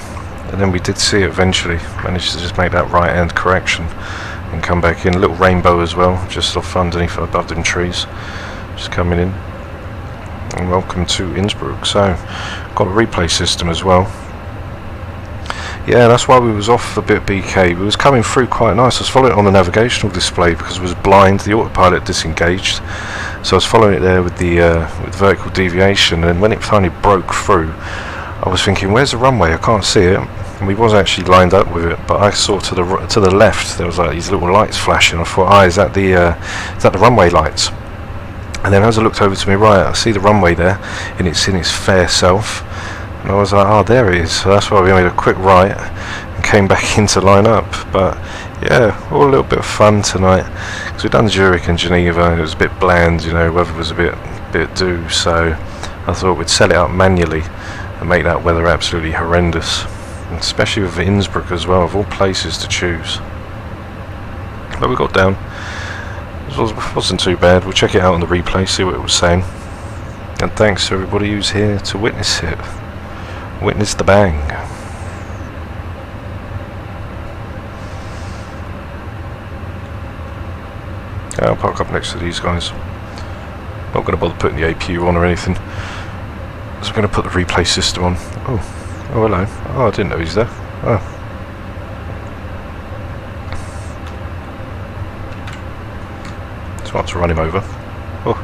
And then we did see it eventually, managed to just make that right hand correction and come back in. A little rainbow as well, just off underneath above them trees, just coming in. And welcome to Innsbruck. So got a replay system as well. Yeah, that's why we was off a bit BK. We was coming through quite nice. I was following it on the navigational display because it was blind, the autopilot disengaged, so I was following it there with the with vertical deviation, and when it finally broke through I was thinking, where's the runway? I can't see it. And we was actually lined up with it, but I saw to the left there was like these little lights flashing. I thought, is that the runway lights? And then as I looked over to my right, I see the runway there in its fair self, and I was like, there it is. So that's why we made a quick right and came back in to line up. But yeah, all a little bit of fun tonight because we've done Zurich and Geneva. It was a bit bland, you know, weather was a bit due, so I thought we'd set it up manually and make that weather absolutely horrendous, and especially with Innsbruck as well, of all places to choose. But we got down. It wasn't too bad. We'll check it out on the replay, see what it was saying. And thanks to everybody who's here to witness it. Witness the bang. I'll park up next to these guys. Not going to bother putting the APU on or anything. So I'm going to put the replay system on. Oh hello. I didn't know he's there. Smart to run him over. Oh.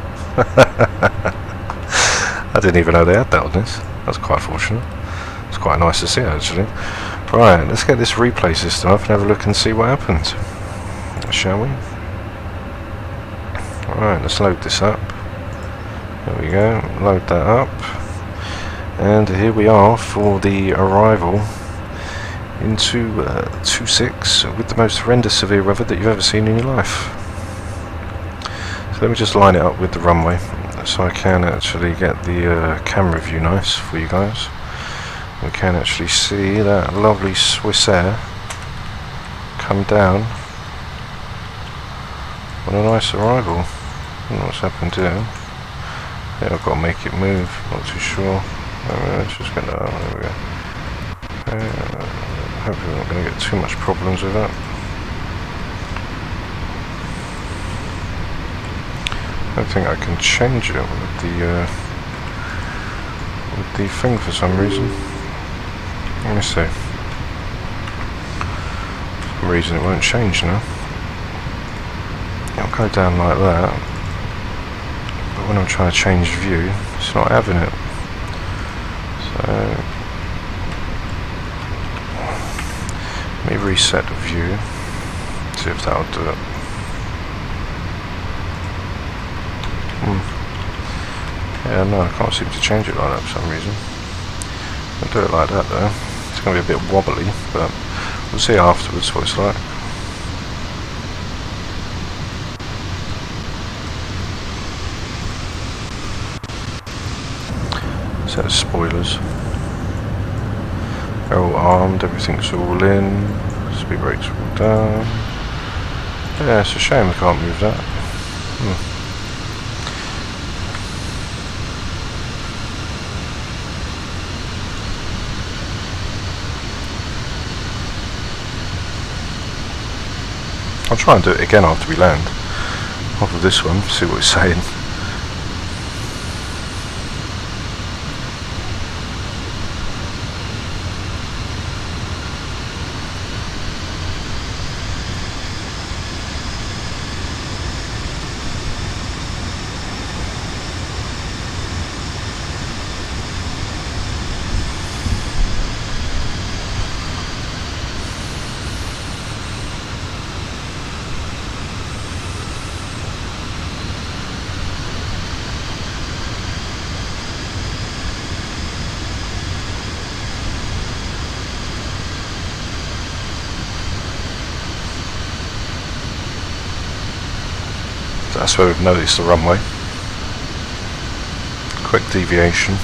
I didn't even know they had that on this. That's quite fortunate. It's quite nice to see actually. Right, let's get this replay system up and have a look and see what happens, shall we? Alright, let's load this up. There we go, load that up. And here we are for the arrival into 26 with the most horrendous severe weather that you've ever seen in your life. So let me just line it up with the runway so I can actually get the camera view nice for you guys. We can actually see that lovely Swiss Air come down on a nice arrival. I don't know what's happened here. Yeah, I've got to make it move, not too sure. It's just gonna, there we go. Hopefully we're not going to get too much problems with that. I don't think I can change it with the thing for some reason. Let me see. For some reason it won't change now. It'll go down like that, but when I'm trying to change view, it's not having it. So let me reset the view, see if that'll do it. Yeah, no, I can't seem to change it like that for some reason. I'll do it like that though. It's going to be a bit wobbly, but we'll see afterwards what it's like. Set of spoilers. They're all armed, everything's all in, speed brakes are all down. Yeah, it's a shame we can't move that. I'll try and do it again after we land. Off of this one, see what it's saying. That's where we've noticed the runway. Quick deviation.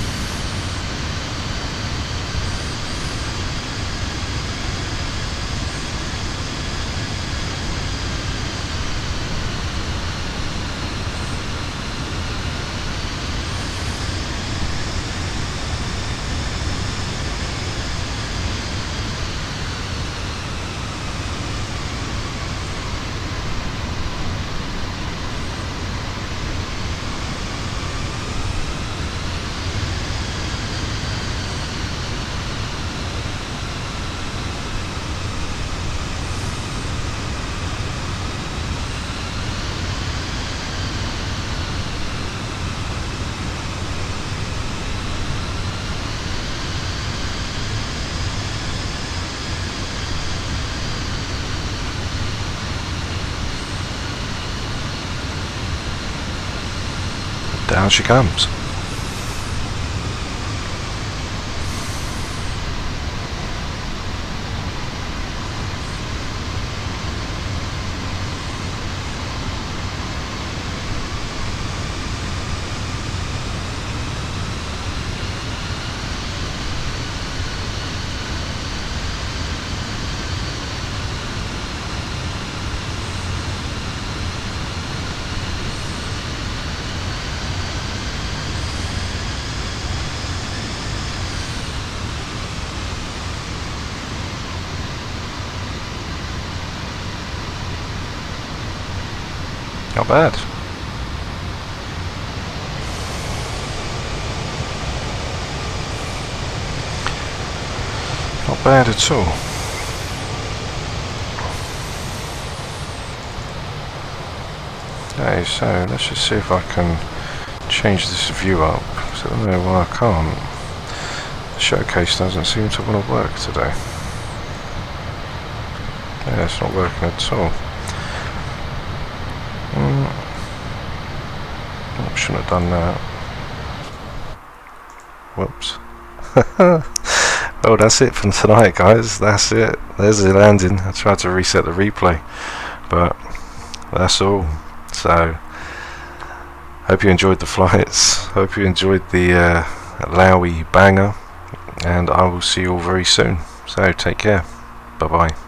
Down she comes. Not bad. Not bad at all. Okay, so let's just see if I can change this view up. So I don't know why I can't. The showcase doesn't seem to want to work today. Yeah, it's not working at all. I shouldn't have done that. Whoops. Well, that's it from tonight, guys. That's it. There's the landing. I tried to reset the replay, but that's all. So hope you enjoyed the flights. Hope you enjoyed the Lowy banger, and I will see you all very soon. So take care. Bye bye.